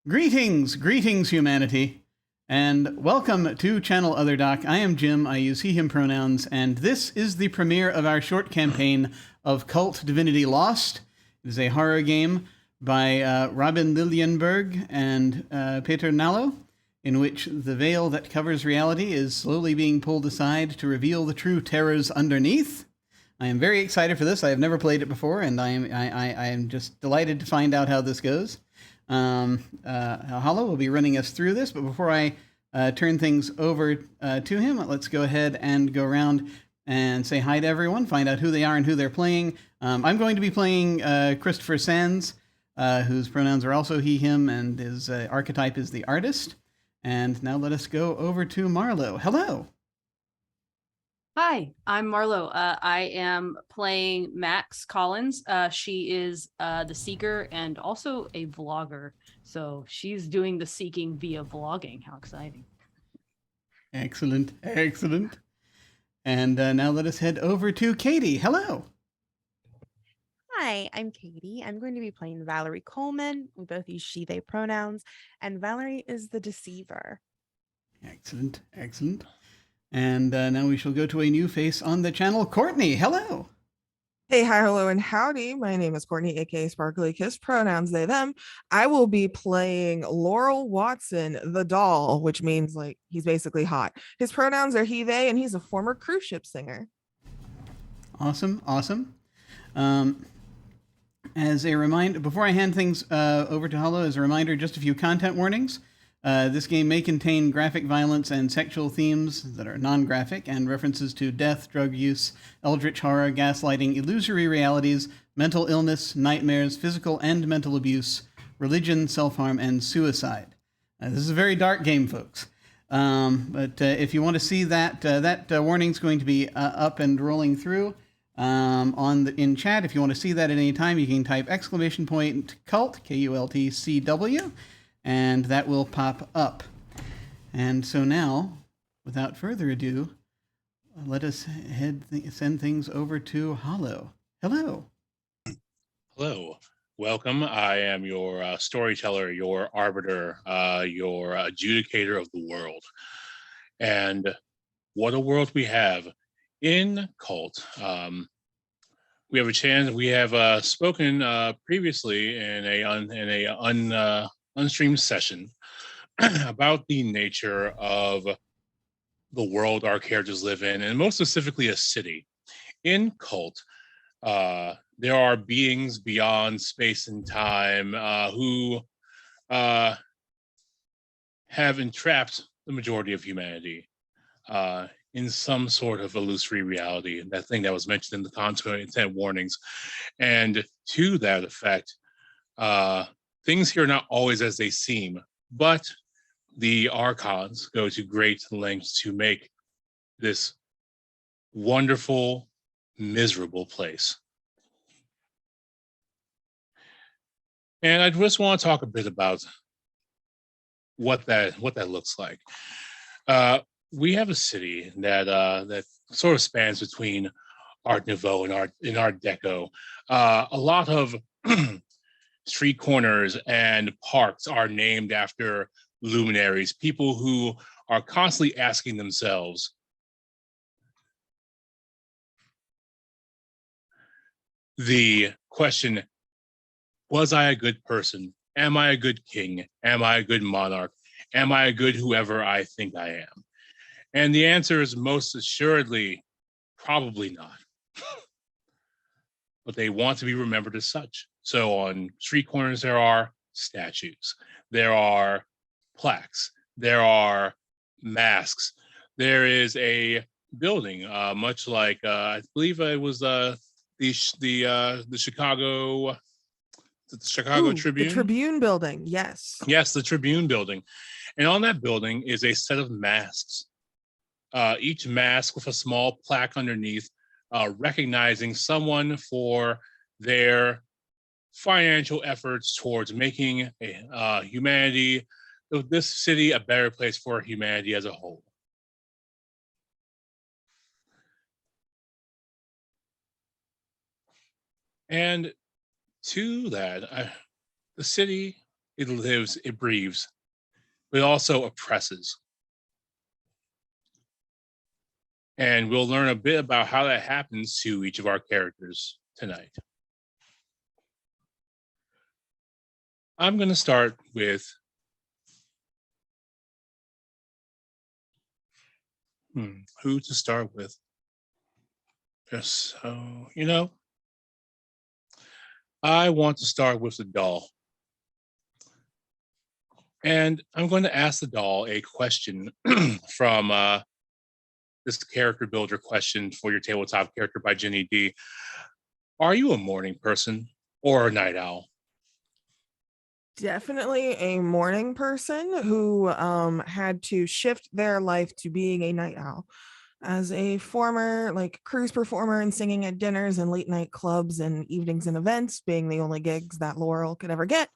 Greetings, greetings, humanity, and welcome to Channel Other Doc. I am Jim. I use he/him pronouns, and this is the premiere of our short campaign of KULT Divinity Lost. It is a horror game by Robin Liljenberg and Peter Nallo, in which the veil that covers reality is slowly being pulled aside to reveal the true terrors underneath. I am very excited for this. I have never played it before, and I am just delighted to find out how this goes. Hollow will be running us through this, but before I turn things over to him, let's go ahead and go around and say hi to everyone, find out who they are and who they're playing. I'm going to be playing Christopher Sands, whose pronouns are also he, him, and his archetype is the artist. And now let us go over to Marlo. Hello. Hi, I'm Marlo. I am playing Max Collins. She is the seeker and also a vlogger. So she's doing the seeking via vlogging. How exciting. Excellent, excellent. And now let us head over to Katy. Hello. Hi, I'm Katy. I'm going to be playing Valerie Coleman. We both use she, they pronouns, and Valerie is the deceiver. Excellent, excellent. And now we shall go to a new face on the channel, Kortney. Hello. Hey, hi, hello, and howdy. My name is Kortney, aka Sparkly Kiss, pronouns they, them. I will be playing Laurel Watson, the doll, which means like he's basically hot. His pronouns are he, they, and he's a former cruise ship singer. Awesome, awesome. As a reminder, before I hand things over to Hollow, as a reminder, just a few content warnings. This game may contain graphic violence and sexual themes that are non-graphic, and references to death, drug use, eldritch horror, gaslighting, illusory realities, mental illness, nightmares, physical and mental abuse, religion, self-harm, and suicide. This is a very dark game, folks. But if you want to see that, that warning's going to be up and rolling through in chat. If you want to see that at any time, you can type !KULT, KULTCW, and that will pop up. And so now, without further ado, let us send things over to Hollow. Hello. Hello. Welcome. I am your storyteller, your arbiter, your adjudicator of the world. And what a world we have in KULT. We have a chance. We have spoken previously in a unstreamed session about the nature of the world our characters live in, and most specifically a city. In KULT, there are beings beyond space and time who have entrapped the majority of humanity in some sort of illusory reality, that thing that was mentioned in the content warnings. And to that effect, things here are not always as they seem, but the Archons go to great lengths to make this wonderful, miserable place. And I just want to talk a bit about what that looks like. We have a city that sort of spans between Art Nouveau and Art Deco. A lot of street corners and parks are named after luminaries, people who are constantly asking themselves, the question, was I a good person? Am I a good king? Am I a good monarch? Am I a good whoever I think I am? And the answer is most assuredly, probably not. But they want to be remembered as such. So on street corners, there are statues, there are plaques, there are masks. There is a building, much like I believe it was the Chicago Tribune. The Tribune building, yes. Yes, the Tribune building. And on that building is a set of masks. Each mask with a small plaque underneath, recognizing someone for their financial efforts towards making humanity, this city, a better place for humanity as a whole. And to that, the city It lives, it breathes, but it also oppresses. And we'll learn a bit about how that happens to each of our characters tonight. I'm going to start with who to start with. Just so you know, I want to start with the doll. And I'm going to ask the doll a question from this character builder question for your tabletop character by Jenny D. Are you a morning person or a night owl? Definitely a morning person who had to shift their life to being a night owl. As a former like cruise performer and singing at dinners and late night clubs and evenings and events being the only gigs that Laurel could ever get,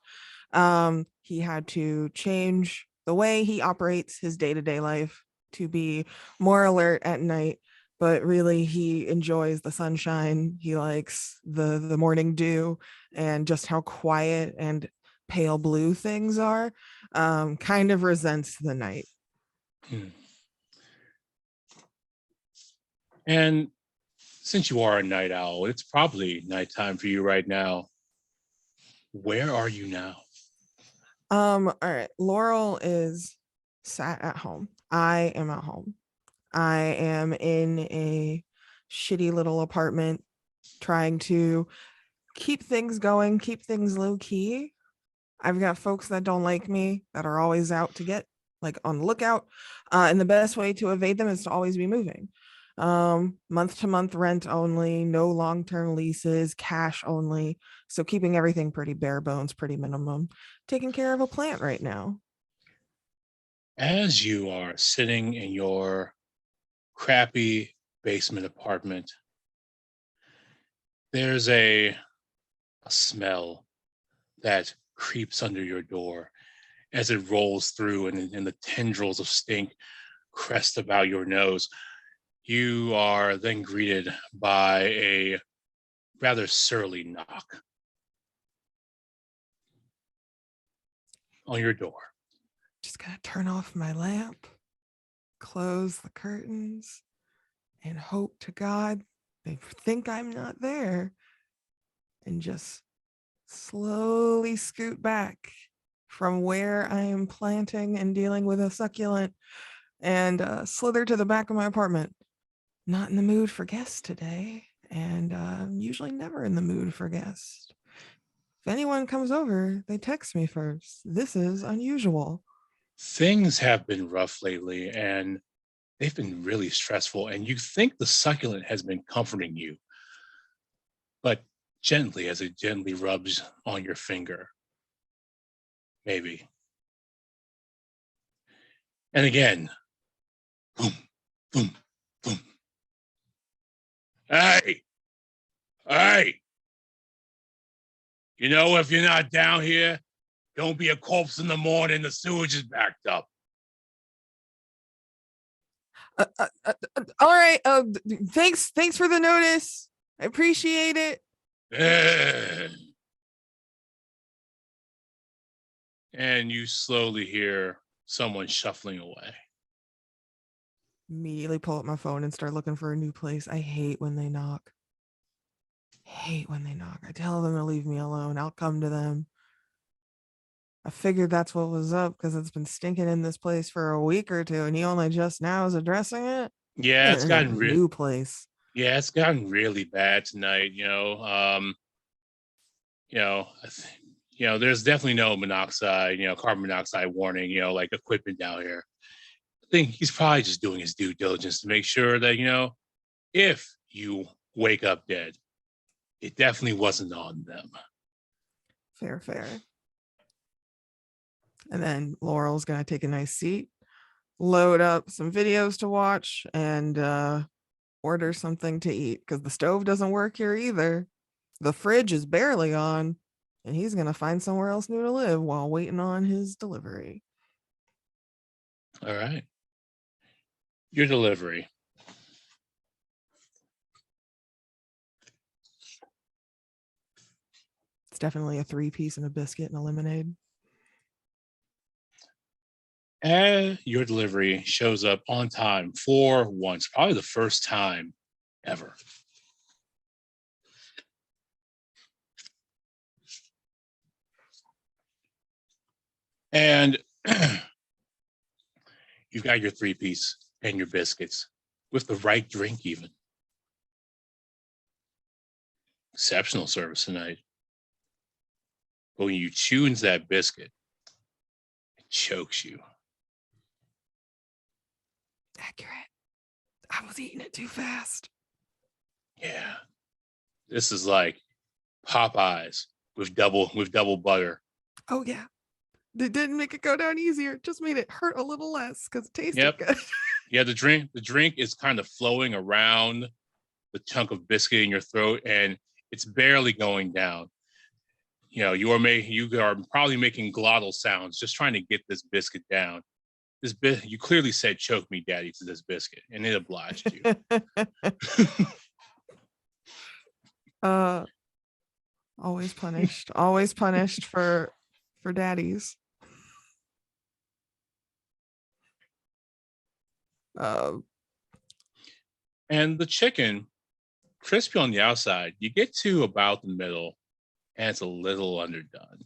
he had to change the way he operates his day-to-day life to be more alert at night. But really, he enjoys the sunshine. He likes the morning dew and just how quiet and pale blue things are. Kind of resents the night. And since you are a night owl, it's probably nighttime for you right now. Where are you now? All right. Laurel is sat at home. I am at home. I am in a shitty little apartment trying to keep things going, keep things low key. I've got folks that don't like me that are always out to get like on the lookout. And the best way to evade them is to always be moving. Month to month rent only, no long-term leases, cash only. So keeping everything pretty bare bones, pretty minimum. Taking care of a plant right now. As you are sitting in your crappy basement apartment, there's a smell that creeps under your door as it rolls through and the tendrils of stink crest about your nose. You are then greeted by a rather surly knock on your door. Just gonna turn off my lamp, close the curtains, and hope to God they think I'm not there, and just slowly scoot back from where I am planting and dealing with a succulent and slither to the back of my apartment. Not in the mood for guests today, and usually never in the mood for guests. If anyone comes over, they text me first. This is unusual. Things have been rough lately and they've been really stressful, and you think the succulent has been comforting you, but gently, as it gently rubs on your finger. Maybe. And again, boom, boom, boom. Hey, hey. You know, if you're not down here, don't be a corpse in the morning. The sewage is backed up. All right. Thanks for the notice. I appreciate it. And you slowly hear someone shuffling away. Immediately pull up my phone and start looking for a new place. I hate when they knock. I tell them to leave me alone. I'll come to them. I figured that's what was up because it's been stinking in this place for a week or two, and he only just now is addressing it. Yeah, it's gotten new place. Yeah, it's gotten really bad tonight. There's definitely no monoxide, carbon monoxide warning, like equipment down here. I think he's probably just doing his due diligence to make sure that, if you wake up dead, it definitely wasn't on them. Fair. And then Laurel's going to take a nice seat, load up some videos to watch, and order something to eat because the stove doesn't work here either. The fridge is barely on, and he's going to find somewhere else new to live while waiting on his delivery. All right. Your delivery. It's definitely a 3-piece and a biscuit and a lemonade. And your delivery shows up on time for once, probably the first time ever. And you've got your 3-piece and your biscuits with the right drink even. Exceptional service tonight. But when you chew into that biscuit, it chokes you. Accurate. I was eating it too fast. Yeah. This is like Popeyes with double butter. Oh yeah. It didn't make it go down easier. It just made it hurt a little less because it tasted Yep. good. Yeah, the drink is kind of flowing around the chunk of biscuit in your throat, and it's barely going down. You know, you are probably making glottal sounds just trying to get this biscuit down. You clearly said "choke me, daddy" to this biscuit, and it obliged you. Always punished. Always punished for daddies. And the chicken, crispy on the outside, you get to about the middle, and it's a little underdone.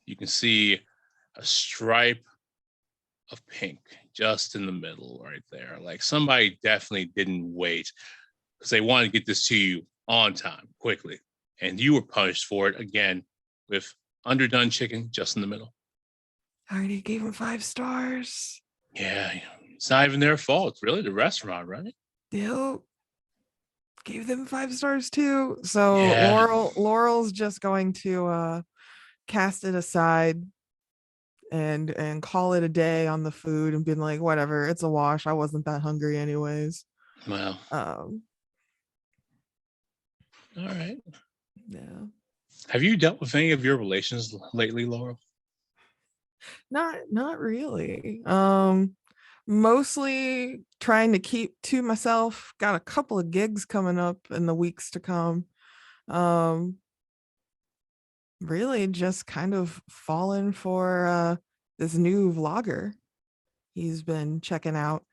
You can see a stripe of pink just in the middle right there. Like somebody definitely didn't wait because they wanted to get this to you on time, quickly. And you were punished for it again with underdone chicken just in the middle. I already gave him 5 stars. Yeah, it's not even their fault. It's really the restaurant, right? Yep. Gave them 5 stars too. So Yeah. Laurel's just going to cast it aside and call it a day on the food and being like, whatever, it's a wash. I wasn't that hungry anyways. Well. All right. Yeah. Have you dealt with any of your relations lately, Laurel? Not really. Mostly trying to keep to myself. Got a couple of gigs coming up in the weeks to come. Really just kind of fallen for this new vlogger he's been checking out,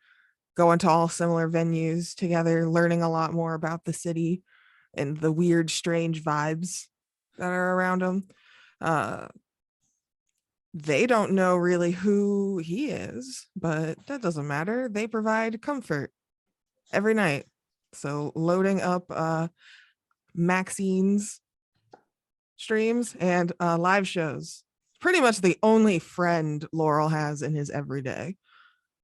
going to all similar venues together, learning a lot more about the city and the weird, strange vibes that are around him. They don't know really who he is, but that doesn't matter. They provide comfort every night. So loading up Maxine's streams and live shows. Pretty much the only friend Laurel has in his everyday.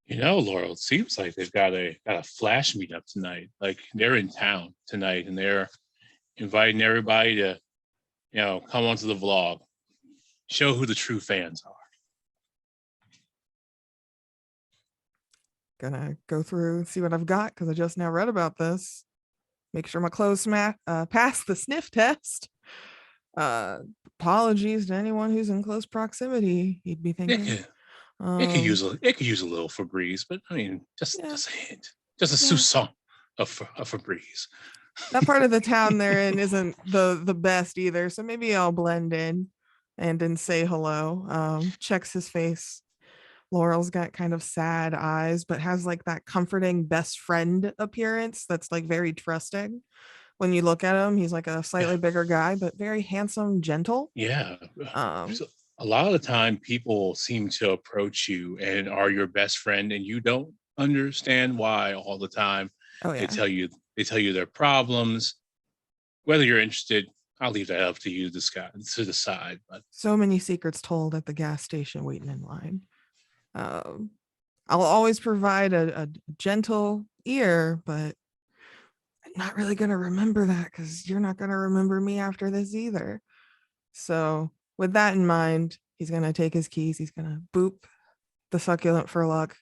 You know, Laurel, it seems like they've got a flash meetup tonight. Like they're in town tonight and they're inviting everybody to, you know, come onto the vlog, show who the true fans are. Gonna go through and see what I've got because I just now read about this. Make sure my clothes pass the sniff test. Apologies to anyone who's in close proximity. You'd be thinking It could use a little Febreze, but I mean, just a hint, just a soupçon of Febreze. That part of the town they're in isn't the best either, so maybe I'll blend in and say hello. Checks his face. Laurel's got kind of sad eyes, but has like that comforting best friend appearance that's like very trusting. When you look at him, he's like a slightly bigger guy, but very handsome, gentle. Yeah. So a lot of the time people seem to approach you and are your best friend and you don't understand why all the time. Oh yeah. They tell you their problems. Whether you're interested, I'll leave that up to you to decide. But so many secrets told at the gas station waiting in line. I'll always provide a gentle ear, but I'm not really going to remember that because you're not going to remember me after this either. So with that in mind, he's going to take his keys. He's going to boop the succulent for luck.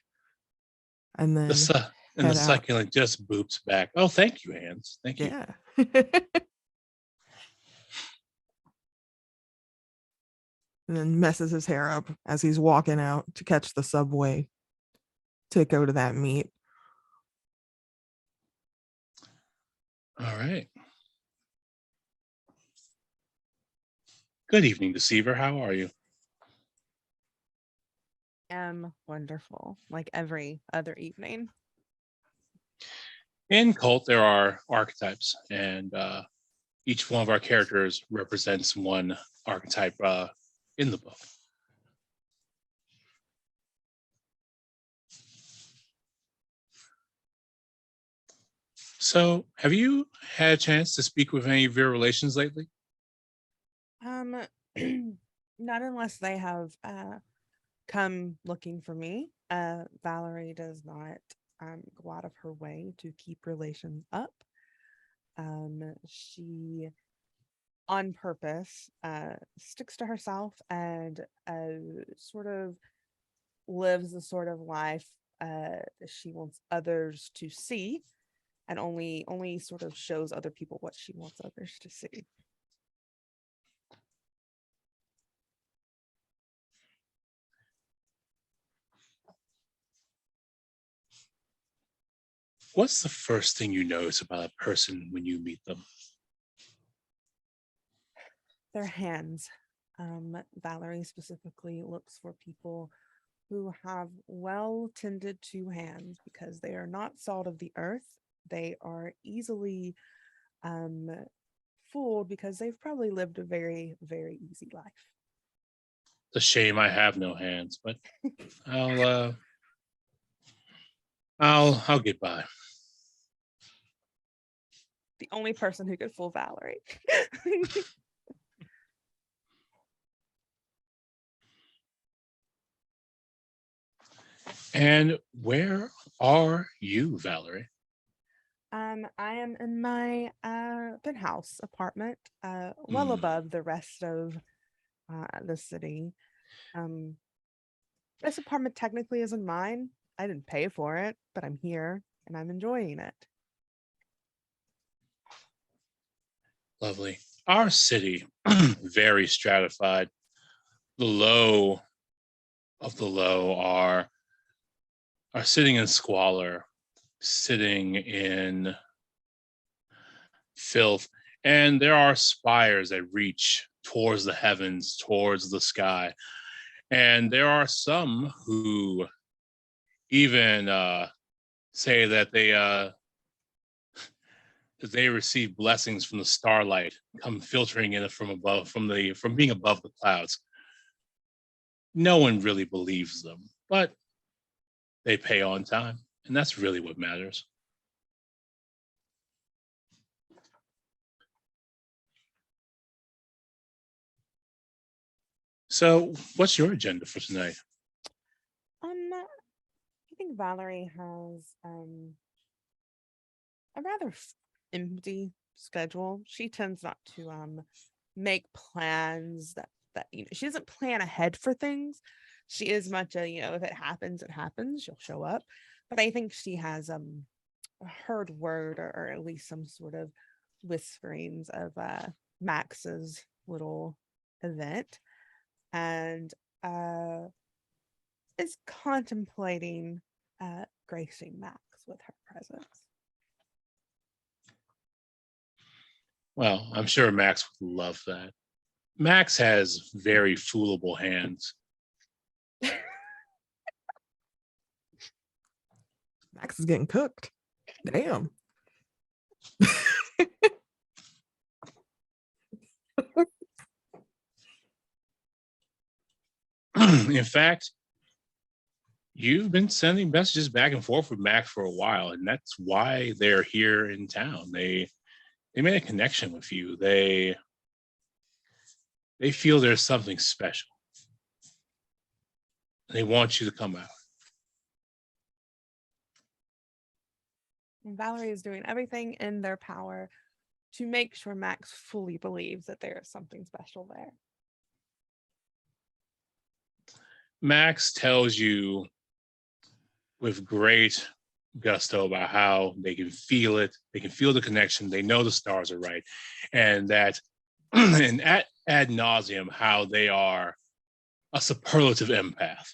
And then the succulent just boops back. Oh, thank you, Hans. Thank you. Yeah. And then messes his hair up as he's walking out to catch the subway to go to that meet. All right. Good evening, Deceiver. How are you? am wonderful, like every other evening. In KULT, there are archetypes, and each one of our characters represents one archetype in the book. So, have you had a chance to speak with any of your relations lately? Not unless they have come looking for me. Valerie does not go out of her way to keep relations up. She, on purpose, sticks to herself and sort of lives the sort of life she wants others to see, and only sort of shows other people what she wants others to see. What's the first thing you notice about a person when you meet them? Their hands. Valerie specifically looks for people who have well tended to hands because they are not salt of the earth. They are easily fooled because they've probably lived a very, very easy life. It's a shame I have no hands, but I'll get by. The only person who could fool Valerie. And where are you, Valerie? I am in my penthouse apartment, well above the rest of the city. This apartment technically isn't mine. I didn't pay for it, but I'm here and I'm enjoying it. Lovely. Our city, very stratified. The low of the low are sitting in squalor, sitting in filth, and there are spires that reach towards the heavens, towards the sky. And there are some who even say that they receive blessings from the starlight come filtering in from above, from being above the clouds. No one really believes them, but they pay on time, and that's really what matters. So, what's your agenda for tonight? I think Valerie has a rather empty schedule. She tends not to make plans that she doesn't plan ahead for things. She is much a, if it happens, it happens. She'll show up. But I think she has heard word or at least some sort of whisperings of Max's little event, and is contemplating gracing Max with her presence. Well, I'm sure Max would love that. Max has very foolable hands. Max is getting cooked. Damn. In fact, you've been sending messages back and forth with Max for a while, and that's why they're here in town. They made a connection with you. They feel there's something special. They want you to come out. And Valerie is doing everything in their power to make sure Max fully believes that there is something special there. Max tells you with great gusto about how they can feel it. They can feel the connection. They know the stars are right. And that, and ad nauseum, how they are a superlative empath.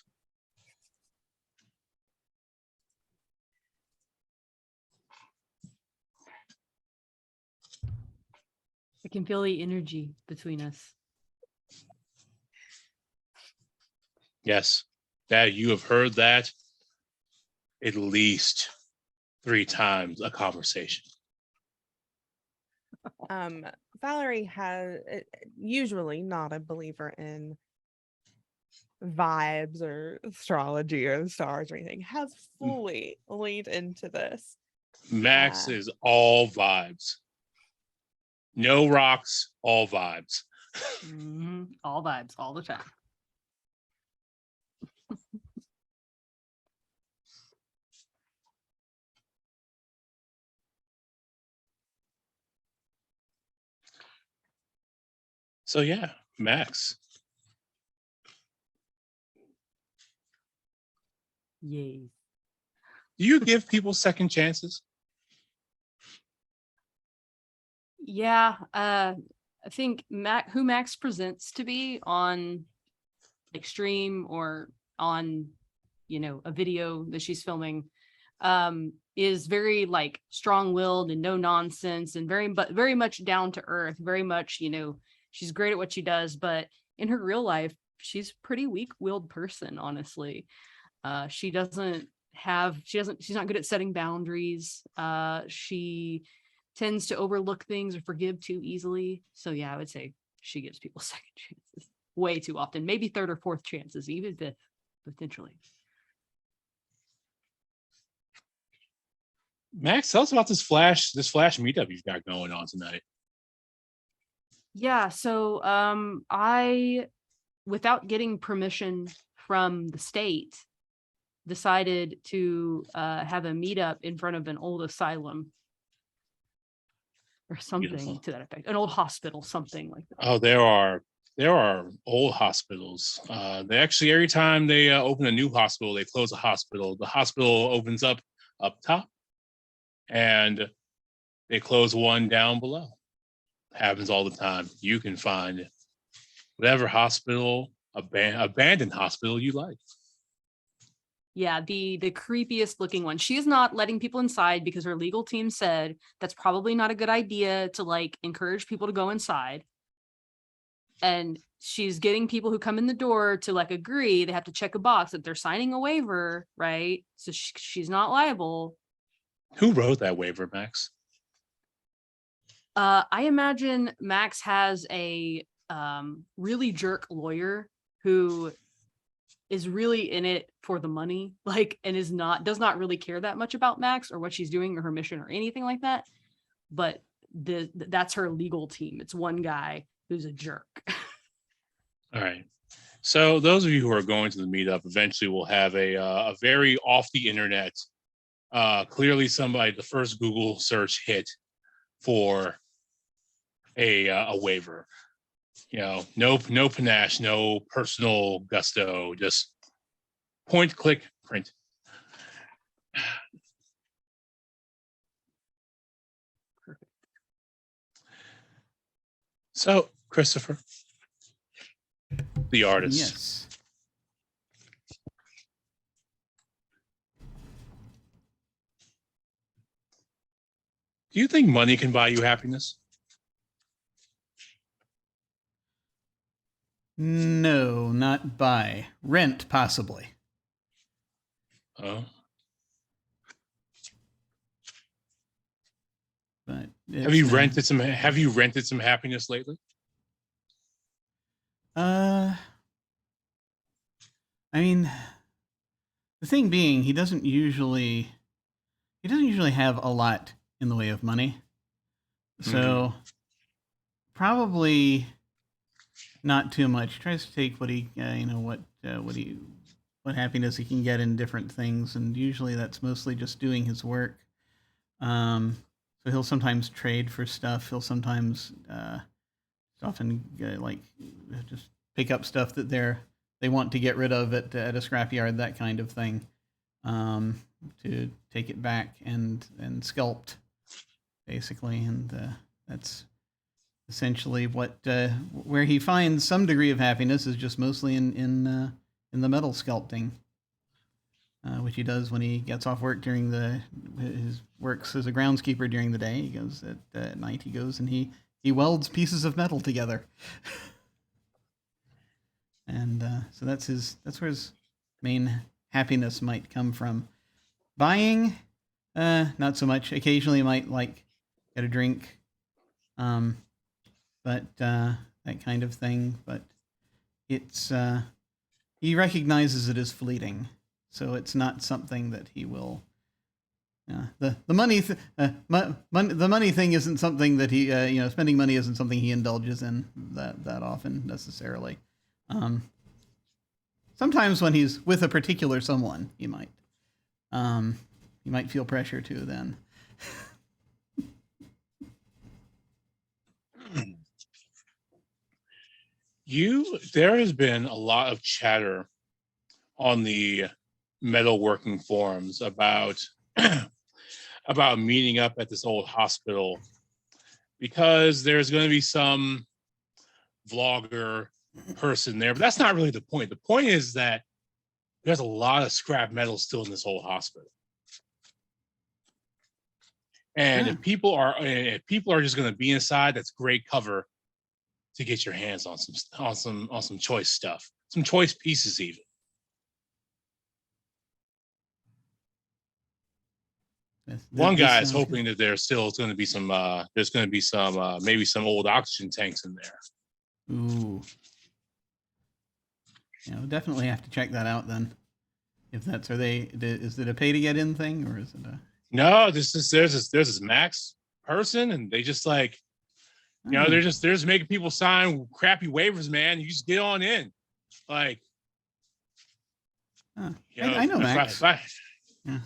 I can feel the energy between us. Yes, that you have heard that at least 3 times a conversation. Valerie has usually not a believer in vibes or astrology or the stars or anything, has fully leaned into this. Max is all vibes. No rocks, all vibes. All vibes, all the time. So yeah, Max. Yay. Do you give people second chances? Yeah, I think who Max presents to be on like stream or on, a video that she's filming, is very like strong-willed and no nonsense and very much down to earth, very much, she's great at what she does, but in her real life, she's a pretty weak-willed person, honestly. She's not good at setting boundaries. She tends to overlook things or forgive too easily. So yeah, I would say she gives people second chances way too often, maybe third or fourth chances, even fifth, potentially. Max, tell us about this flash meetup you've got going on tonight. Yeah, so I, without getting permission from the state, decided to have a meetup in front of an old asylum or something. Beautiful. To that effect, an old hospital, something like that. Oh, there are old hospitals. They actually, every time they open a new hospital, they close a hospital. The hospital opens up top, and they close one down below. Happens all the time. You can find whatever hospital, abandoned hospital you like. Yeah, the creepiest looking one. She is not letting people inside because her legal team said that's probably not a good idea to like encourage people to go inside. And she's getting people who come in the door to like agree. They have to check a box that they're signing a waiver, right? So she's not liable. Who wrote that waiver, Max? I imagine Max has a really jerk lawyer who is really in it for the money, like, and does not really care that much about Max or what she's doing or her mission or anything like that. But that's her legal team. It's one guy who's a jerk. All right. So those of you who are going to the meetup eventually will have a very off the internet, clearly the first Google search hit for a waiver. No panache, no personal gusto, just point, click, print. Perfect. So, Christopher, the artist. Yes. Do you think money can buy you happiness? No, not buy. Rent, possibly. Oh. But have you rented some happiness lately? I mean, the thing being, he doesn't usually have a lot in the way of money. So probably not too much. He tries to take what he what happiness he can get in different things, and usually that's mostly just doing his work. So he'll sometimes trade for stuff. He'll sometimes often just pick up stuff that they want to get rid of at a scrapyard, that kind of thing, to take it back and sculpt, basically, and that's essentially what where he finds some degree of happiness is just mostly in the metal sculpting, which he does when he gets off work during his works as a groundskeeper during the day. He goes at night. He goes and he welds pieces of metal together, and so that's where his main happiness might come from. Buying, not so much. Occasionally might like get a drink, but that kind of thing. But it's he recognizes it as fleeting, so it's not something that he will. The money the money thing isn't something that he spending money isn't something he indulges in that often necessarily. Sometimes when he's with a particular someone, he might feel pressure to then. There has been a lot of chatter on the metalworking forums about about meeting up at this old hospital because there's going to be some vlogger person there, but that's not really the point. The point is that there's a lot of scrap metal still in this old hospital, and if people are just going to be inside, that's great cover to get your hands on some choice stuff, some choice pieces even. One guy is hoping that there's going to be some maybe some old oxygen tanks in there. Ooh. We'll definitely have to check that out then. If that's is it a pay to get in thing or is it a? No, there's this Max person and they just like, they're just making people sign crappy waivers, man. You just get on in, like. I know Max. Yeah.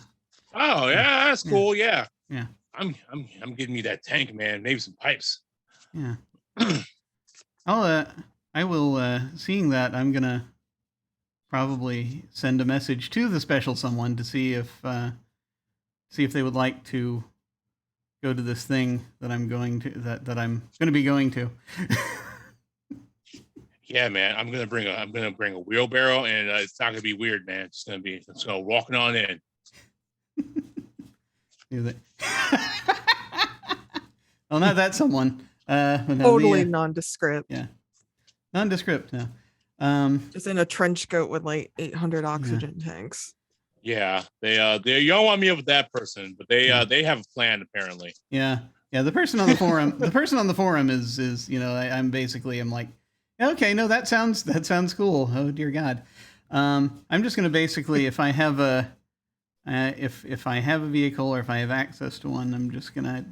Oh yeah, that's cool. Yeah. Yeah. I'm getting me that tank, man. Maybe some pipes. Yeah. I will seeing that I'm gonna probably send a message to the special someone to see if they would like to go to this thing that I'm going to be going to. Yeah, man. I'm gonna bring a wheelbarrow, and it's not gonna be weird, man. It's gonna walking on in. Well, not that someone. Totally nondescript. Yeah, nondescript. No. Just in a trench coat with like 800 oxygen tanks. Yeah, they you don't want me up with that person, but they have a plan apparently. Yeah. The person on the forum, is I'm like, okay, no, that sounds cool. Oh dear God. I'm just gonna basically, if I have a vehicle or if I have access to one, I'm just gonna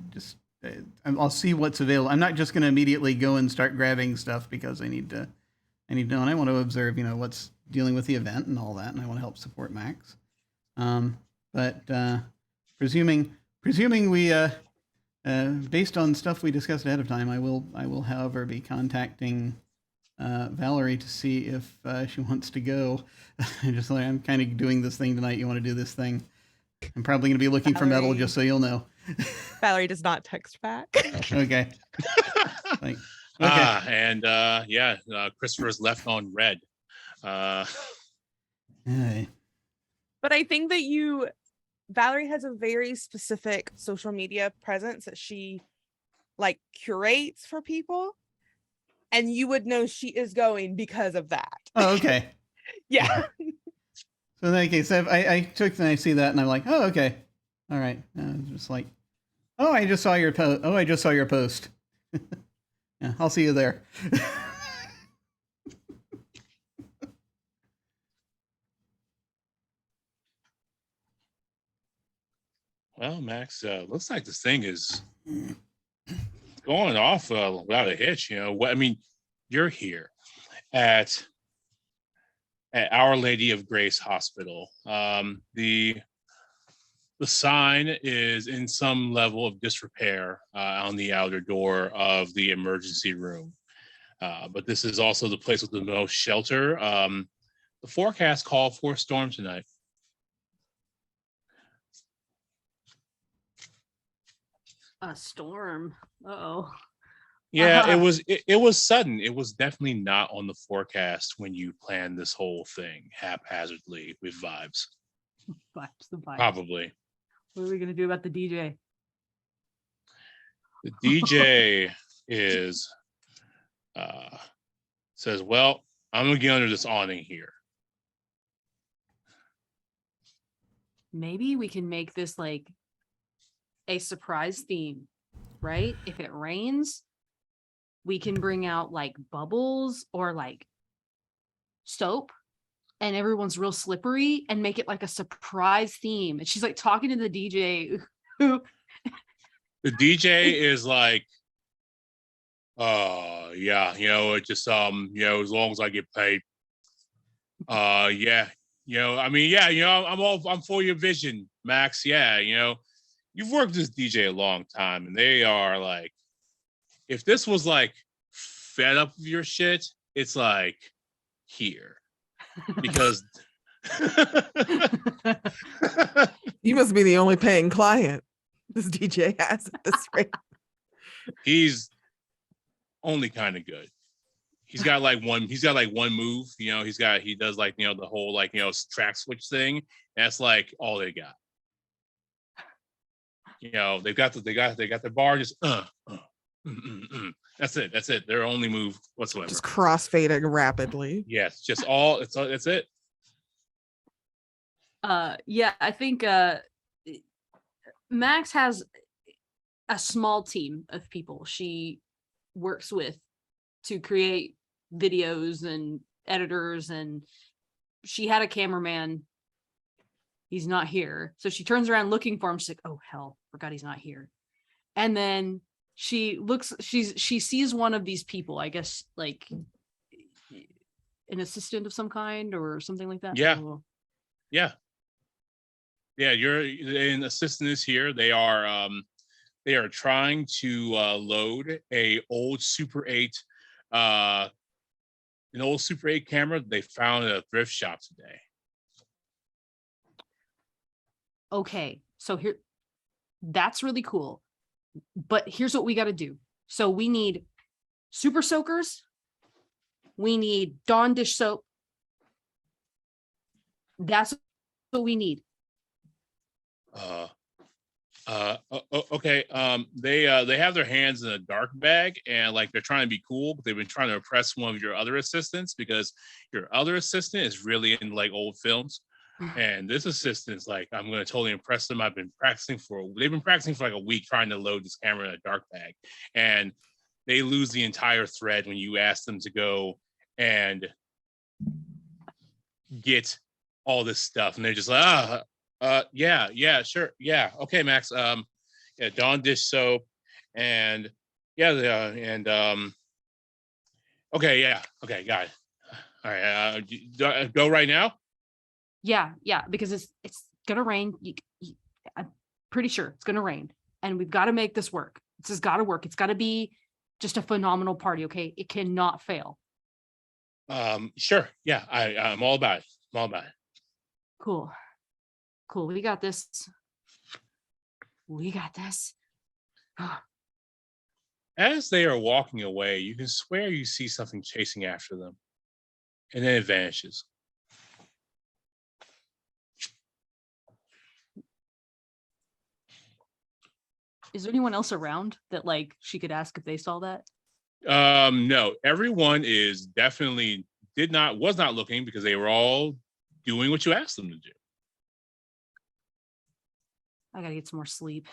I'll see what's available. I'm not just gonna immediately go and start grabbing stuff because I need to know, and I want to observe, what's dealing with the event and all that, and I want to help support Max. But presuming we based on stuff we discussed ahead of time, I will however be contacting Valerie to see if she wants to go. Just like, I'm kind of doing this thing tonight. You want to do this thing? I'm probably going to be looking for metal, just so you'll know. Valerie does not text back. Okay. Okay. Christopher's left on red. Hey. But I think that Valerie has a very specific social media presence that she like curates for people, and you would know she is going because of that. Oh, okay. Yeah. So in that case, I took and I see that and I'm like, oh, okay, all right. Just like, oh, I just saw your post. Oh, I just saw your post. Yeah, I'll see you there. Well, Max, looks like this thing is going off without a hitch. I mean, you're here at Our Lady of Grace Hospital. The sign is in some level of disrepair on the outer door of the emergency room. But this is also the place with the most shelter. The forecast called for a storm tonight. A storm. Uh-oh. Yeah, it was sudden. It was definitely not on the forecast when you planned this whole thing haphazardly with vibes. The vibes. Probably. What are we gonna do about the DJ? The DJ says, well, I'm gonna get under this awning here. maybe we can make this like a surprise theme, right? If it rains, we can bring out like bubbles or like soap, and everyone's real slippery, and make it like a surprise theme. And she's like talking to the DJ who The DJ is like, yeah, it just as long as I get paid. Yeah, I mean, yeah, I'm for your vision, Max. Yeah, you've worked with this DJ a long time, and they are like, if this was like fed up with your shit, it's like here. Because You must be the only paying client this DJ has at this rate. he's only kind of good. He's got like one move, he does like, the whole like, track switch thing. That's like all they got. They got the bar just That's it. Their only move whatsoever. Just crossfading rapidly. Yes, that's it. Yeah, I think Max has a small team of people she works with to create videos and editors, and she had a cameraman. He's not here. So she turns around looking for him. She's like, oh hell, forgot he's not here. And then she sees one of these people, I guess like an assistant of some kind or something like that. Yeah. Oh. Yeah. You're an assistant is here. They are trying to load an old Super 8 camera they found at a thrift shop today. Okay, so here, that's really cool. But here's what we got to do. So we need super soakers. We need Dawn dish soap. That's what we need. Okay. They have their hands in a dark bag, and like they're trying to be cool, but they've been trying to impress one of your other assistants because your other assistant is really into like old films. And this assistant is like, I'm going to totally impress them. They've been practicing for like a week trying to load this camera in a dark bag, and they lose the entire thread when you ask them to go and get all this stuff, and they're just like, yeah, sure, yeah, okay, Max, yeah, Dawn dish soap, and okay, got it. All right, go right now. Yeah, because it's gonna rain. I'm pretty sure it's gonna rain, and we've got to make this work. This has got to work. It's got to be just a phenomenal party. Okay, it cannot fail. Sure, yeah, I'm all about it. I'm all about it. Cool. We got this. As they are walking away, you can swear you see something chasing after them, and then it vanishes. Is there anyone else around that like she could ask if they saw that? No, everyone is definitely was not looking because they were all doing what you asked them to do. I gotta get some more sleep.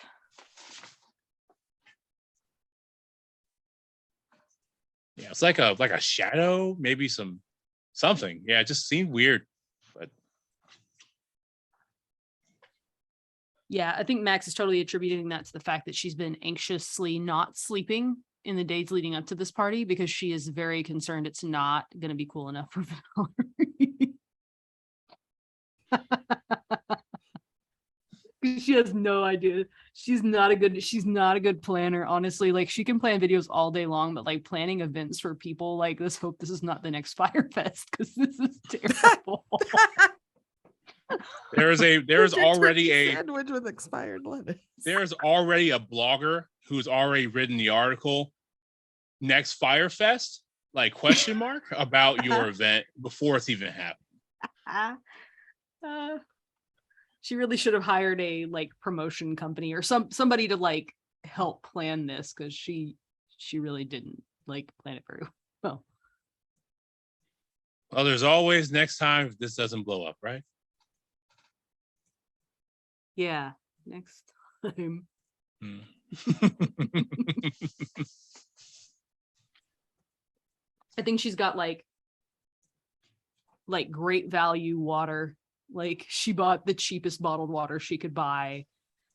Yeah, it's like a shadow, maybe something. Yeah, it just seemed weird. But Yeah, I think Max is totally attributing that to the fact that she's been anxiously not sleeping in the days leading up to this party because she is very concerned it's not going to be cool enough for Valerie. She has no idea. She's not a good planner, honestly. Like she can plan videos all day long, but like planning events for people, like let's hope this is not the next Firefest because this is terrible. There's already a sandwich with expired lettuce. There's already a blogger who's already written the article next Firefest, like question mark about your event before it's even happened. She really should have hired a like promotion company or somebody to like help plan this because she really didn't like plan it very well. Well, there's always next time if this doesn't blow up, right? Yeah, next time. Hmm. I think she's got like great value water. Like she bought the cheapest bottled water she could buy.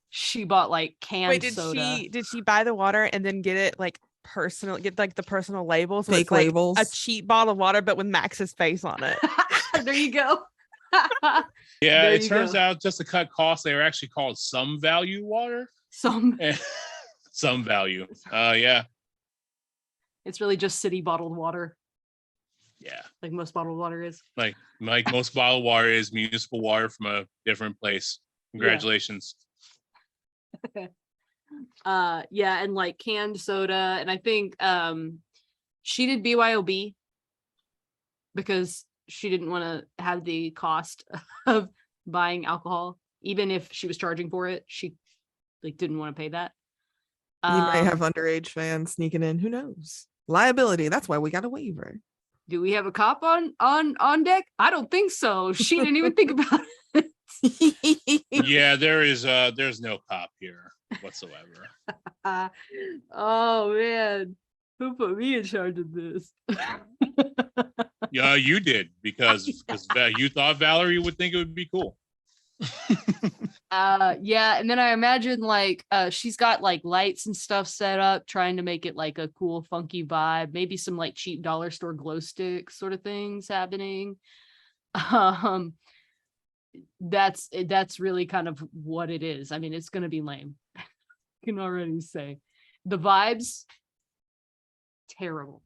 She bought like canned Wait, soda. did she buy the water and then get it like get like the personal labels? So Fake it's like labels. a cheap bottle of water, but with Max's face on it. There you go. Yeah, There it you turns go. out just to cut costs, they were actually called some value water. Some Some value. Yeah. it's really just city bottled water, Yeah. like most bottled water is. Like most bottled water is municipal water from a different place. Congratulations. Yeah, and like canned soda, and I think she did BYOB because she didn't want to have the cost of buying alcohol, even if she was charging for it. She like didn't want to pay that. You might have underage fans sneaking in. Who knows? Liability. That's why we got a waiver. Do we have a cop on deck? I don't think so. She didn't even think about it. Yeah, there's no cop here whatsoever. Oh man, who put me in charge of this? Yeah, you did because you thought Valerie would think it would be cool. Yeah, and then I imagine like she's got like lights and stuff set up, trying to make it like a cool funky vibe, maybe some like cheap dollar store glow stick sort of things happening. That's really kind of what it is. I mean, it's gonna be lame. I can already say the vibes terrible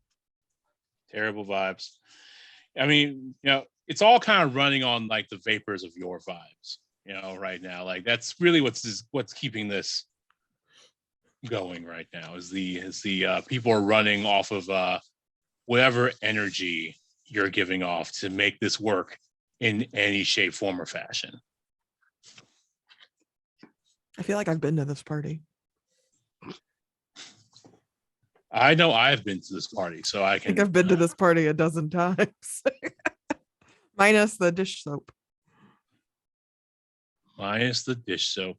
Vibes. I mean, it's all kind of running on like the vapors of your vibes, right now. Like that's really what's keeping this going right now is the people are running off of whatever energy you're giving off to make this work in any shape, form, or fashion. I feel like I've been to this party. I know I've been to this party, so I think can. I've been to this party a dozen times. Minus the dish soap. Minus the dish soap.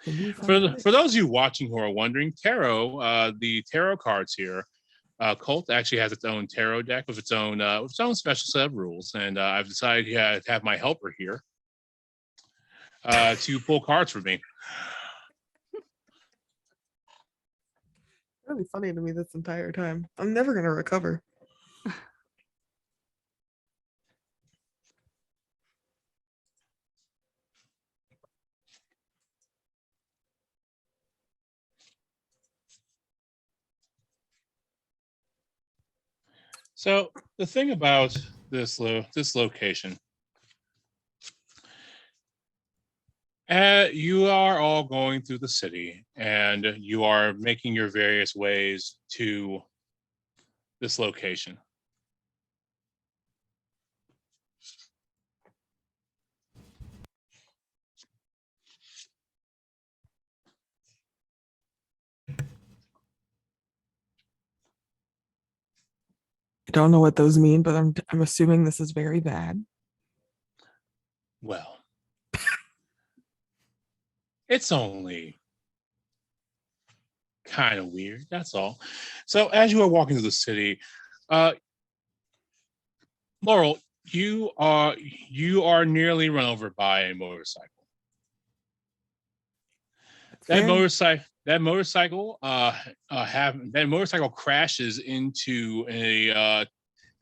For For those of you watching who are wondering, tarot, the tarot cards here, KULT actually has its own tarot deck with its own special set of rules, and I've decided to have my helper here to pull cards for me. Really funny to me this entire time. I'm never gonna recover. So the thing about this location, you are all going through the city, and you are making your various ways to this location. I don't know what those mean, but I'm assuming this is very bad. Well, it's only kind of weird, that's all. So as you are walking through the city, Laurel, you are nearly run over by a motorcycle. That motorcycle crashes into a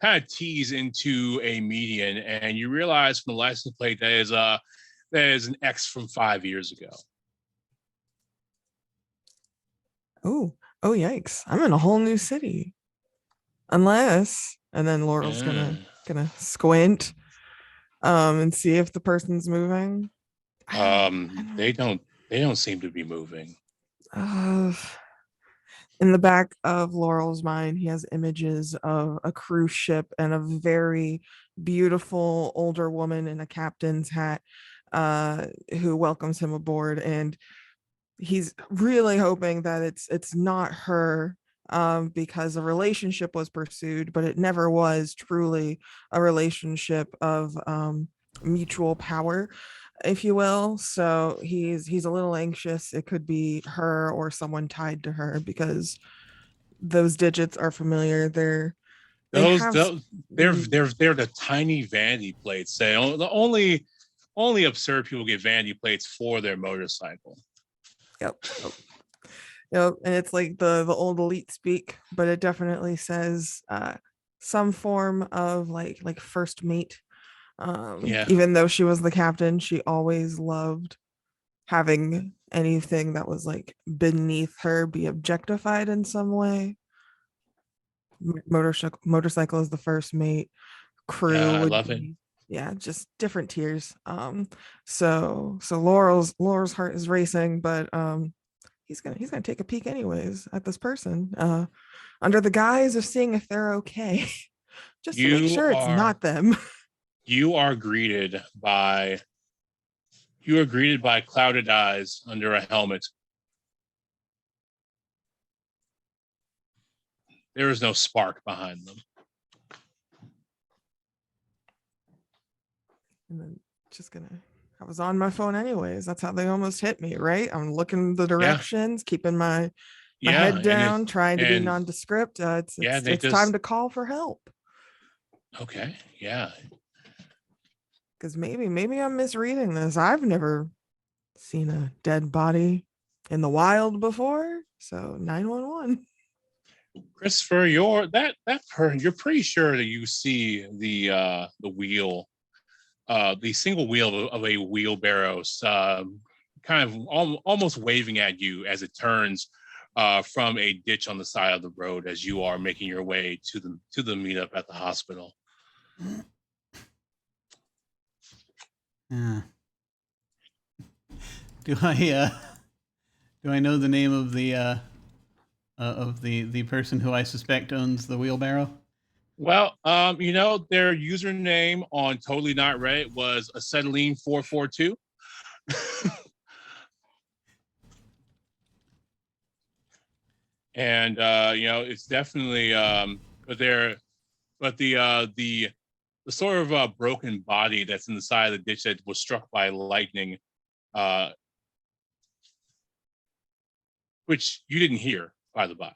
kind of tees into a median, and you realize from the license plate that is an X from 5 years ago. Oh, yikes. I'm in a whole new city. Unless, and then Laurel's gonna squint and see if the person's moving. They don't seem to be moving. In the back of Laurel's mind, he has images of a cruise ship and a very beautiful older woman in a captain's hat who welcomes him aboard, and he's really hoping that it's not her, because a relationship was pursued, but it never was truly a relationship of mutual power. if you will. So he's a little anxious. It could be her or someone tied to her because those digits are familiar. They Those, have those they're the tiny vanity plates. The only absurd people get vanity plates for their motorcycle. Yep. Yep. And it's like the old elite speak, but it definitely says some form of like first mate. Yeah. Even though she was the captain, she always loved having anything that was like beneath her be objectified in some way. Motorcycle is the first mate. Crew I would love it. be, yeah, just different tiers. So Laurel's heart is racing, but he's gonna take a peek anyways at this person, under the guise of seeing if they're okay, just to make You sure it's are not them. you are greeted by clouded eyes under a helmet. There is no spark behind them. And then just gonna, I was on my phone anyways. That's how they almost hit me, right? I'm looking the directions, keeping my head down, trying to be and nondescript. they It's just time to call for help. okay. Yeah. Because maybe I'm misreading this. I've never seen a dead body in the wild before. So 911. Christopher, you're pretty sure that you see the wheel, the single wheel of a wheelbarrow, kind of almost waving at you as it turns from a ditch on the side of the road as you are making your way to the meetup at the hospital. Yeah. Do I know the name of the person who I suspect owns the wheelbarrow? Well, their username on Totally Not Reddit was acetylene442. And it's definitely but the sort of broken body that's in the side of the ditch that was struck by lightning, which you didn't hear, by the by.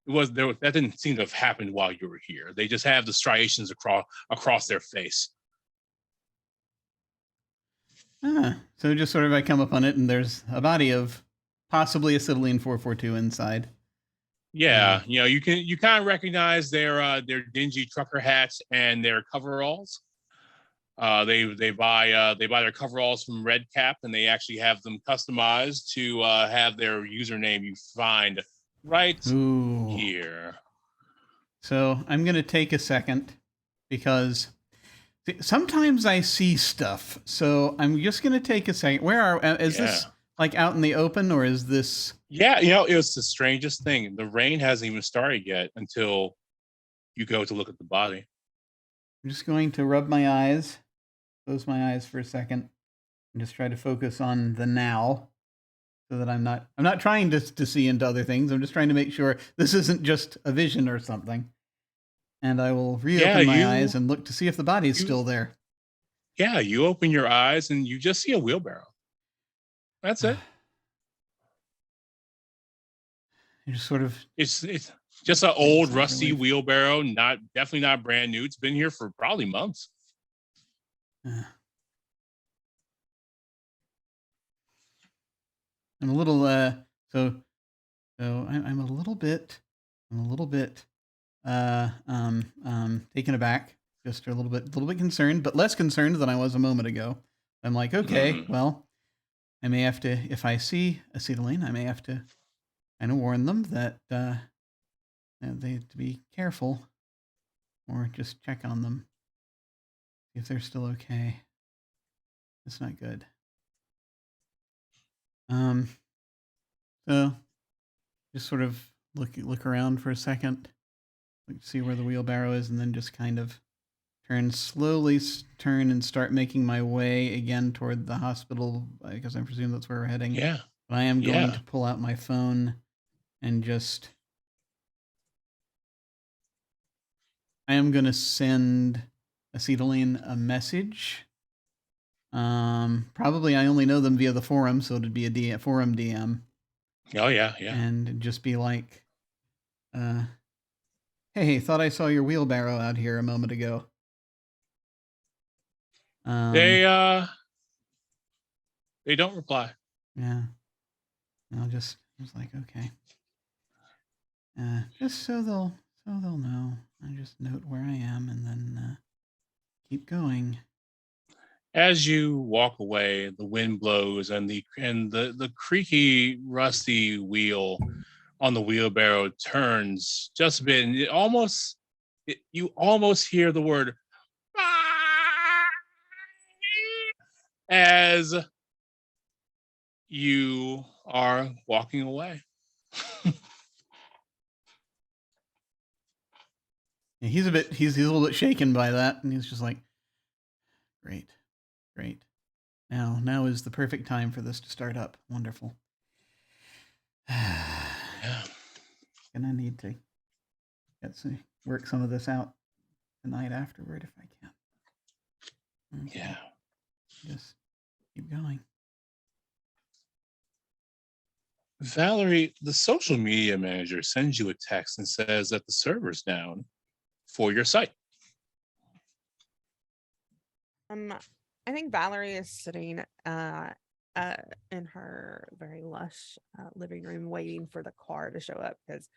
That didn't seem to have happened while you were here. They just have the striations across their face. So just sort of I come up on it and there's a body of possibly acetylene 442 inside. Yeah, you kind of recognize their dingy trucker hats and their coveralls. They buy their coveralls from Red Cap, and they actually have them customized to have their username you find right here. So I'm gonna take a second because sometimes I see stuff. So I'm just gonna take a second. Is this like out in the open, or is this? Yeah, it was the strangest thing. The rain hasn't even started yet until you go to look at the body. I'm just going to rub my eyes, close my eyes for a second, and just try to focus on the now, so that I'm not trying to see into other things. I'm just trying to make sure this isn't just a vision or something. And I will reopen my eyes and look to see if the body is still there. Yeah, you open your eyes and you just see a wheelbarrow. That's it. You just sort of it's just an old rusty wheelbarrow, definitely not brand new. It's been here for probably months. I'm a little so I'm a little bit taken aback, just a little bit concerned, but less concerned than I was a moment ago. I'm like, okay, well, I may have to, if I see acetylene, I may have to kind of warn them that they have to be careful, or just check on them, see if they're still okay. It's not good. So just sort of look around for a second, see where the wheelbarrow is, and then just kind of slowly turn and start making my way again toward the hospital, because I presume that's where we're heading. Yeah. But I am going to pull out my phone and I am going to send acetylene a message Probably I only know them via the forum, so it'd be a forum DM. Oh yeah, yeah. And just be like, hey, thought I saw your wheelbarrow out here a moment ago. They don't reply. Yeah. I'll just like, okay. Just so they'll know. I just note where I am and then keep going. As you walk away, the wind blows and the creaky, rusty wheel on the wheelbarrow turns just a bit, and you almost hear the word as you are walking away. Yeah, he's a little bit shaken by that, and he's just like, great. Now is the perfect time for this to start up. Wonderful. Yeah. Gonna need to work some of this out tonight afterward if I can. Okay. Yeah. Just keep going. Valerie, the social media manager sends you a text and says that the server's down for your site. I think Valerie is sitting in her very lush living room waiting for the car to show up because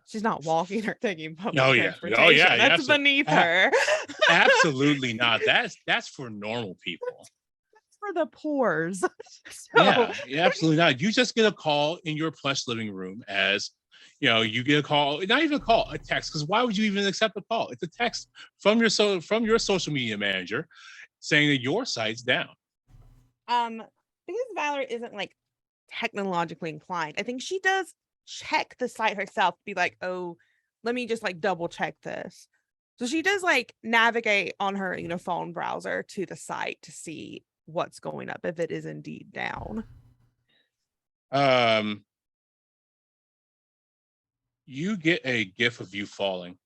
she's not walking or taking public transportation. Oh yeah, That's beneath her. Absolutely not. That's for normal people. That's for the poors. Yeah, absolutely not. You just get a call in your plush living room as you get a call, not even a call, a text. Because why would you even accept a call? It's a text from your social media manager saying that your site's down. Because Valerie isn't like technologically inclined, I think she does check the site herself, be like, oh, let me just like double check this. So she does like navigate on her, phone browser to the site to see what's going up if it is indeed down. You get a GIF of you falling.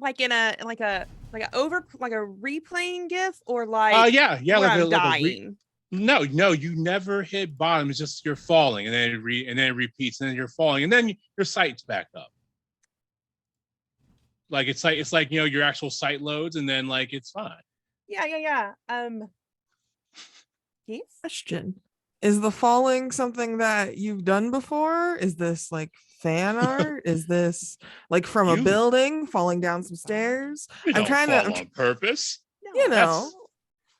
Like in a replaying GIF or like yeah, where I'm like dying. No, you never hit bottom. It's just you're falling, and then it repeats, and then you're falling, and then your site's back up. Like it's like your actual site loads, and then like it's fine. Yeah. Yes. Question: is the falling something that you've done before? Is this like fan art? Is this like from a building falling down some stairs? I'm trying to fall on purpose.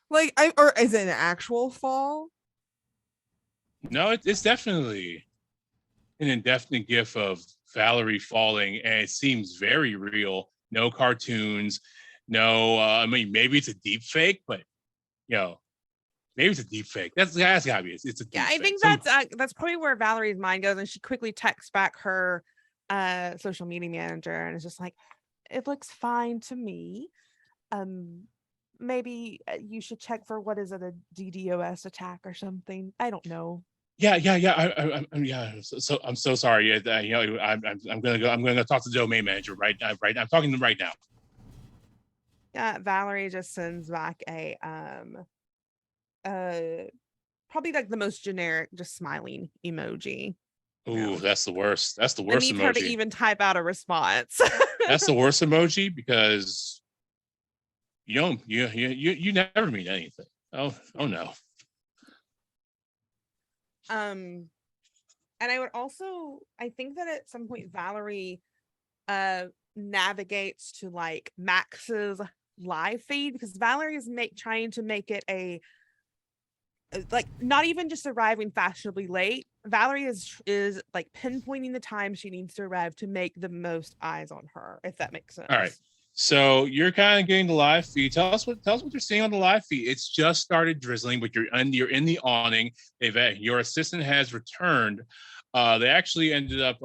Like or is it an actual fall? No, it's definitely an indefinite GIF of Valerie falling, and it seems very real. No cartoons, no. I mean, maybe it's a deep fake, but maybe it's a deep fake. That's gotta be. It's a deep I think that's probably where Valerie's mind goes, and she quickly texts back her social media manager, and it's just like, it looks fine to me. Maybe you should check for what is it, a DDoS attack or something. I don't know. Yeah. So I'm so sorry. I'm gonna talk to the domain manager right. I'm talking to them right now. Yeah, Valerie just sends back a probably like the most generic, just smiling emoji. Ooh, that's the worst. That's the worst I need emoji. her to even type out a response. That's the worst emoji because you never mean anything. Oh no. And I think that at some point Valerie navigates to like Max's live feed, because Valerie is trying to make it a like not even just arriving fashionably late. Valerie is like pinpointing the time she needs to arrive to make the most eyes on her, if that makes sense. All right. So you're kind of getting the live feed. Tell us what you're seeing on the live feed. It's just started drizzling, but you're in the awning. Your assistant has returned. They actually ended up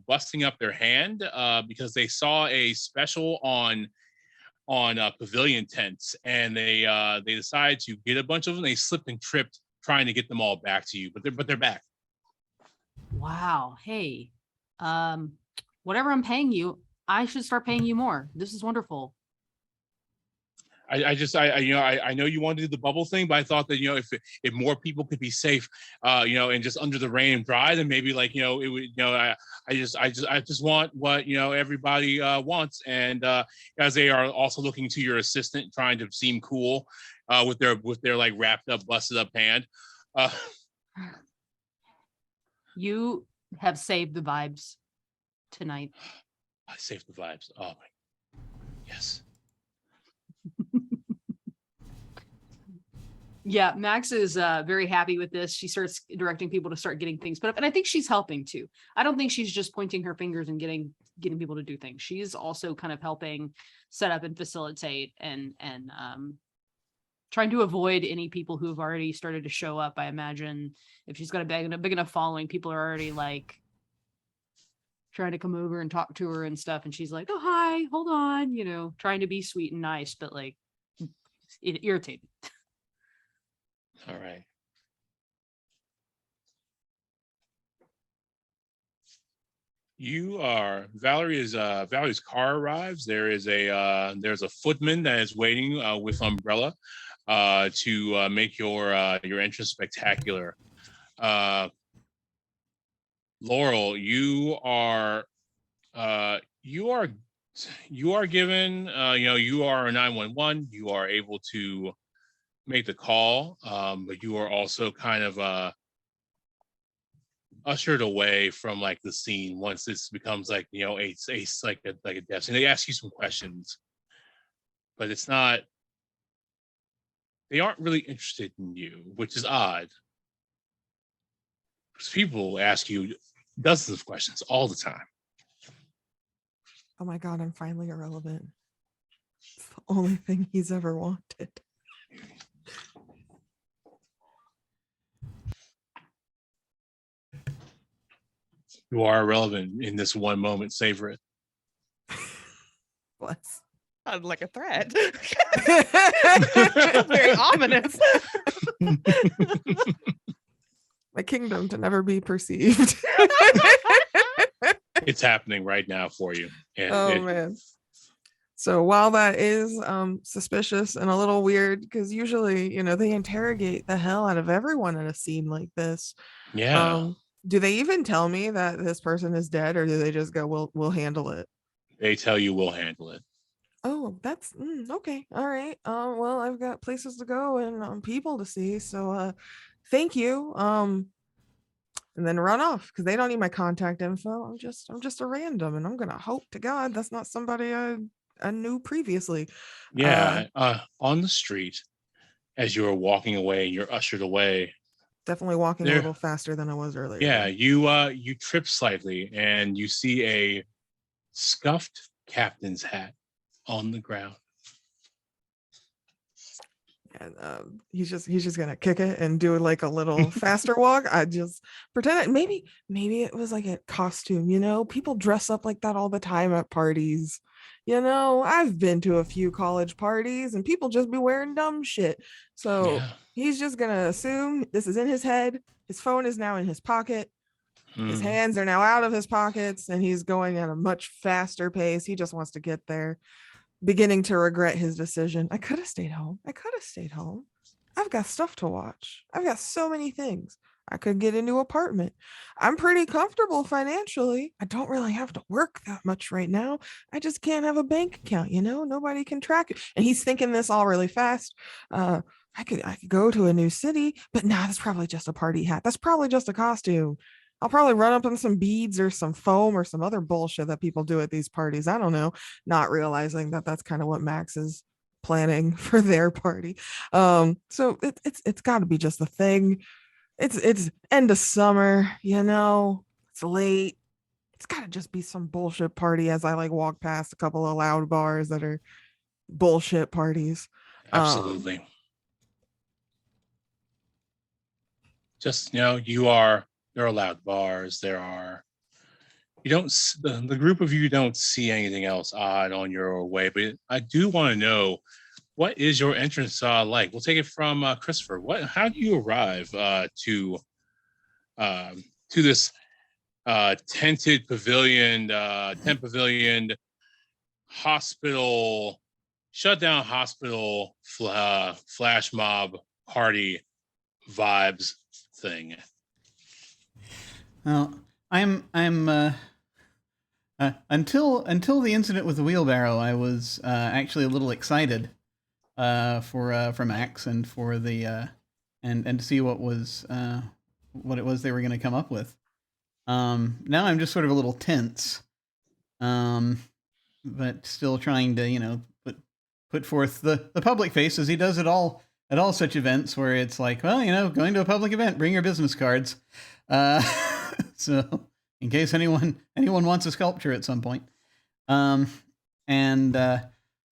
busting up their hand because they saw a special on pavilion tents, and they decided to get a bunch of them. They slipped and tripped trying to get them all back to you, but they're back. Wow. Hey, whatever I'm paying you, I should start paying you more. This is wonderful. I know you wanted to do the bubble thing, but I thought that if more people could be safe, and just under the rain and dry, then maybe it would I just want what everybody wants, and as they are also looking to your assistant, trying to seem cool with their like wrapped up, busted up hand. You have saved the vibes tonight. I saved the vibes. Oh my, yes. Yeah, Max is very happy with this. She starts directing people to start getting things put up, and I think she's helping too. I don't think she's just pointing her fingers and getting people to do things. She's also kind of helping set up and facilitate and trying to avoid any people who have already started to show up. I imagine if she's got a big enough following, people are already like trying to come over and talk to her and stuff, and she's like, "Oh, hi, hold on," trying to be sweet and nice, but like irritating. All right. Valerie's car arrives. There's a footman that is waiting with umbrella to make your entrance spectacular. Laurel, you are given you are a 911. You are able to make the call, but you are also kind of ushered away from like the scene once this becomes like it's like a death scene. They ask you some questions, but it's not. They aren't really interested in you, which is odd. Because people ask you dozens of questions all the time. Oh my God, I'm finally irrelevant. It's the only thing he's ever wanted. You are irrelevant in this one moment. Savor it. Bless. Sounds like a threat. Very ominous. My kingdom to never be perceived. It's happening right now for you. And man. So while that is suspicious and a little weird, because usually, they interrogate the hell out of everyone in a scene like this. Yeah. Do they even tell me that this person is dead, or do they just go, we'll handle it? They tell you we'll handle it. Oh, that's okay. All right. Well, I've got places to go and people to see. So thank you. And then run off because they don't need my contact info. I'm just a random, and I'm gonna hope to God that's not somebody I knew previously. Yeah. On the street, as you are walking away, you're ushered away. Definitely walking a little faster than I was earlier. Yeah, you trip slightly and you see a scuffed captain's hat on the ground. And he's just gonna kick it and do like a little faster walk. I just pretend maybe it was like a costume. People dress up like that all the time at parties. I've been to a few college parties and people just be wearing dumb shit. So he's just gonna assume this is in his head. His phone is now in his pocket. His hands are now out of his pockets, and he's going at a much faster pace. He just wants to get there, beginning to regret his decision. I could have stayed home. I've got stuff to watch. I've got so many things. I could get a new apartment. I'm pretty comfortable financially. I don't really have to work that much right now. I just can't have a bank account, nobody can track it. And he's thinking this all really fast. I could go to a new city, but nah, that's probably just a party hat. That's probably just a costume. I'll probably run up on some beads or some foam or some other bullshit that people do at these parties. I don't know, not realizing that that's kind of what Max is planning for their party. So it's got to be just a thing. It's end of summer, it's late. It's got to just be some bullshit party as I like walk past a couple of loud bars that are bullshit parties. Absolutely. Just, there are loud bars. The group of you don't see anything else odd on your way, but I do want to know, what is your entrance like? We'll take it from Christopher. How do you arrive to this tented pavilion, tent pavilion, hospital shut down hospital flash mob party vibes thing. Well, I'm until the incident with the wheelbarrow, I was actually a little excited for Max and for the and to see what it was they were going to come up with. Now I'm just sort of a little tense, but still trying to put forth the public face as he does at all such events where it's like, well, going to a public event, bring your business cards. So in case anyone wants a sculpture at some point. And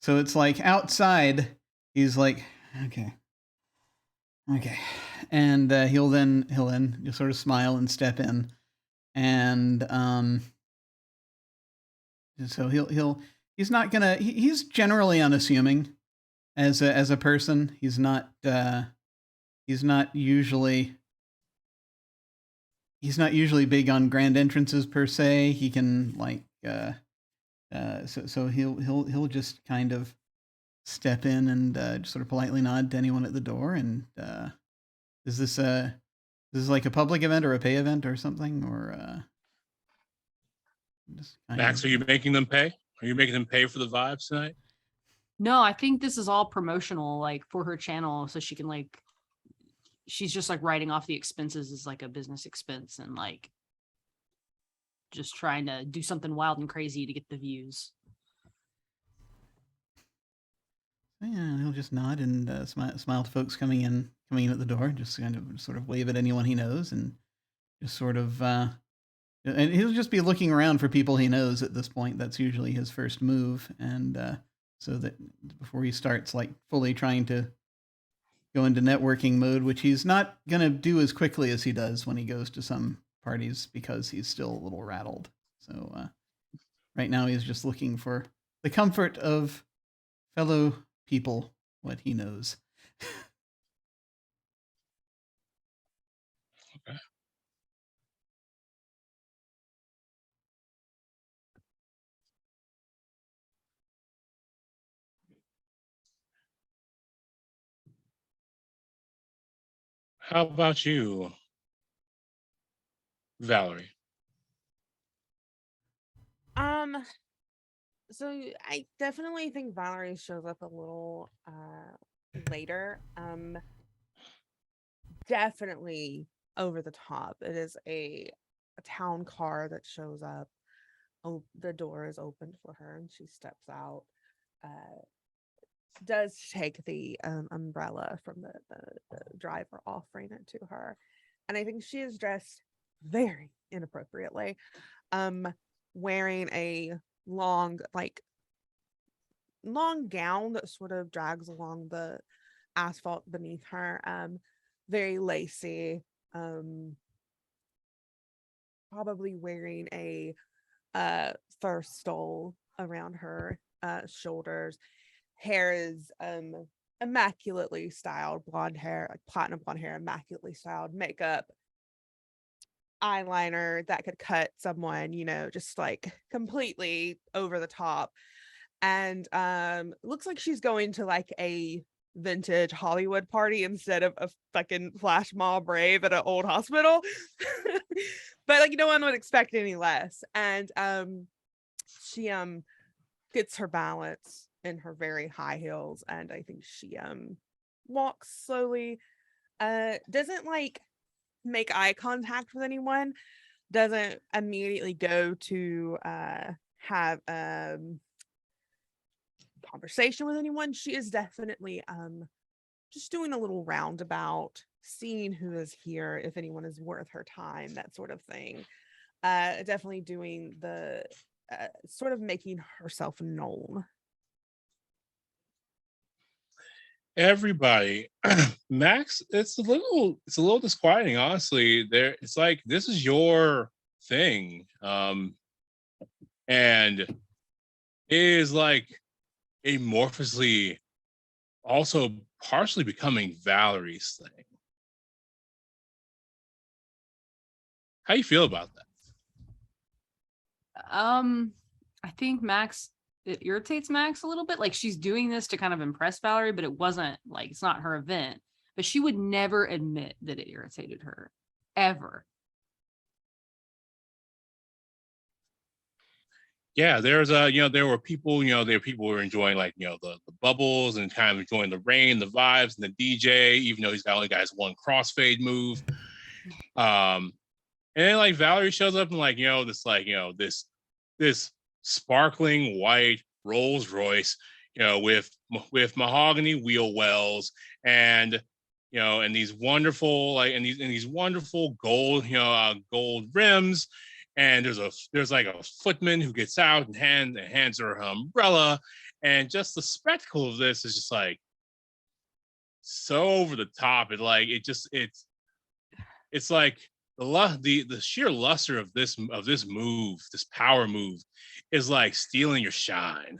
so it's like outside, he's like, okay. And he'll then just sort of smile and step in. And so he's not gonna, he's generally unassuming as a person. He's not usually big on grand entrances per se. He can so he'll just kind of step in and just sort of politely nod to anyone at the door. And is this like a public event or a pay event or something, or just Max, are you making them pay? Are you making them pay for the vibes tonight? No, I think this is all promotional, like for her channel, so she can she's just writing off the expenses as a business expense and just trying to do something wild and crazy to get the views. Yeah, he'll just nod and smile to folks coming in at the door, just kind of sort of wave at anyone he knows, and just sort of and he'll just be looking around for people he knows at this point. That's usually his first move, and so that before he starts fully trying to go into networking mode, which he's not going to do as quickly as he does when he goes to some parties because he's still a little rattled. So right now he's just looking for the comfort of fellow people, what he knows. Okay. How about you, Valerie? So I definitely think Valerie shows up a little later. Definitely over the top. It is a town car that shows up. Oh, the door is opened for her and she steps out. Does take the umbrella from the driver, offering it to her. And I think she is dressed very inappropriately. Wearing a long gown that sort of drags along the asphalt beneath her. Very lacy. Probably wearing a fur stole around her shoulders. Hair is immaculately styled, blonde hair, platinum blonde hair, immaculately styled. Makeup, eyeliner that could cut someone, just completely over the top. And looks like she's going to a vintage Hollywood party instead of a fucking flash mob rave at an old hospital. But no one would expect any less. And she gets her balance in her very high heels, and I think she walks slowly, doesn't make eye contact with anyone, doesn't immediately go to have conversation with anyone. She is definitely just doing a little roundabout, seeing who is here, if anyone is worth her time, that sort of thing. Definitely doing the sort of making herself known. Everybody, Max, it's a little disquieting, honestly. It's like this is your thing, and it is amorphously also partially becoming Valerie's thing. How you feel about that? I think Max it irritates Max a little bit. Like she's doing this to kind of impress Valerie, but it wasn't like it's not her event. But she would never admit that it irritated her, ever. Yeah, there's there were people, there were people who were enjoying like, the bubbles and kind of enjoying the rain, the vibes, and the DJ, even though he's only got his one crossfade move. And then like Valerie shows up and like, this sparkling white Rolls Royce, with mahogany wheel wells and and these wonderful these wonderful gold, gold rims. And there's like a footman who gets out and hands her umbrella, and just the spectacle of this is just like so over the top. It's like the sheer luster of this move, this power move, is like stealing your shine.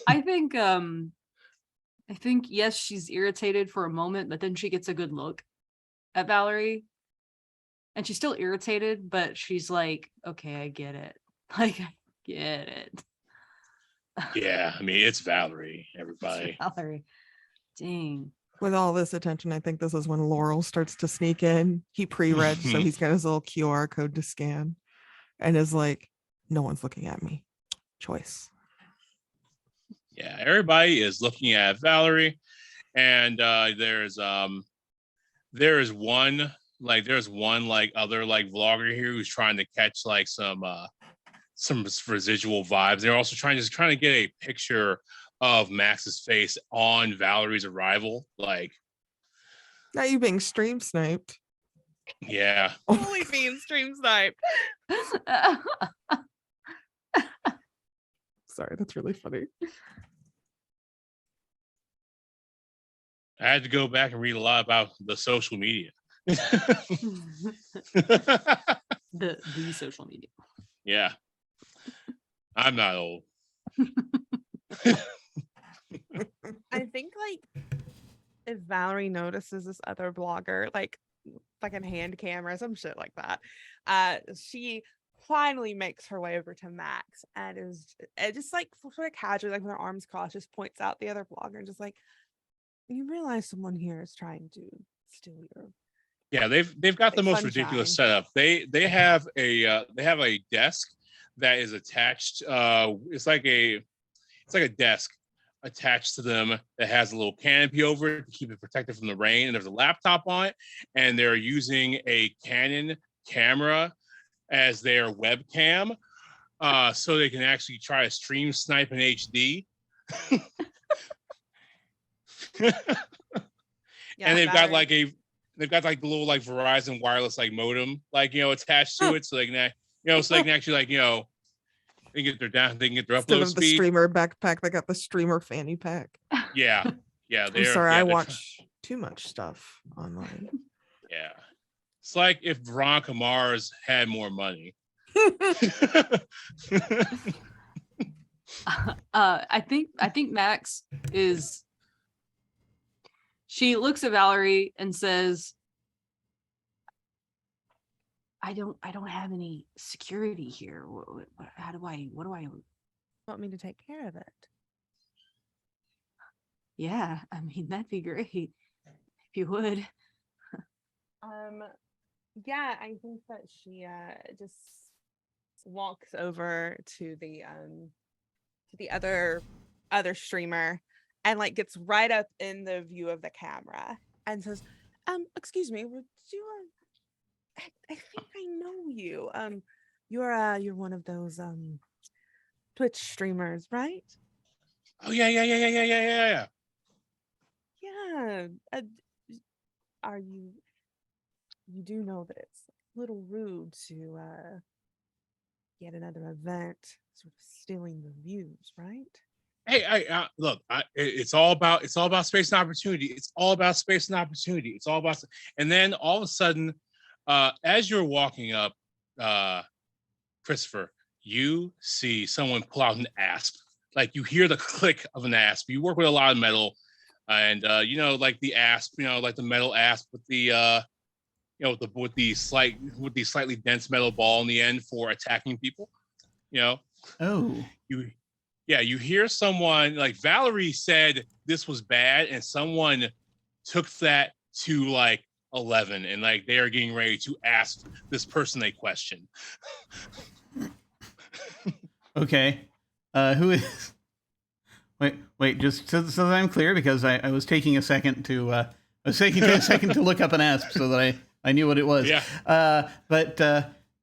I think yes, she's irritated for a moment, but then she gets a good look at Valerie. And she's still irritated, but she's like, okay, I get it. Like, I get it. Yeah, I mean, it's Valerie, everybody. It's Valerie. Dang. With all this attention, I think this is when Laurel starts to sneak in. He pre-read, so he's got his little QR code to scan and is like, no one's looking at me. Choice. Yeah, everybody is looking at Valerie. And there's one other like vlogger here who's trying to catch like some residual vibes. They're also trying to get a picture of Max's face on Valerie's arrival. Like, not you being stream sniped. Yeah. Only being stream sniped. Sorry, that's really funny. I had to go back and read a lot about the social media. the social media. Yeah. I'm not old. I think like if Valerie notices this other blogger like fucking hand camera, some shit like that, she finally makes her way over to Max and is just like sort of casually, like with her arms crossed, just points out the other blogger and just like, you realize someone here is trying to steal your. Yeah, they've got the most ridiculous setup. They have a desk that is attached. It's like a desk attached to them that has a little canopy over it to keep it protected from the rain. And there's a laptop on it, and they're using a Canon camera as their webcam, so they can actually try to stream snipe in HD. Yeah, and they've got like the little like Verizon wireless like modem attached to it, so they can actually they can get their Instead upload of speed. The streamer backpack, they got the streamer fanny pack. Yeah. I'm sorry, I watch too much stuff online. Yeah, it's like if Veronica Mars had more money. I think Max is. She looks at Valerie and says, I don't have any security here. What do I want me to take care of it? Yeah, I mean, that'd be great if you would. Yeah, I think that she just walks over to the other streamer and like gets right up in the view of the camera and says, excuse me, would you I think I know you. You're one of those Twitch streamers, right? Oh yeah. Yeah. Are you do know that it's a little rude to get another event sort of stealing the views, right? Hey, look, it's all about space and opportunity. It's all about space and opportunity. It's all about, and then all of a sudden, as you're walking up, Christopher, you see someone pull out an asp. Like you hear the click of an asp. You work with a lot of metal, and like the asp, like the metal asp with the with the slightly dense metal ball in the end for attacking people. You know, Oh. you hear someone like Valerie said this was bad, and someone took that to like 11, and like they are getting ready to ask this person a question. Okay. Who is? Wait. Just so that I'm clear, because I was taking a second to look up an asp so that I knew what it was. Yeah. But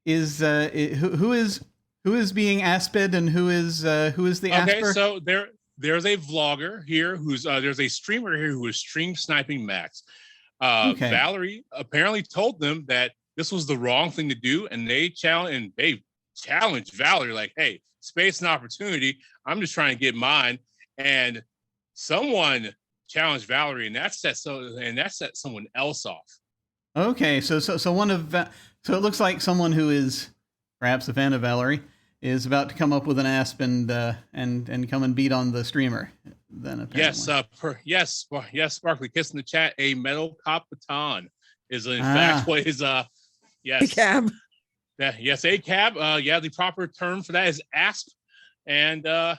who is being asped, and who is the asper? Okay, so there's a vlogger here who's there's a streamer here who is stream sniping Max. Okay. Valerie apparently told them that this was the wrong thing to do, and they challenged Valerie like, "Hey, space and opportunity. I'm just trying to get mine." And someone challenged Valerie, and that set someone else off. Okay, so it looks like someone who is perhaps a fan of Valerie is about to come up with an asp and come and beat on the streamer. Then apparently. Yes, Sparkly Kiss in the chat. A metal cop baton is in fact what is yes. Cab. Yes, a cab. The proper term for that is asp. And yeah,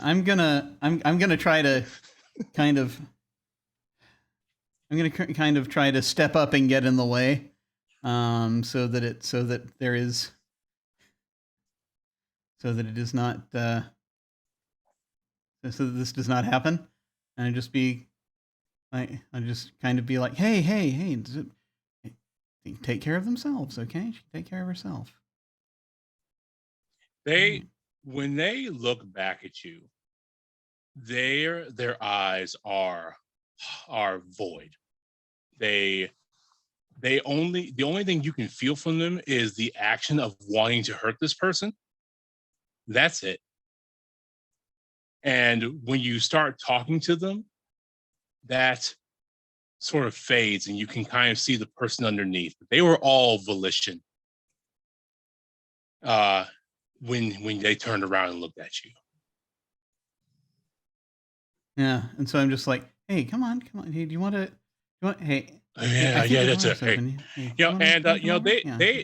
I'm gonna try to kind of try to step up and get in the way, so that it is not so that this does not happen, and I just kind of be like, hey, take care of themselves, okay? She can take care of herself. When they look back at you, their eyes are void. The only thing you can feel from them is the action of wanting to hurt this person. That's it. And when you start talking to them, that sort of fades, and you can kind of see the person underneath. They were all volition. When they turned around and looked at you. Yeah, and so I'm just like, hey, come on. Hey, do you want to? Hey. Yeah, that's it. Hey.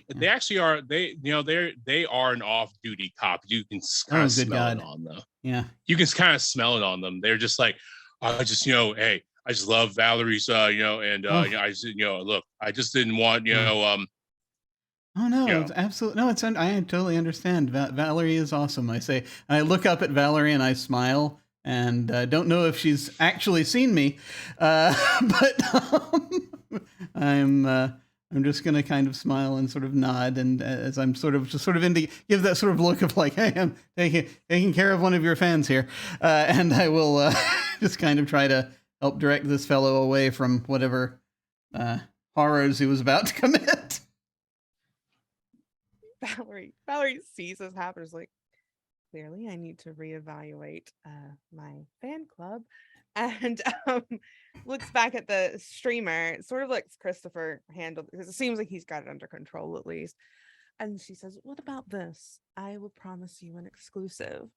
They actually are. They are an off-duty cop. You can kind of smell it on them. Yeah, you can kind of smell it on them. They're just like, I just hey, I just love Valerie's, I just, look, I just didn't want, Oh no, it's absolutely no. I totally understand. Valerie is awesome. I say, I look up at Valerie and I smile, and don't know if she's actually seen me, but I'm just gonna kind of smile and sort of nod, and as I'm sort of give that sort of look of like, hey, I'm taking care of one of your fans here, and I will just kind of try to help direct this fellow away from whatever horrors he was about to commit. Valerie sees this happen. Is like, clearly I need to reevaluate my fan club, and looks back at the streamer, sort of like Christopher handled, because it seems like he's got it under control at least. And she says, "What about this? I will promise you an exclusive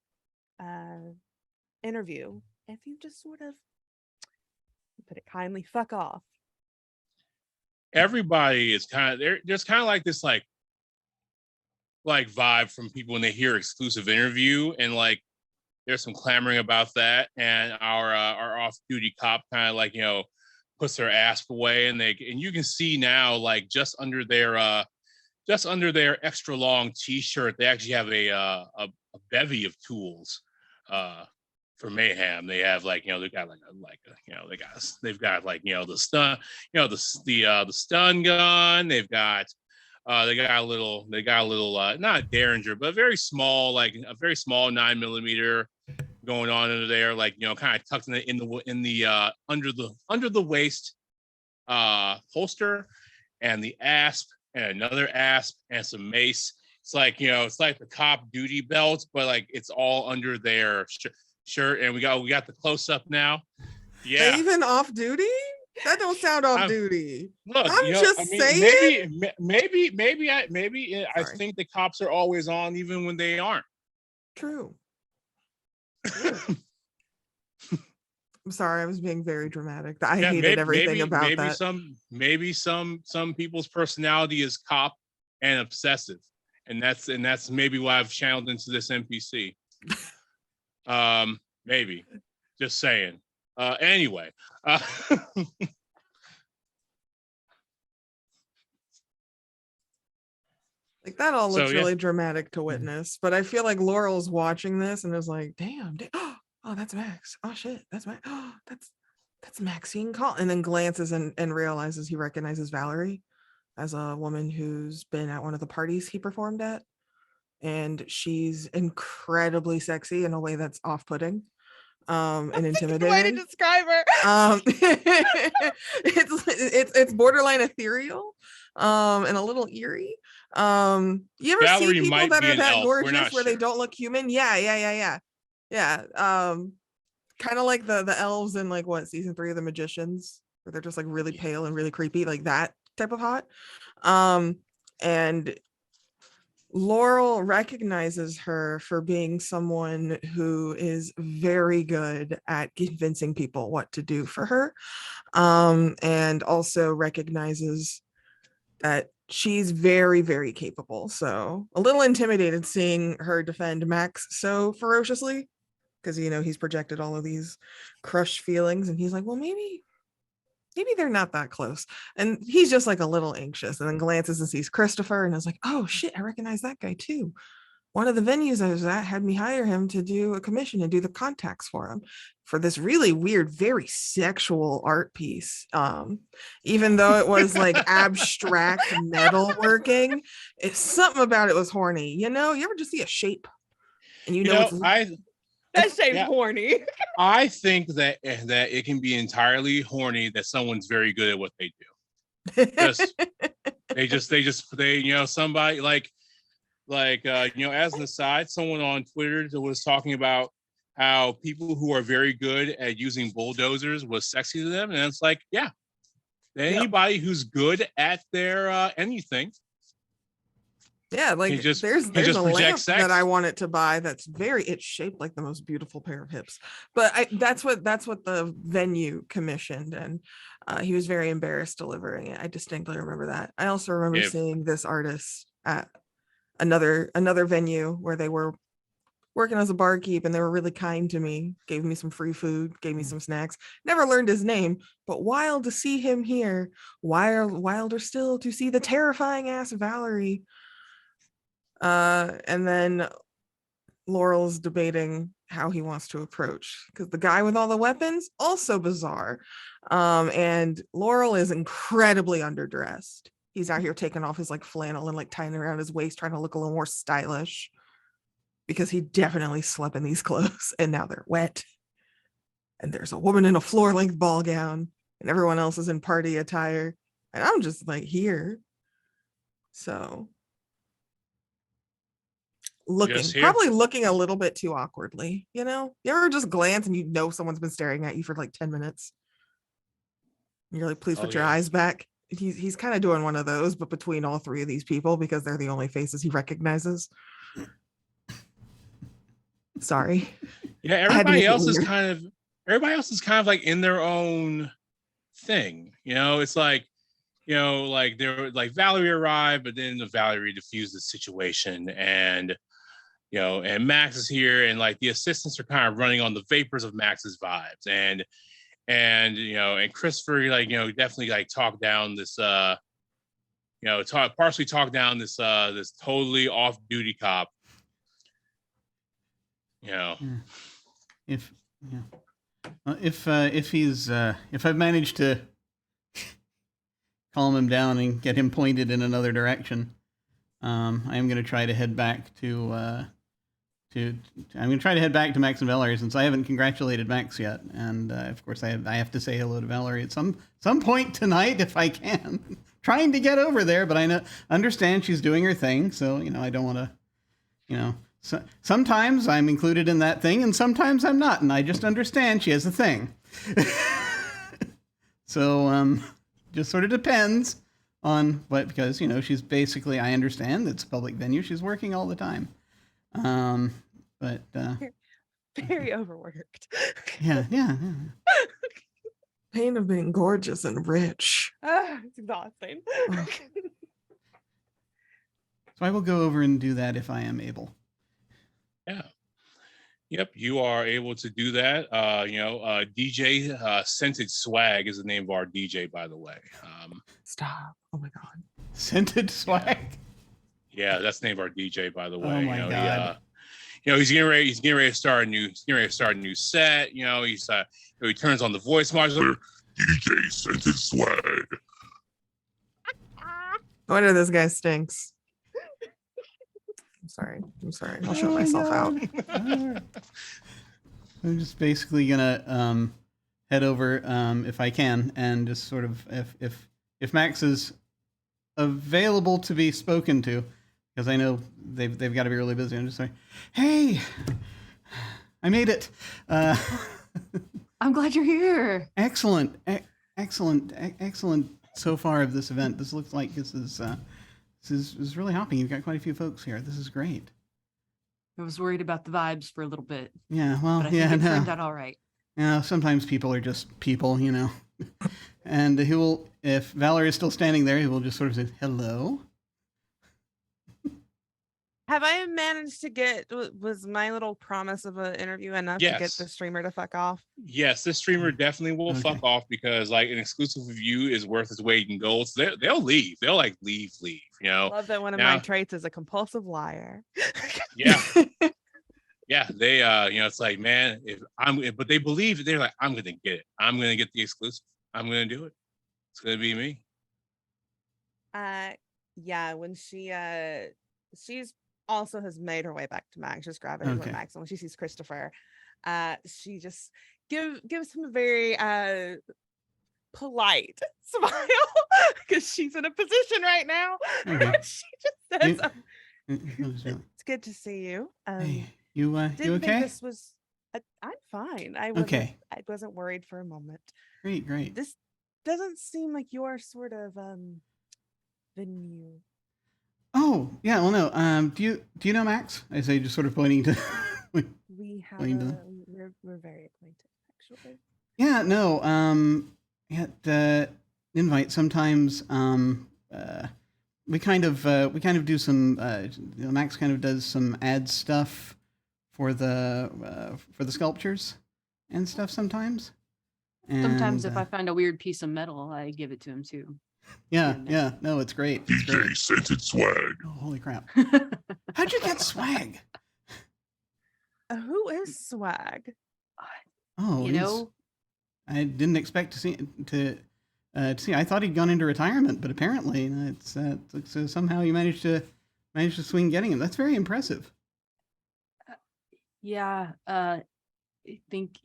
interview if you just sort of, put it kindly, fuck off." Everybody is there's kind of like this like vibe from people when they hear exclusive interview, and like there's some clamoring about that, and our off-duty cop kind of like puts their asp away, and you can see now like just under their extra long t-shirt they actually have a bevy of tools for mayhem. They have like they've got they've got like the stun the stun gun. They got a little not Derringer, but a very small 9mm going on under there, like kind of tucked in the under the waist holster, and the asp, and another asp, and some mace. It's like it's like the cop duty belt, but like it's all under their shirt. And we got the close up now. Yeah, Even off duty? That don't sound off duty. Look, I'm saying. Maybe I think the cops are always on, even when they aren't. True. I'm sorry, I was being very dramatic. I hated everything about that. Maybe some people's personality is cop and obsessive, and that's maybe why I've channeled into this NPC. Maybe, just saying. Anyway, Like that all So, looks yeah. really dramatic to witness, but I feel like Laurel's watching this and is like, damn, oh, that's Max. Oh shit, that's Max. Oh, that's Maxine Call, and then glances and realizes he recognizes Valerie as a woman who's been at one of the parties he performed at. And she's incredibly sexy in a way that's off-putting and Way to intimidating. describe her. It's borderline ethereal and a little eerie. You ever Valerie see people might that be are an that elf. We're gorgeous not where they sure. don't look human? Yeah. Kind of like the elves in like what, season 3 of The Magicians, where they're just like really pale and really creepy, like that type of hot. And Laurel recognizes her for being someone who is very good at convincing people what to do for her, and also recognizes that she's very, very capable. So a little intimidated seeing her defend Max so ferociously, because he's projected all of these crushed feelings, and he's like, well, maybe they're not that close. And he's just like a little anxious, and then glances and sees Christopher and is like, oh shit, I recognize that guy too. One of the venues I was at had me hire him to do a commission and do the contacts for him for this really weird, very sexual art piece. Even though it was like abstract metalworking, it's something about it was horny. You ever just see a shape and That shape's Yeah. horny. I think that it can be entirely horny that someone's very good at what they do. Somebody like as an aside, someone on Twitter was talking about how people who are very good at using bulldozers was sexy to them, and it's like, yeah, anybody who's good at their anything. Yeah, like there's a lamp sex. that I wanted to buy that's it's shaped like the most beautiful pair of hips. But that's what the venue commissioned, and he was very embarrassed delivering it. I distinctly remember that. I also remember seeing this artist at another venue where they were working as a barkeep, and they were really kind to me, gave me some free food, gave me some snacks. Never learned his name, but wild to see him here. Wilder still to see the terrifying ass Valerie. And then Laurel's debating how he wants to approach, because the guy with all the weapons, also bizarre. And Laurel is incredibly underdressed. He's out here taking off his like flannel and like tying it around his waist, trying to look a little more stylish, because he definitely slept in these clothes and now they're wet. And there's a woman in a floor-length ball gown and everyone else is in party attire. And I'm just like here. So probably looking a little bit too awkwardly, you ever just glance and someone's been staring at you for like 10 minutes. You're like, please put your eyes back. He's kind of doing one of those, but between all 3 of these people, because they're the only faces he recognizes. Sorry. Yeah, everybody else is kind of like in their own thing. It's like, they're like Valerie arrived, but then Valerie diffused the situation, and and Max is here, and like the assistants are kind of running on the vapors of Max's vibes, and Christopher definitely like talked down this partially talked down this totally off-duty cop. If I've managed to calm him down and get him pointed in another direction, I am going to try to head back to Max and Valerie, since I haven't congratulated Max yet, and of course I have to say hello to Valerie at some point tonight if I can. Trying to get over there, but I understand she's doing her thing, so I don't want to, So, sometimes I'm included in that thing, and sometimes I'm not, and I just understand she has a thing. So just sort of depends on what, because she's basically, I understand it's a public venue, she's working all the time. But very overworked. Yeah. Pain of being gorgeous and rich. It's exhausting. So I will go over and do that if I am able. Yeah. Yep, you are able to do that. DJ Scented Swag is the name of our DJ, by the way. Stop. Oh my god. Scented swag. Yeah, that's the name of our DJ, by the way. Oh my god. He's getting ready to start a new set. He turns on the voice modulator. DJ Scented Swag. No wonder this guy stinks. I'm sorry. I'll shut myself out. I'm just basically gonna head over if I can, and just sort of if Max is available to be spoken to, because I know they've got to be really busy. I'm just like, hey, I made it. I'm glad you're here. Excellent so far of this event. This looks like this is really hopping. You've got quite a few folks here. This is great. I was worried about the vibes for a little bit, Yeah, well, but I think it turned out all right. Yeah, sometimes people are just people, And he will, if Valor is still standing there, he will just sort of say, hello. Have I managed to get, was my little promise of an interview enough to get Yes. the streamer to fuck off? Yes, this streamer definitely will Okay. fuck off, because like an exclusive review is worth its weight in gold. So they'll leave. They'll like leave. Love that one of Now- my traits is a compulsive liar. Yeah. Yeah, they it's like, man, but they believe, they're like, I'm gonna get it. I'm gonna get the exclusive. I'm gonna do it. It's gonna be me. Yeah, when she's also has made her way back to Max, just grabbing Okay. with Max, and when she sees Christopher, she just gives him a very polite smile, because she's in a position right now. Okay. She just says, You- "It's good to see you." Hey, you Didn't think okay? this was. I'm fine. I wasn't worried for a moment. Great. This doesn't seem like your sort of venue. Oh, yeah, well, no. Do you know Max? I say, just sort of pointing to. We have What are you doing? we're very acquainted, actually. Yeah, no. At the invite, sometimes we kind of do some. Max kind of does some ad stuff for the sculptures and stuff sometimes. Sometimes And, if I find a weird piece of metal, I give it to him too. yeah, no, it's great. It's great. Scented Swag. Oh, holy crap! How'd you get swag? Who is Swag? Oh, You know, I didn't expect to see. I thought he'd gone into retirement, but apparently so somehow you managed to swing getting him. That's very impressive. yeah, I think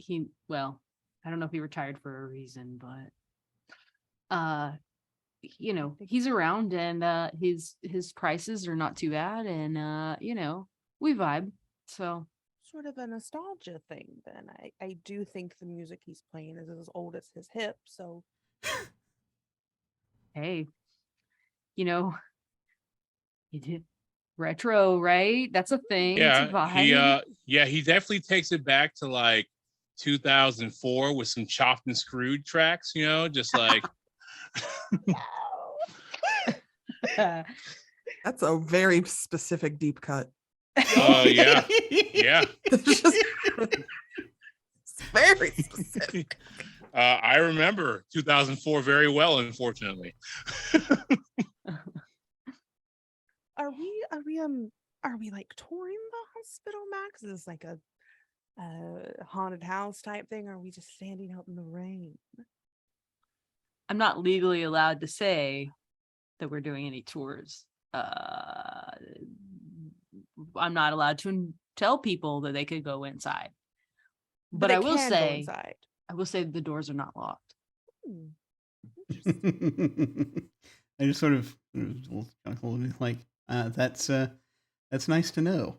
I don't know if he retired for a reason, but he's around, and his prices are not too bad, and we vibe. So Sort of a nostalgia thing, then. I do think the music he's playing is as old as his hip, so hey, he did retro, right? That's a thing. It's a vibe. He definitely takes it back to like 2004 with some chopped and screwed tracks, just like That's a very specific deep cut. yeah. It's just it's very specific. I remember 2004 very well, unfortunately. are we like touring the hospital, Max? Is this like a haunted house type thing, or are we just standing out in the rain? I'm not legally allowed to say that we're doing any tours. I'm not allowed to tell people that they could go inside. But they I will can go say, inside. the doors are not locked. Hmm. Interesting. I just sort of like that's nice to know.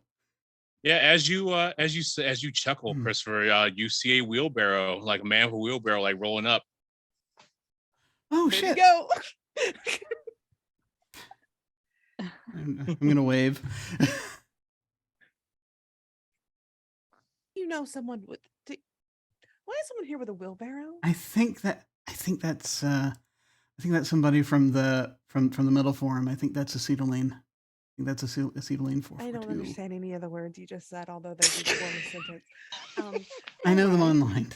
Yeah, as you chuckle, Christopher, you see a wheelbarrow, like a man with a wheelbarrow, like rolling up. Oh There shit! you go. I'm gonna wave. Someone with. Why is someone here with a wheelbarrow? I think that's somebody from the middle forum. I think that's Acetyl Lane. think that's acetylene I don't 442. understand any of the words you just said, although they did form a sentence. I know them alright. online.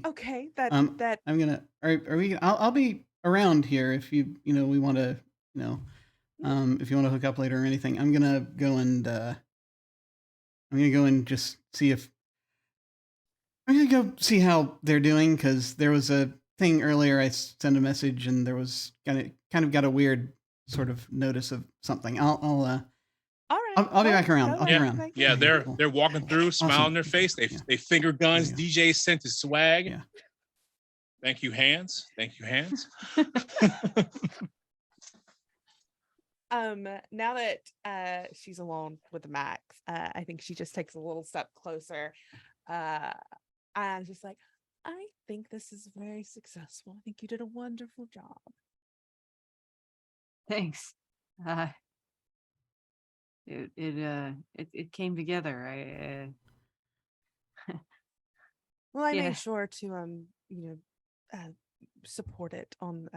Okay, that I'm gonna. Are we? I'll be around here if we want to. If you want to hook up later or anything, I'm gonna go and just see if I'm gonna go see how they're doing, because there was a thing earlier. I sent a message and there was kind of got a weird sort of notice of something. all right. I'll be back around. I'll be Yeah. around. Yeah, Okay, cool. they're walking through, smile on their face. They finger guns. There you DJ sent his swag. Yeah. Thank you, hands. Thank you, hands. Now that she's alone with Max, I think she just takes a little step closer. I'm just like, I think this is very successful. I think you did a wonderful job. Thanks. It came together. Well, I Yeah. made sure to support it on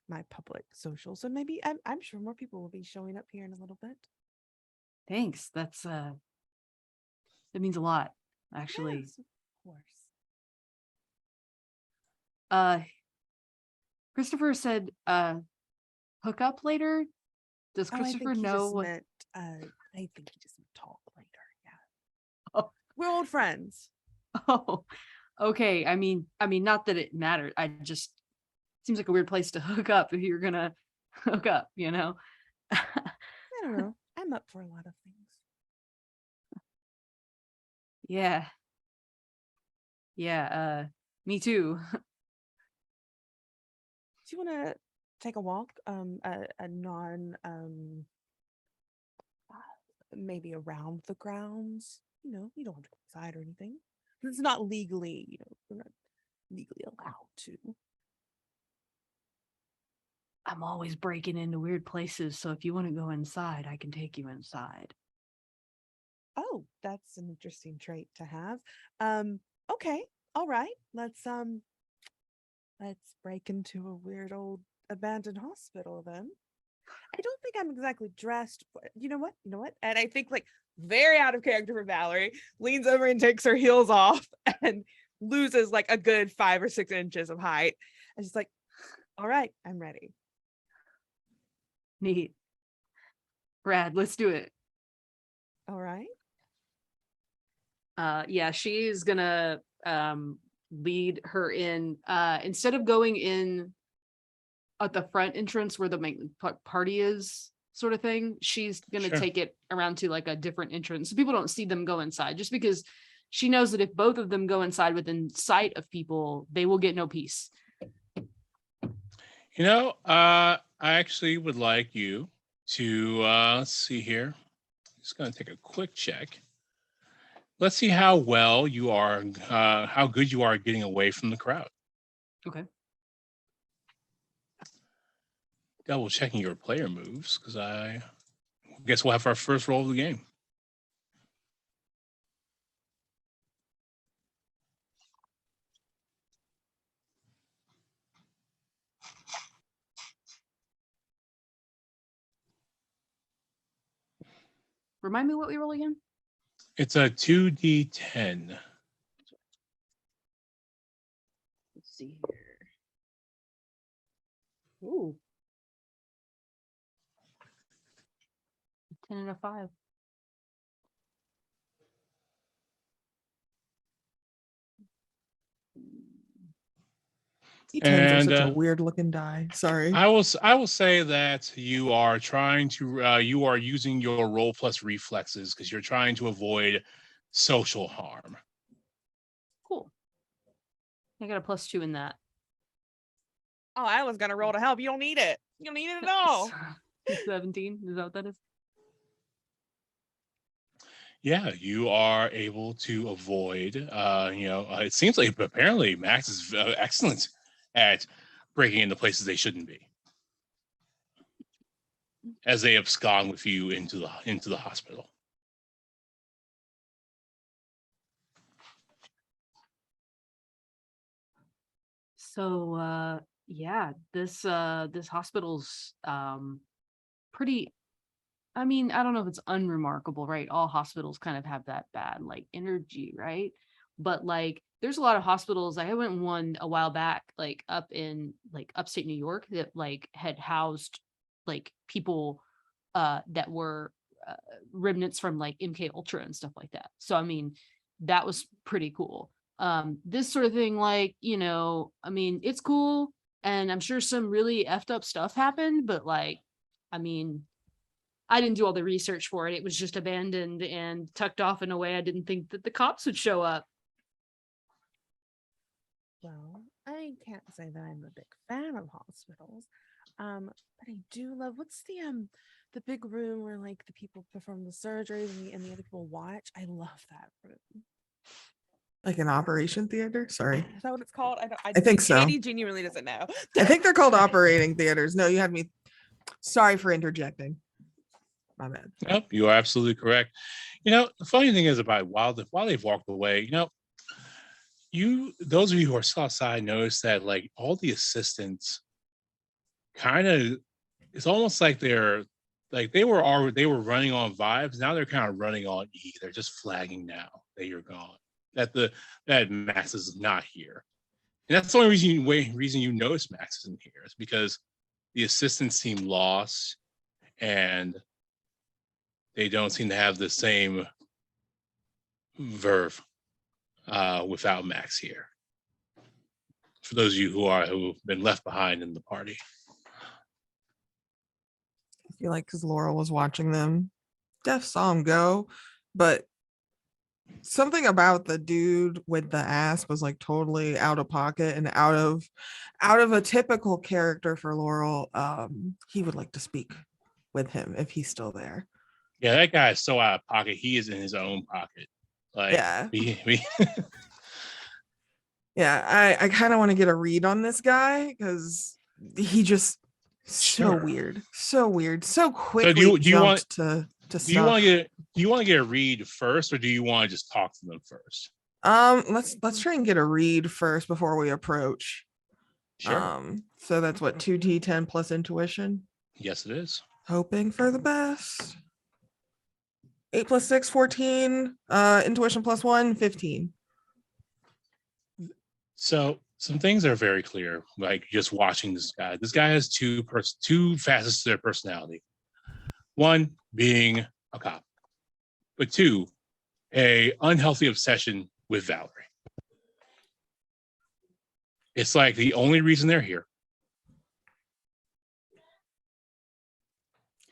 my public social. So maybe I'm sure more people will be showing up here in a little bit. Thanks. That means a lot, actually. Yes, of course. Christopher said hook up later. Does Oh, Christopher I think he know just what? meant, I think he just meant talk later. Yeah. Oh. We're old friends. Oh, okay. I mean, not that it mattered. I just seems like a weird place to hook up if you're gonna hook up, I don't know. I'm up for a lot of things. Yeah. Yeah, me too. Do you want to take a walk? A non maybe around the grounds. You don't have to go inside or anything. It's not legally, we're not legally allowed to. I'm always breaking into weird places, so if you want to go inside, I can take you inside. Oh, that's an interesting trait to have. Okay, all right. Let's break into a weird old abandoned hospital then. I don't think I'm exactly dressed, but you know what? And I think, like, very out of character for Valerie, leans over and takes her heels off and loses like a good 5 or 6 inches of height. And she's like, all right, I'm ready. Neat. Rad, let's do it. All right. Yeah, she's gonna lead her in. Instead of going in at the front entrance where the main party is, sort of thing, she's gonna Sure. take it around to like a different entrance so people don't see them go inside, just because she knows that if both of them go inside within sight of people, they will get no peace. I actually would like you to let's see here. Just gonna take a quick check. Let's see how well you are, how good you are at getting away from the crowd. Okay. Double checking your player moves, because I guess we'll have our first roll of the game. Remind me what we roll again. It's a 2d10. Let's see here. Ooh. 10 and a 5. D10s are And such a weird looking die. Sorry. I will say that you are trying to you are using your roll plus reflexes because you're trying to avoid social harm. Cool. I got a +2 in that. Oh, I was gonna roll to help. You don't need it. You don't need it at all. 17. Is that what that is? Yeah, you are able to avoid. It seems like apparently Max is excellent at breaking into places they shouldn't be, as they abscond with you into the hospital. So yeah, this hospital's pretty I mean, I don't know if it's unremarkable, right? All hospitals kind of have that bad like energy, right? But like there's a lot of hospitals. I went in one a while back, like up in like upstate New York that like had housed like people that were remnants from like MK Ultra and stuff like that. So I mean, that was pretty cool. This sort of thing, like, I mean, it's cool, and I'm sure some really effed up stuff happened, but like, I mean, I didn't do all the research for it. It was just abandoned and tucked off in a way I didn't think that the cops would show up. Well, I can't say that I'm a big fan of hospitals. But I do love what's the big room where like the people perform the surgeries and the other people watch. I love that room. Like an operation theater? Sorry. Is that what it's called? I think so. Katy genuinely doesn't know. I think they're called operating theaters. No, you had me. Sorry for interjecting. My bad. Yep, you are absolutely correct. The funny thing is about while they've walked away, those of you who are still outside notice that like all the assistants kind of, it's almost like they were running on vibes. Now they're kind of running on E. They're just flagging now that you're gone. That Max is not here. And that's the only reason you notice Max isn't here is because the assistants seem lost and they don't seem to have the same verve without Max here. For those of you who've been left behind in the party. I feel like because Laurel was watching them, Def saw him go, but something about the dude with the ass was like totally out of pocket and out of a typical character for Laurel. He would like to speak with him if he's still there. Yeah, that guy is so out of pocket. He is in his own pocket. Like, yeah. Yeah, I kind of want to get a read on this guy because he just so weird, so quickly. So do you want to do you want to get a read first, or do you want to just talk to them first? Let's try and get a read first before we approach. Sure. So that's what 2d10 plus intuition. Yes, it is. Hoping for the best. 8 plus 6, 14. Intuition plus 1, 15. So some things are very clear, like just watching this guy. This guy has two facets to their personality. One being a cop, but two, a unhealthy obsession with Valerie. It's like the only reason they're here.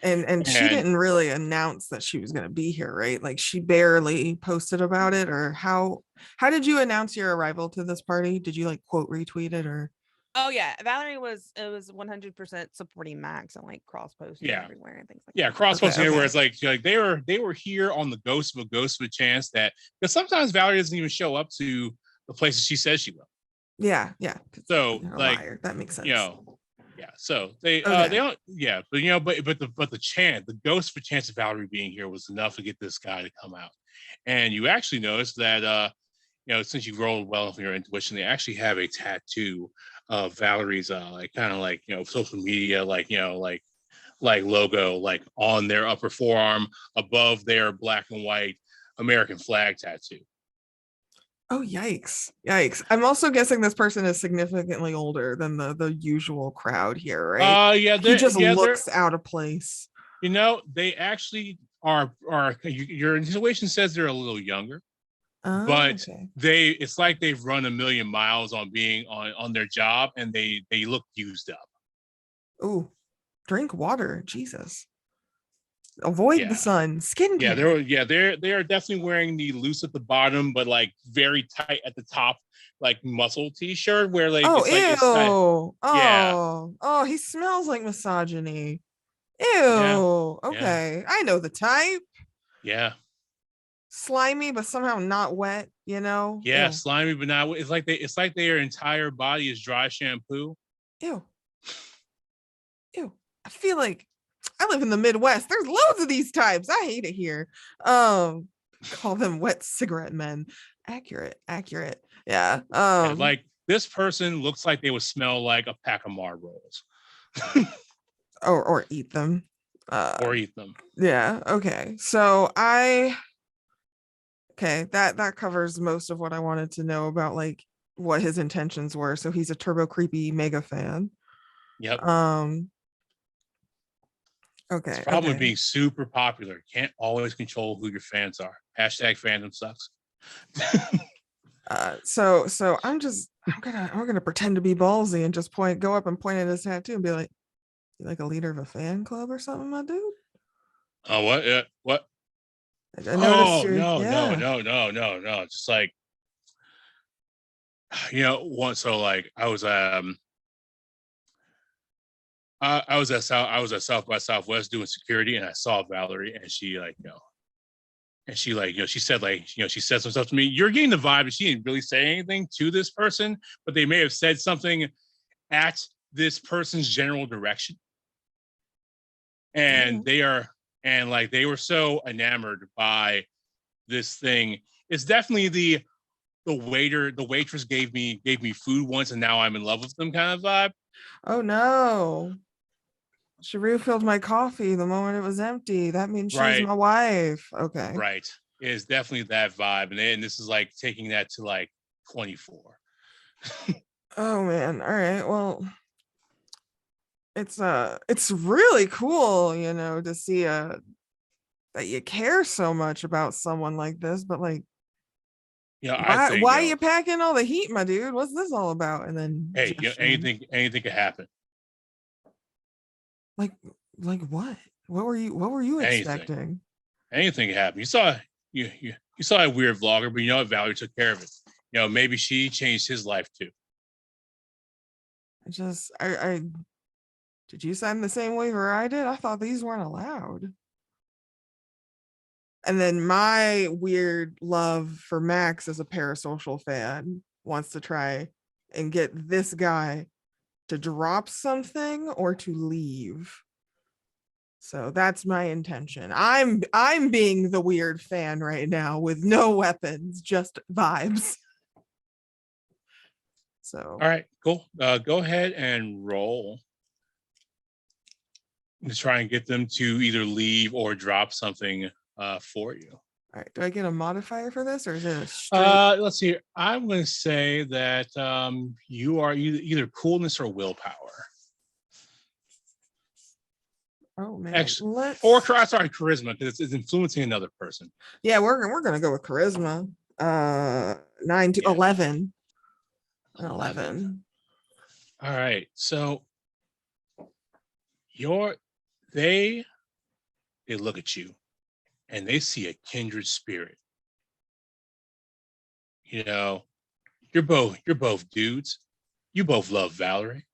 And she didn't really announce that she was going to be here, right? Like she barely posted about it. Or how did you announce your arrival to this party? Did you like quote retweet it or? Oh yeah, Valerie was 100% supporting Max and like cross posting everywhere and things like that. Yeah, cross posting everywhere. It's like they were here on the ghost of a chance that, because sometimes Valerie doesn't even show up to the places she says she will. Yeah. So like liar. That makes sense. Yeah. So they don't. Yeah, but the chance, the ghost for chance of Valerie being here was enough to get this guy to come out. And you actually notice that since you rolled well for your intuition, they actually have a tattoo of Valerie's social media like logo like on their upper forearm above their black and white American flag tattoo. Oh, yikes. I'm also guessing this person is significantly older than the usual crowd here, right? Yeah, he just looks out of place. They actually are your intuition says they're a little younger. But okay. It's like they've run a million miles on being on their job, and they look used up. Oh, drink water, Jesus. Avoid the sun. Skin care. They are definitely wearing the loose at the bottom, but like very tight at the top, like muscle t-shirt where like he smells like misogyny. Ew. Okay. I know the type. Yeah. Slimy but somehow not wet, Yeah, Ew. slimy but not wet. It's like their entire body is dry shampoo. Ew. I feel like I live in the Midwest. There's loads of these types. I hate it here. Call them wet cigarette men. Accurate. Yeah. Like this person looks like they would smell like a pack of Marlos. or eat them. or eat them. Yeah. Okay. So that covers most of what I wanted to know about like what his intentions were. So he's a turbo creepy mega fan. Yep. Okay. The problem with being super popular, you can't always control who your fans are. Hashtag fandom sucks. So I'm gonna pretend to be ballsy and just go up and point at his tattoo and be like, "You like a leader of a fan club or something, my dude?" Oh, what? What? I noticed Oh, no. Just like, once. So like, I was at South by Southwest doing security, and I saw Valerie, and she she said she said some stuff to me. You're getting the vibe that she didn't really say anything to this person, but they may have said something at this person's general direction. And they were so enamored by this thing. It's definitely the waitress gave me food once, and now I'm in love with them kind of vibe. Oh no. She refilled my coffee the moment it was empty. That means she's my wife. Okay. Right. It is definitely that vibe. And this is like taking that to like 24. Oh man. All right. Well, it's really cool, to see that you care so much about someone like this, but like why are you packing all the heat, my dude? What's this all about? And then hey, anything could happen. Like what? What were you expecting? Anything could happen. You saw a weird vlogger, but Valerie took care of it. Maybe she changed his life too. I did you sign the same waiver I did? I thought these weren't allowed. And then my weird love for Max as a parasocial fan wants to try and get this guy to drop something or to leave. So that's my intention. I'm being the weird fan right now with no weapons, just vibes. So all right, cool. Go ahead and roll to try and get them to either leave or drop something for you. All right. Do I get a modifier for this, or is it a straight? Let's see. I'm going to say that you are either coolness or willpower. Oh man. Charisma, because it's influencing another person. Yeah, we're gonna go with charisma. 9 to 11. 11. All right. So they look at you and they see a kindred spirit. You're both dudes. You both love Valerie.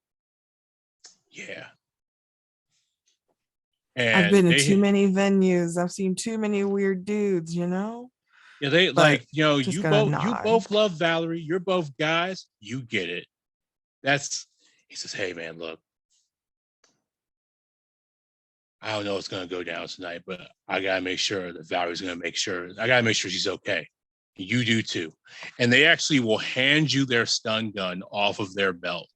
Yeah. And I've been to too many venues. I've seen too many weird dudes, Yeah, they you both love Valerie. You're both guys. You get it. He says, hey man, look, I don't know what's gonna go down tonight, but I gotta make sure that Valerie's gonna make sure. I gotta make sure she's okay. You do too. And they actually will hand you their stun gun off of their belt.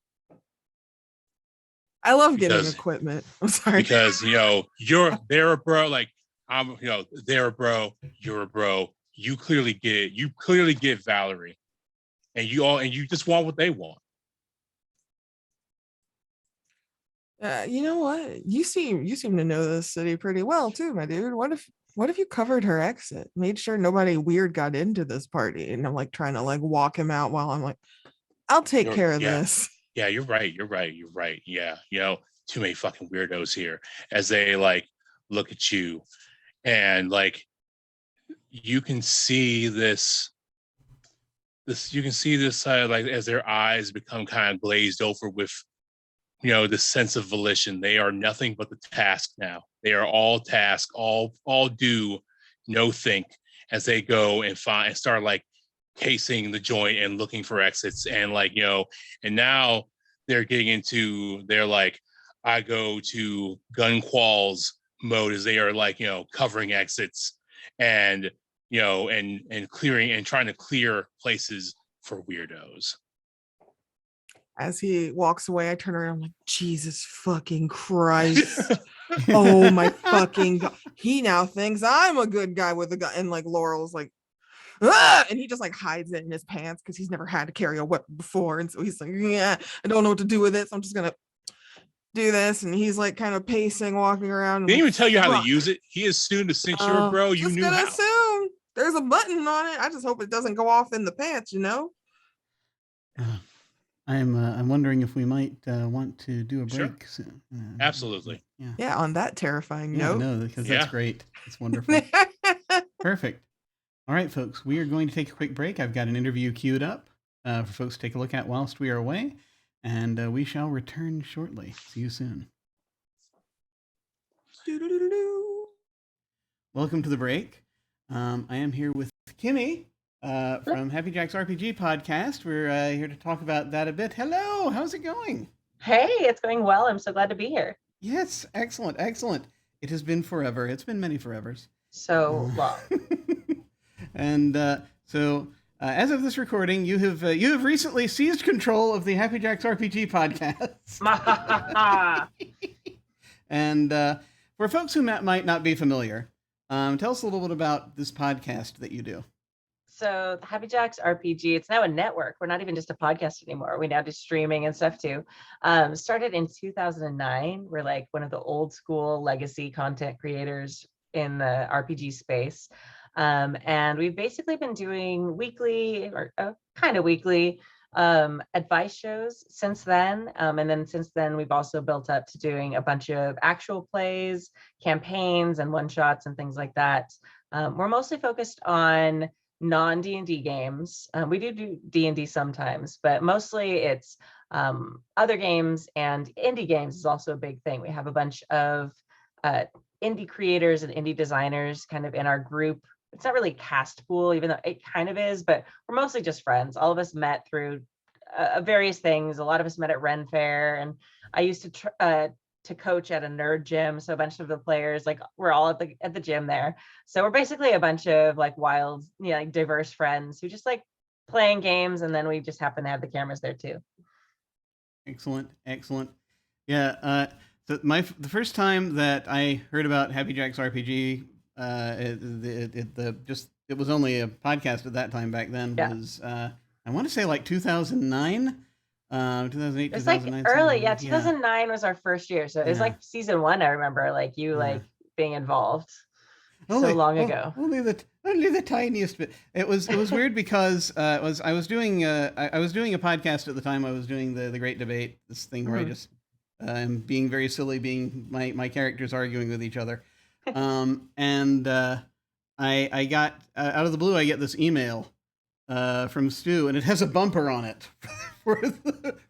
I love getting equipment. I'm sorry. Because they're a bro. Like they're a bro. You're a bro. You clearly get it. You clearly get Valerie, and you just want what they want. You know what? You seem to know this city pretty well too, my dude. What if you covered her exit, made sure nobody weird got into this party, and I'm like trying to like walk him out while I'm like, I'll take care of this. Yeah, you're right. Yeah, too many fucking weirdos here. As they like look at you, and like you can see this like as their eyes become kind of glazed over with the sense of volition. They are nothing but the task now. They are all task, all do, no think, as they go and find and start like casing the joint and looking for exits, and like and now they're getting into their like I go to gun quals mode, as they are like covering exits and and clearing and trying to clear places for weirdos. As he walks away, I turn around, I'm like, Jesus fucking Christ. Oh my fucking god. He now thinks I'm a good guy with a gun. And like Laurel's like, ah! And he just like hides it in his pants because he's never had to carry a weapon before. And so he's like, yeah, I don't know what to do with it. So I'm just gonna do this. And he's like kind of pacing, walking around. They didn't even tell you how to Fuck. use it. He assumed since you're a bro, you Just knew gonna how. assume there's a button on it. I just hope it doesn't go off in the pants, you know? I'm wondering if we might want to do a Sure. break soon. Absolutely. Yeah. Yeah, on that terrifying Yeah, note. no, because Yeah. that's great. It's wonderful. Perfect. All right, folks, we are going to take a quick break. I've got an interview queued up for folks to take a look at whilst we are away, and we shall return shortly. See you soon. Welcome to the break. I am here with Kimmy from Happy Jack's RPG podcast. We're here to talk about that a bit. Hello, how's it going? Hey, it's going well. I'm so glad to be here. Yes, excellent, excellent. It has been forever. It's been many forevers. So long. And so, as of this recording, you have recently seized control of the Happy Jack's RPG podcast. And for folks who might not be familiar, tell us a little bit about this podcast that you do. So the Happy Jack's RPG, it's now a network. We're not even just a podcast anymore. We now do streaming and stuff too. Started in 2009. We're like one of the old school legacy content creators in the RPG space. And we've basically been doing weekly or kind of weekly advice shows since then. And then since then, we've also built up to doing a bunch of actual plays, campaigns, and one-shots and things like that. We're mostly focused on non-D&D games. We do D&D sometimes, but mostly it's other games, and indie games is also a big thing. We have a bunch of indie creators and indie designers kind of in our group. It's not really a cast pool, even though it kind of is, but we're mostly just friends. All of us met through various things. A lot of us met at Ren Fair, and I used to coach at a nerd gym. So a bunch of the players, like, we're all at the gym there. So we're basically a bunch of like wild, like diverse friends who just like playing games, and then we just happen to have the cameras there too. Excellent, excellent. Yeah, so the first time that I heard about Happy Jack's RPG, it was only a podcast at that time back then. Yeah. Was I want to say like 2009, 2008, It's like 2009. early, 2009 was our first year. So it was Yeah. like season 1. I remember like you like being involved so long ago. Only the tiniest bit. It was weird because I was doing a podcast at the time. I was doing the Great Debate, this thing where I just am being very silly, being my characters arguing with each other. And I got out of the blue, I get this email from Stu, and it has a bumper on it for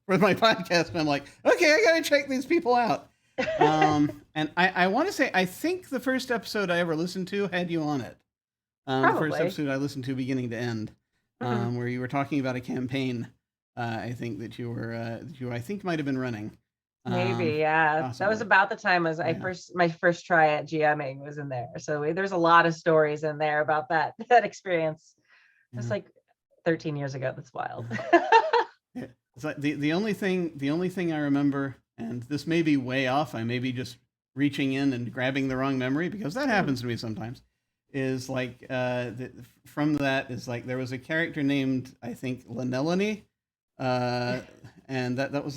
my podcast. And I'm like, okay, I gotta check these people out. And I want to say, I think the first episode I ever listened to had you on it. The first episode I listened to beginning to end, where you were talking about a campaign. I think that you I think might have been running. Maybe, yeah. Possibly. That was about the time as my first try at GMing was in there. So there's a lot of stories in there about that experience. It was like 13 years ago. That's wild. Yeah. It's like the only thing I remember, and this may be way off, I may be just reaching in and grabbing the wrong memory, because that happens to me sometimes, is like from that is like there was a character named, I think, Lanelony, and that's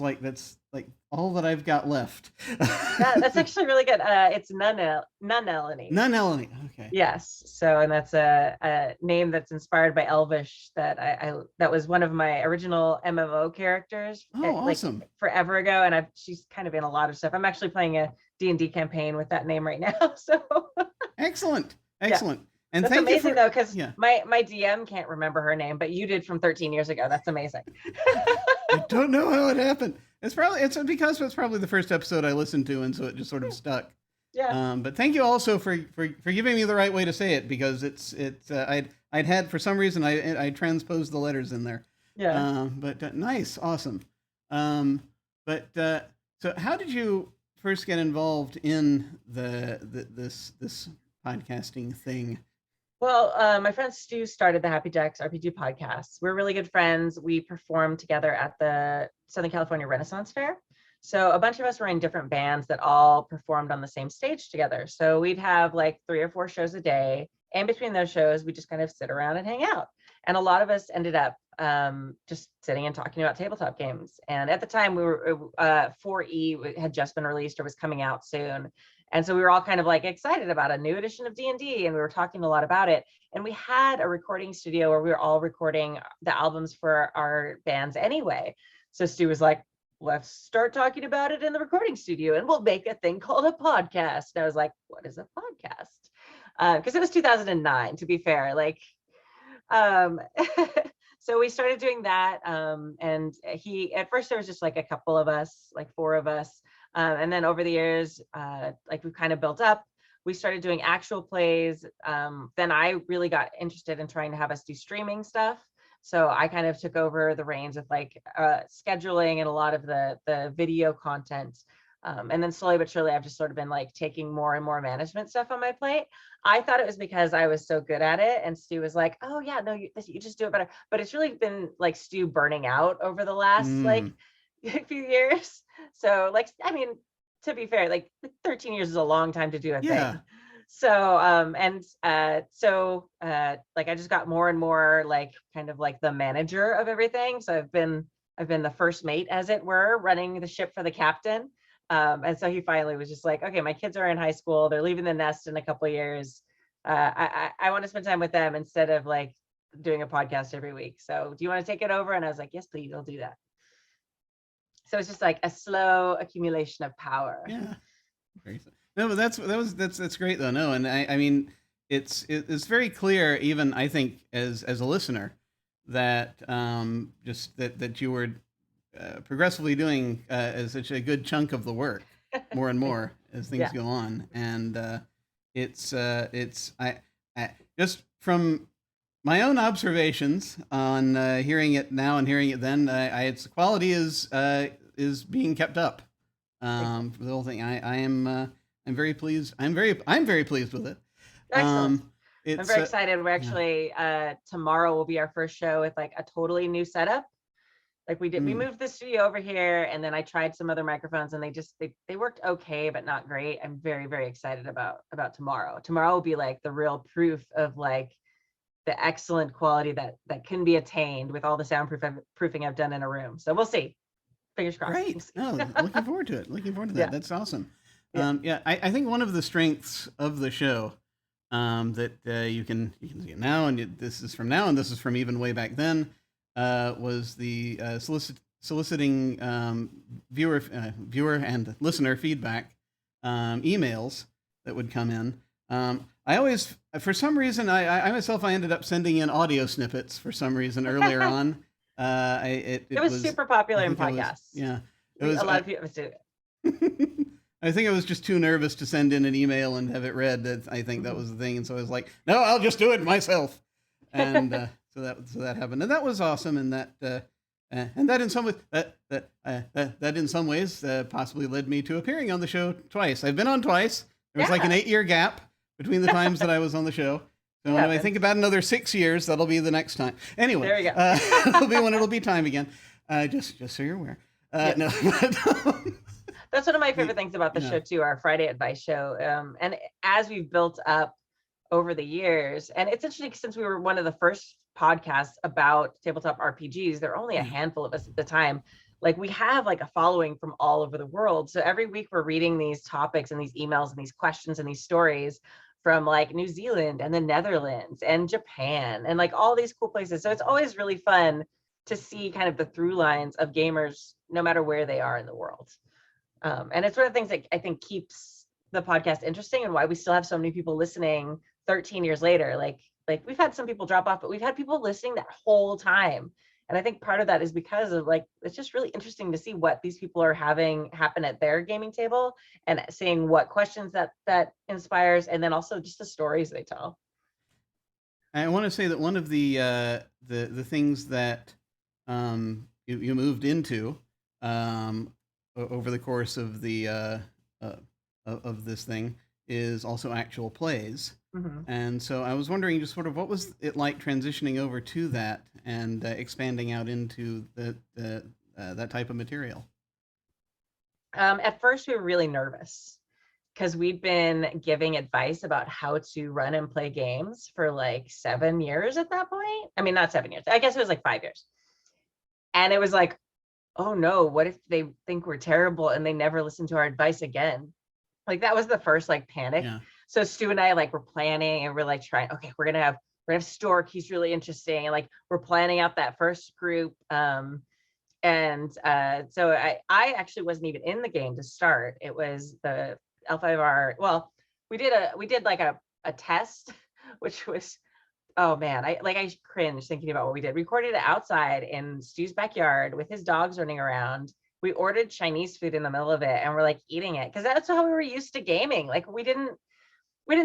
like all that I've got left. That's actually really good. It's Nunelony. Nunelony. Okay. Yes. So, and that's a name that's inspired by Elvish that was one of my original MMO characters. Oh, awesome. Like forever ago. And she's kind of in a lot of stuff. I'm actually playing a D&D campaign with that name right now. So Excellent. Yeah. And that's thank amazing you though, because yeah. my DM can't remember her name, but you did from 13 years ago. That's amazing. I don't know how it happened. It's because it's probably the first episode I listened to, and so it just sort of stuck. Yeah. But thank you also for giving me the right way to say it, because I'd had, for some reason, I transposed the letters in there. Yeah. But nice, awesome. So how did you first get involved in this podcasting thing? Well, my friend Stu started the Happy Jack's RPG podcast. We're really good friends. We performed together at the Southern California Renaissance Fair. So a bunch of us were in different bands that all performed on the same stage together. So we'd have like 3 or 4 shows a day. And between those shows, we just kind of sit around and hang out. And a lot of us ended up just sitting and talking about tabletop games. And at the time, we were 4E had just been released or was coming out soon. And so we were all kind of like excited about a new edition of D&D, and we were talking a lot about it. And we had a recording studio where we were all recording the albums for our bands anyway. So Stu was like, let's start talking about it in the recording studio and we'll make a thing called a podcast. And I was like, what is a podcast? Because it was 2009, to be fair. Like, so we started doing that. And at first there was just like a couple of us, like 4 of us. And then over the years, like we kind of built up. We started doing actual plays. Then I really got interested in trying to have us do streaming stuff. So I kind of took over the reins of like scheduling and a lot of the video content. And then slowly but surely, I've just sort of been like taking more and more management stuff on my plate. I thought it was because I was so good at it. And Stu was like, oh yeah, no, you just do it better. But it's really been like Stu burning out over the last like few years. So like, I mean, to be fair, like 13 years is a long time to do a thing. So like I just got more and more like kind of like the manager of everything. So I've been the first mate, as it were, running the ship for the captain. And so he finally was just like, okay, my kids are in high school, they're leaving the nest in a couple of years. I want to spend time with them instead of like doing a podcast every week. So do you want to take it over? And I was like, yes, please, I'll do that. So it's just like a slow accumulation of power. Yeah. No, but that's great though. No, and I mean, it's very clear, even I think as a listener, that just that you were progressively doing such a good chunk of the work, more and more as things go on, and it's I just from my own observations on hearing it now and hearing it then, its quality is being kept up. For the whole thing, I'm very pleased. I'm very pleased with it. Excellent. I'm very excited. We're actually tomorrow will be our first show with like a totally new setup. Like we moved the studio over here, and then I tried some other microphones, and they worked okay, but not great. I'm very, very excited about tomorrow. Tomorrow will be like the real proof of like the excellent quality that can be attained with all the soundproofing I've done in a room. So we'll see. Fingers crossed. Great. No, looking forward to it. Looking forward to that. Yeah. That's awesome. Yeah. I think one of the strengths of the show that you can see it now, and this is from now, and this is from even way back then, was the soliciting viewer and listener feedback emails that would come in. I always, for some reason, I myself, I ended up sending in audio snippets for some reason earlier on. It was super popular in podcasts. It was a lot of people do it. I think I was just too nervous to send in an email and have it read. I think that was the thing, and so I was like, "No, I'll just do it myself." And so that happened, and that was awesome. And that in some ways possibly led me to appearing on the show twice. I've been on twice. There was like an 8-year gap between the times that I was on the show. So when I think about another 6 years, that'll be the next time. Anyway, there you go. It'll be when it'll be time again. Just so you're aware. No, that's one of my favorite things about the show too, our Friday Advice show. And as we've built up over the years, and it's interesting since we were one of the first podcasts about tabletop RPGs, there are only a handful of us at the time. Like we have like a following from all over the world. So every week we're reading these topics and these emails and these questions and these stories from like New Zealand and the Netherlands and Japan and like all these cool places. So it's always really fun to see kind of the through lines of gamers, no matter where they are in the world. And it's one of the things that I think keeps the podcast interesting and why we still have so many people listening 13 years later. Like we've had some people drop off, but we've had people listening that whole time. And I think part of that is because of like, it's just really interesting to see what these people are having happen at their gaming table and seeing what questions that inspires, and then also just the stories they tell. I want to say that one of the things that you moved into over the course of the of this thing is also actual plays. Mm-hmm. And so I was wondering just sort of what was it like transitioning over to that and expanding out into that type of material? At first, we were really nervous because we'd been giving advice about how to run and play games for like 7 years at that point. I mean, not 7 years. I guess it was like 5 years. And it was like, oh no, what if they think we're terrible and they never listen to our advice again? Like that was the first like panic. Yeah. So Stu and I like were planning and we're like trying, okay, we're gonna have Stork, he's really interesting. And like we're planning out that first group. So I actually wasn't even in the game to start. It was the L5R. Well, we did like a test, which was, oh man, I cringe thinking about what we did. We recorded it outside in Stu's backyard with his dogs running around. We ordered Chinese food in the middle of it and we're like eating it because that's how we were used to gaming. Like we didn't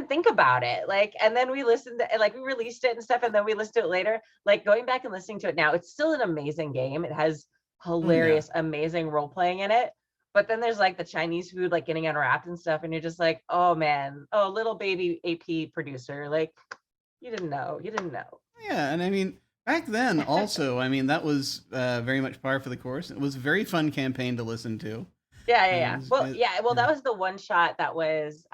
think about it. Like, and then we listened to, like we released it and stuff, and then we listened to it later. Like going back and listening to it now, it's still an amazing game. It has hilarious, amazing role playing in it. But then there's like the Chinese food like getting unwrapped and stuff, and you're just like, oh man, oh little baby AP producer, like you didn't know. Yeah, and I mean back then also, I mean that was very much par for the course. It was a very fun campaign to listen to. Yeah. Well, that was the one shot that was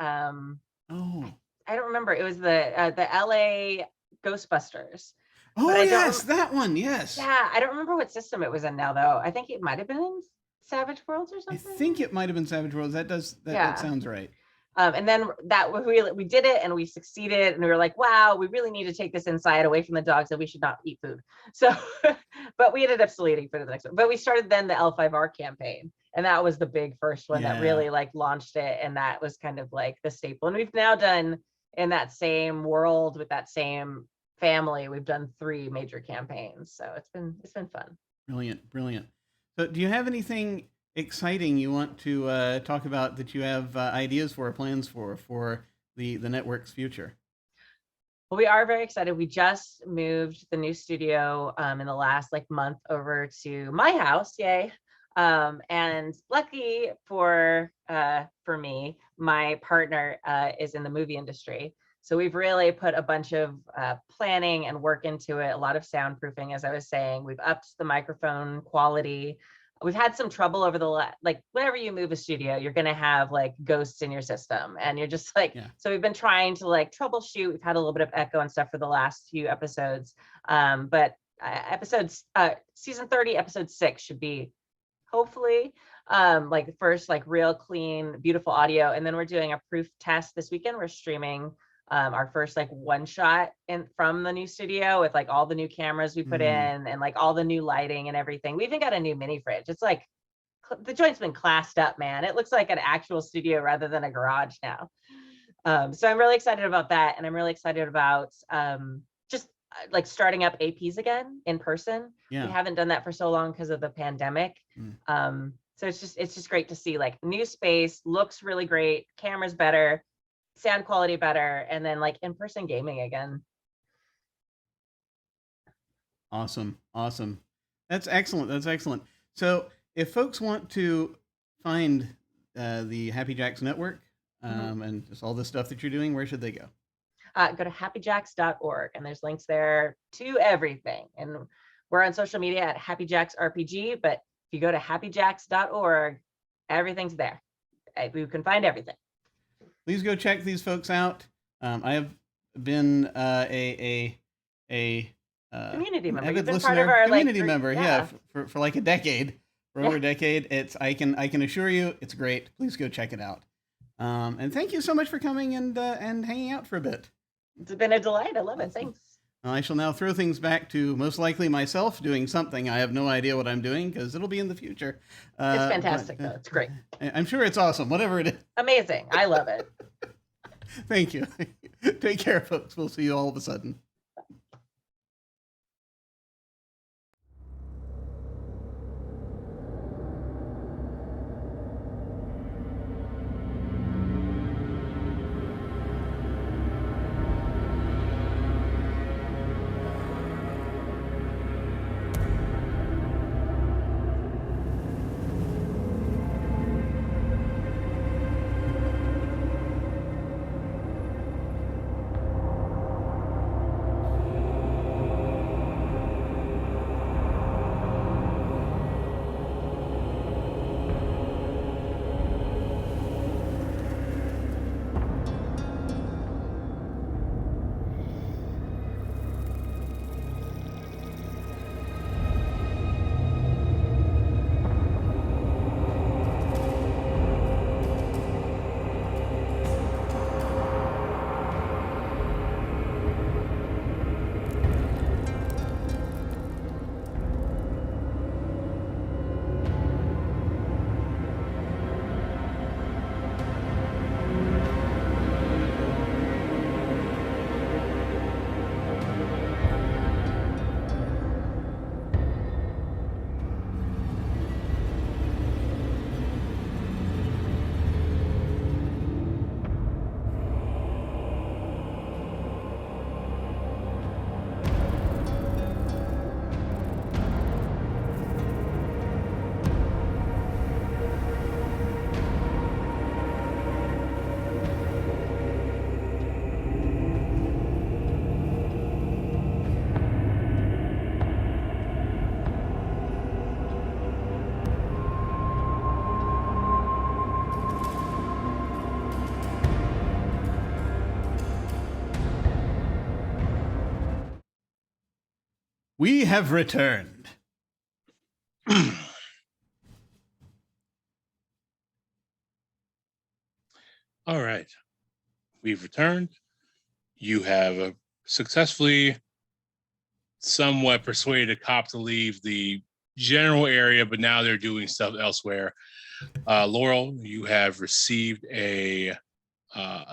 Oh, I don't remember. It was the LA Ghostbusters. oh yes, that one. Yes. Yeah, I don't remember what system it was in now though. I think it might have been in Savage Worlds or I something. think it might have been Savage Worlds. That sounds right. And then that we did it and we succeeded and we were like, wow, we really need to take this inside away from the dogs and we should not eat food. So, but we ended up still eating food in the next one. But we started then the L5R campaign. And that was the big first one that really like launched it. And that was kind of like the staple. And we've now done in that same world with that same family, we've done 3 major campaigns. So it's been fun. Brilliant. So do you have anything exciting you want to talk about that you have ideas for or plans for the network's future? Well, we are very excited. We just moved the new studio in the last like month over to my house. Yay. And lucky for me, my partner is in the movie industry. So we've really put a bunch of planning and work into it, a lot of soundproofing, as I was saying. We've upped the microphone quality. We've had some trouble over like whenever you move a studio, you're going to have like ghosts in your system and you're just like, So we've been trying to like troubleshoot. We've had a little bit of echo and stuff for the last few episodes. But season 30, episode 6 should be hopefully like the first like real clean, beautiful audio. And then we're doing a proof test this weekend. We're streaming our first like one shot from the new studio with like all the new cameras we put in and like all the new lighting and everything. We even got a new mini fridge. It's like the joint's been classed up, man. It looks like an actual studio rather than a garage now. So I'm really excited about that. And I'm really excited about just like starting up APs again in person. We haven't done that for so long because of the pandemic. So it's just great to see like new space, looks really great, cameras better, sound quality better, and then like in-person gaming again. Awesome. That's excellent. So if folks want to find the Happy Jacks network and just all the stuff that you're doing, where should they go? Go to happyjacks.org and there's links there to everything. And we're on social media at happyjacksrpg, but if you go to happyjacks.org, everything's there. You can find everything. Please go check these folks out. I have been a community member. Avid You've been listener, part of our community member, for like a decade, for over a decade. I can assure you, it's great. Please go check it out. And thank you so much for coming and hanging out for a bit. It's been a delight. I love it. Thanks. Well, I shall now throw things back to most likely myself doing something. I have no idea what I'm doing because it'll be in the future. It's fantastic, though. It's great. I'm sure it's awesome, whatever it is. Amazing. I love it. Thank you. Take care, folks. We'll see you all of a sudden. We have returned. All right. We've returned. You have successfully somewhat persuaded a cop to leave the general area, but now they're doing stuff elsewhere. Laurel, you have received a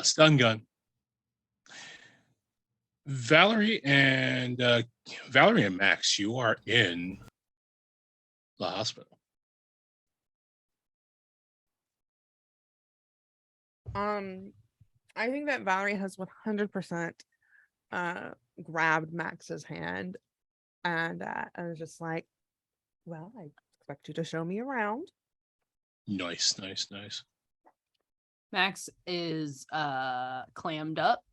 stun gun. Valerie and Max, you are in the hospital. I think that Valerie has 100% grabbed Max's hand, and I was just like, well, I expect you to show me around. Nice. Max is clammed up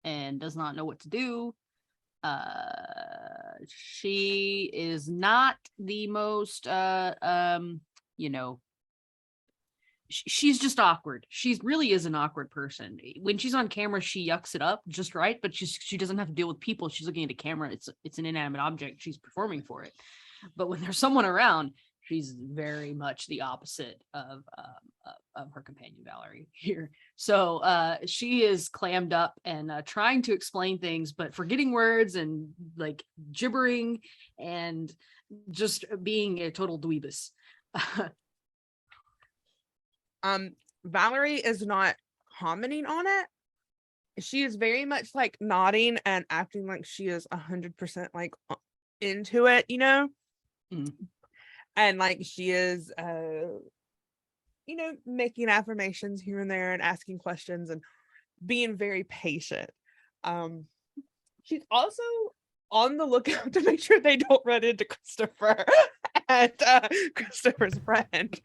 and does not know what to do. She is not the most she's just awkward. She really is an awkward person. When she's on camera, she yucks it up just right, but she doesn't have to deal with people. She's looking at a camera. It's an inanimate object. She's performing for it. But when there's someone around, she's very much the opposite of her companion Valerie here. So she is clammed up and trying to explain things, but forgetting words and like gibbering and just being a total dweebus. Valerie is not commenting on it. She is very much like nodding and acting like she is 100% like into it, you know? Mm. And like she is making affirmations here and there and asking questions and being very patient. She's also on the lookout to make sure they don't run into Christopher and Christopher's friend.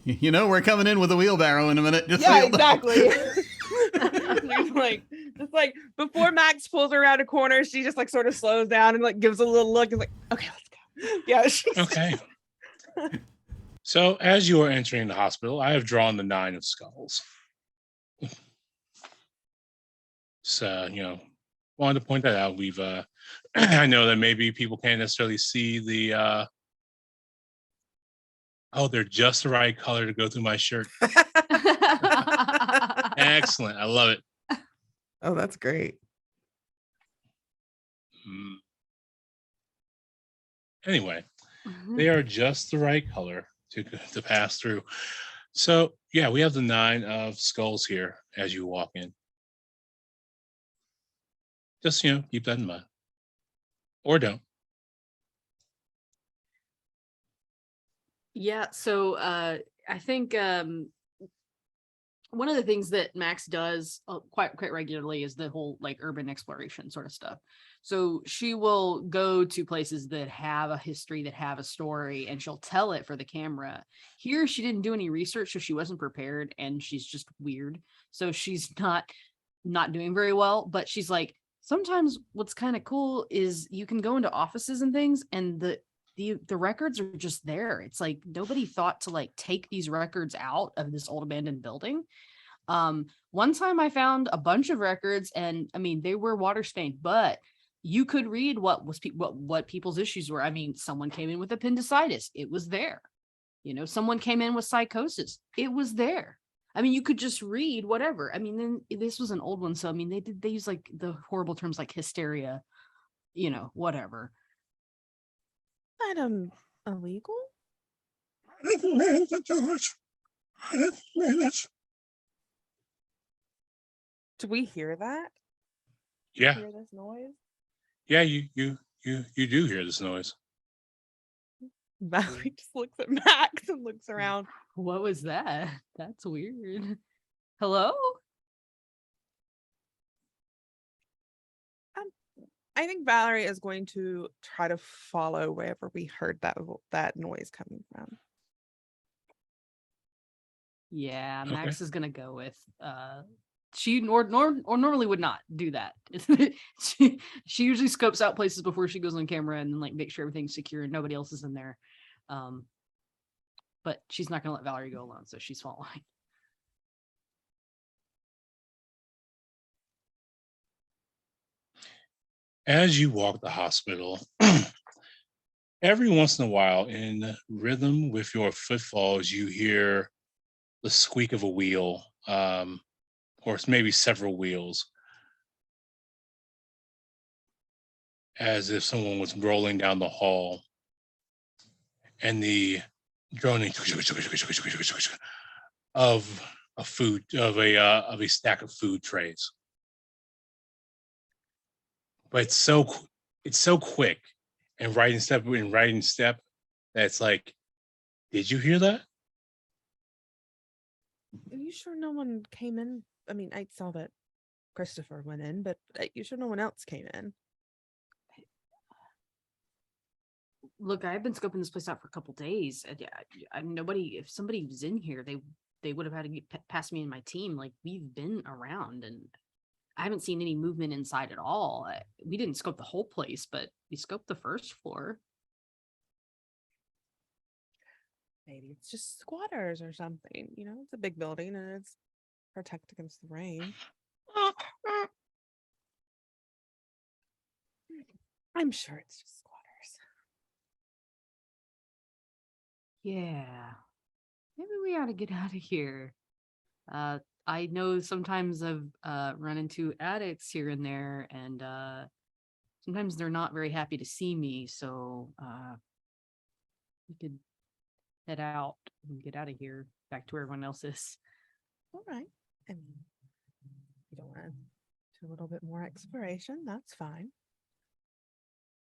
You know, we're coming in with a wheelbarrow in a minute. Just Yeah, so you'll know. exactly. just like before Max pulls her around a corner, she just like sort of slows down and like gives a little look and like, okay, let's go. Yeah. Okay. So as you are entering the hospital, I have drawn the 9 of skulls. So, wanted to point that out. We've I know that maybe people can't necessarily see the they're just the right color to go through my shirt. Excellent. I love it. Oh, that's great. Anyway, they are just the right color to pass through. So yeah, we have the 9 of skulls here as you walk in. Just keep that in mind. Or don't. Yeah, so I think one of the things that Max does quite regularly is the whole like urban exploration sort of stuff. So she will go to places that have a history, that have a story, and she'll tell it for the camera. Here, she didn't do any research, so she wasn't prepared, and she's just weird. So she's not doing very well, but she's like, sometimes what's kind of cool is you can go into offices and things, and the records are just there. It's like nobody thought to like take these records out of this old abandoned building. One time I found a bunch of records, and I mean they were water stained, but you could read what people's issues were. I mean, someone came in with appendicitis, it was there. Someone came in with psychosis, it was there. I mean, you could just read whatever. I mean, then this was an old one, so I mean they use like the horrible terms like hysteria, whatever. That illegal? I didn't mean to do it. I didn't mean it. Do we hear that? Yeah. Hear this noise? Yeah, you do hear this noise. Valerie just looks at Max and looks around. What was that? That's weird. Hello? I think Valerie is going to try to follow wherever we heard that noise coming from. Yeah, Okay. Max is gonna go with she normally would not do that. she usually scopes out places before she goes on camera and like make sure everything's secure and nobody else is in there. But she's not gonna let Valerie go alone, so she's following. As you walk the hospital, every once in a while, in rhythm with your footfalls, you hear the squeak of a wheel, or maybe several wheels, as if someone was rolling down the hall, and the droning of a food of a stack of food trays. But it's so quick and right in step that it's like, did you hear that? Are you sure no one came in? I mean, I saw that Christopher went in, but are you sure no one else came in? Look, I've been scoping this place out for a couple days. And yeah, nobody. If somebody was in here, they would have had to get past me and my team. Like, we've been around, and I haven't seen any movement inside at all. We didn't scope the whole place, but we scoped the first floor. Maybe it's just squatters or something. You know, it's a big building and it's protect against the rain. I'm sure it's just squatters. Yeah, maybe we ought to get out of here. I know sometimes I've run into addicts here and there, and sometimes they're not very happy to see me. So we could head out and get out of here, back to where everyone else is. All right. I mean, you don't want to do a little bit more exploration. That's fine.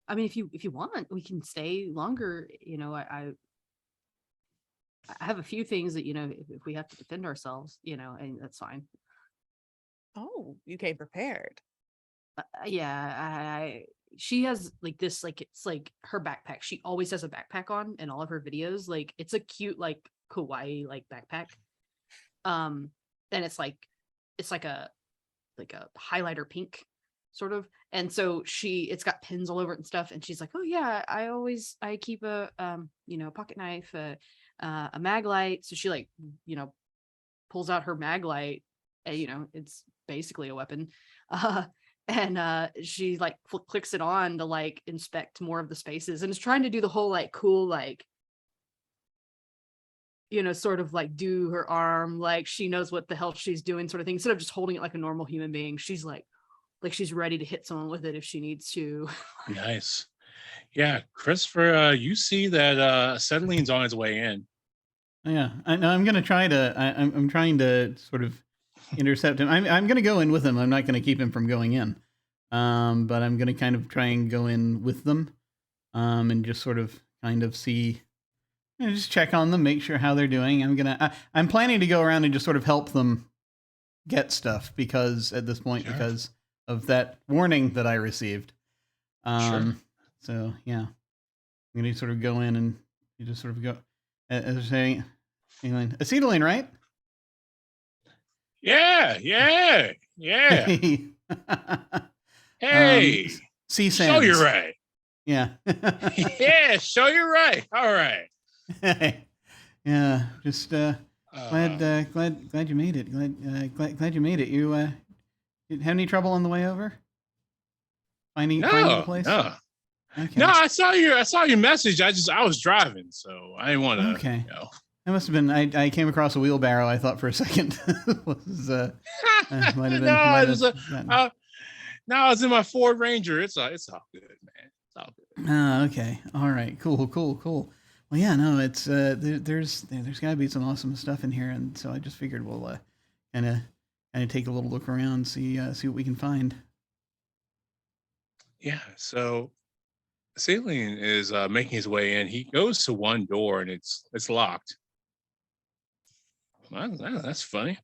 I mean, if you want, we can stay longer. You know, I have a few things that, you know, if we have to defend ourselves, you know, and that's fine. Oh, you came prepared. Yeah, she has like this, like, it's like her backpack. She always has a backpack on in all of her videos. Like, it's a cute, like, kawaii like backpack. And it's like a highlighter pink sort of. And so it's got pins all over it and stuff. And she's like, oh yeah, I keep a you know, pocket knife, a mag light. So she, like, you know, pulls out her mag light, and, you know, it's basically a weapon. And she, like, clicks it on to, like, inspect more of the spaces, and is trying to do the whole, like, cool, like, you know, sort of like do her arm like she knows what the hell she's doing, sort of thing. Instead of just holding it like a normal human being, she's like she's ready to hit someone with it if she needs to. Nice. Yeah, Christopher, you see that acetylenine's on its way in. Yeah, I know. I'm gonna try to. I'm trying to sort of intercept him. I'm gonna go in with him. I'm not gonna keep him from going in. But I'm gonna kind of try and go in with them, and just sort of kind of see, you know, just check on them, make sure how they're doing. I'm planning to go around and just sort of help them get stuff, because at this point, Sure. because of that warning that I received. Sure. So yeah, I'm gonna sort of go in and you just sort of go, as they're saying, acetylene, right? Yeah. Hey, Sea show sands. you're right. Yeah. Yeah, show you're right. All right. Yeah, just glad you made it. Glad you made it. You had any trouble on the way over? Finding the place? No. Okay. No, I saw your message. I was driving, so I didn't want to. Okay. You know. That must have been. I came across a wheelbarrow. I thought for a second was might have been. No, I was in my Ford Ranger. It's all good, man. It's all good. Oh, okay. All right. Cool. Well, yeah. No, it's there's got to be some awesome stuff in here, and so I just figured we'll kind of take a little look around, see what we can find. Yeah. So Saline is making his way in. He goes to one door and it's locked. Well, that's funny.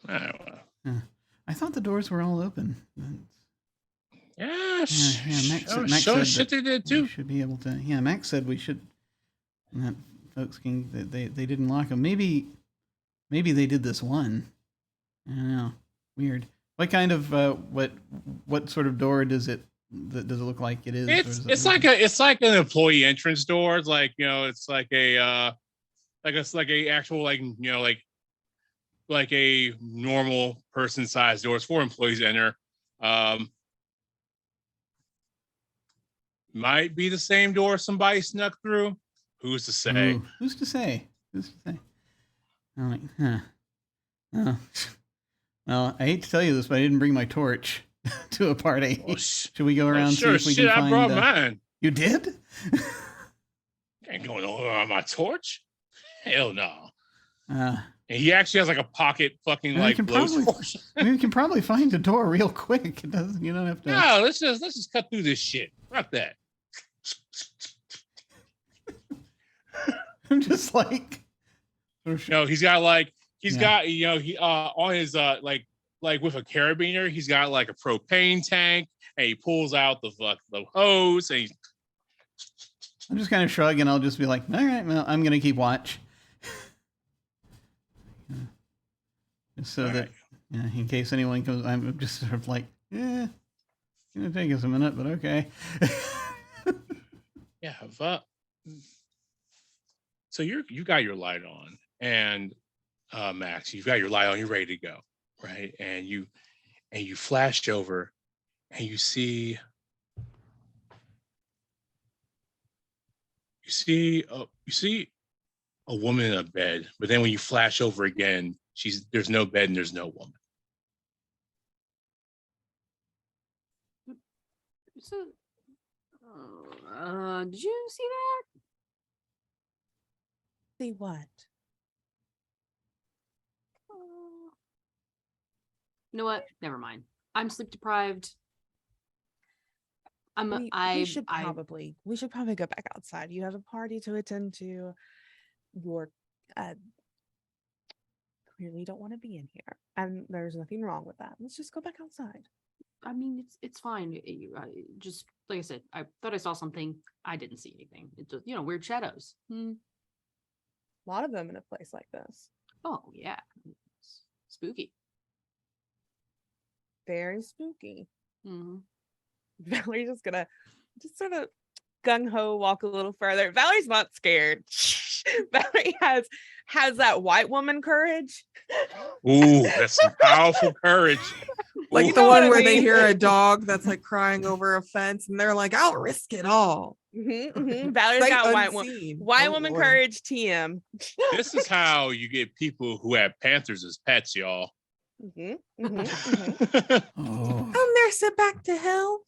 I don't know. I thought the doors were all open. Yeah, Max said said they did too. We should be able to. Yeah, Max said we should. And that folks can. They didn't lock them. Maybe they did this one. I don't know. Weird. What kind of what sort of door does it look like it is? It's like an employee entrance door. It's like, you know, it's like a actual, like, you know, like a normal person sized door. It's for employees to enter. might be the same door somebody snuck through. Who's to say? Ooh, who's to say? Who's to say? I'm like, huh. Oh. Well, I hate to tell you this, but I didn't bring my torch to a party. Oh, Should we go around sure, see if we shit, can find? I brought mine. You did? Ain't going over on my torch. Hell no. And And he actually has like a pocket fucking we like can blow probably, torch. we can probably find the door real quick. It doesn't. You don't have to. No, let's just cut through this shit. Fuck that. I'm just like. No, he's got like Yeah. got he on his like with a carabiner, he's got like a propane tank, and he pulls out the hose, and I'm just kind of shrug, and I'll just be like, all right, well, I'm gonna keep watch. Just so All that, right. in case anyone comes, I'm just sort of like, it's gonna take us a minute, but okay. yeah. So you got your light on, and Max, you've got your light on, you're ready to go, right? And you flash over, and you see a woman in a bed, but then when you flash over again, there's no bed and there's no woman. So, did you see that? See what? You know what? Never mind. I'm sleep deprived. We should probably go back outside. You have a party to attend to. You're clearly don't want to be in here, and there's nothing wrong with that. Let's just go back outside. I mean, it's fine. Just like I said, I thought I saw something. I didn't see anything. It's just, weird shadows. A lot of them in a place like this. Oh yeah, it's spooky. Very spooky. Mm-hmm. Valerie's just gonna sort of gung ho walk a little further. Valerie's not scared. Valerie has that white woman courage. Ooh, that's some powerful courage. Like You the know one what I where they mean? hear a dog that's like crying over a fence and they're like, I'll risk it all. Valerie's Sight got unseen. white Oh, woman Lord. courage. TM. This is how you get people who have panthers as pets, y'all. Oh. Come there, sit back to hell.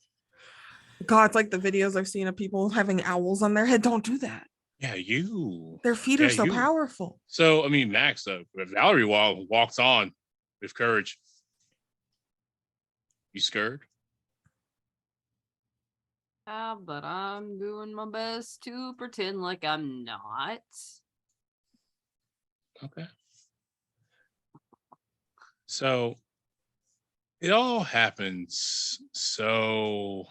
God, it's like the videos I've seen of people having owls on their head. Don't do that. Yeah, you. Their feet are Yeah, so you. powerful. So, I mean, Max, Valerie walks on with courage. You scared? But I'm doing my best to pretend like I'm not. Okay. So, it all happens so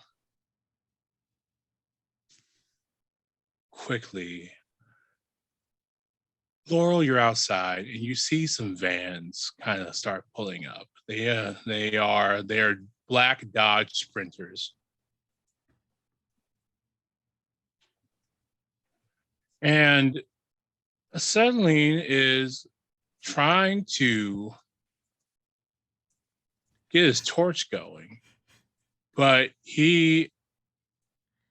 quickly. Laurel, you're outside and you see some vans kind of start pulling up. They're black Dodge Sprinters. And acetylene is trying to get his torch going, but he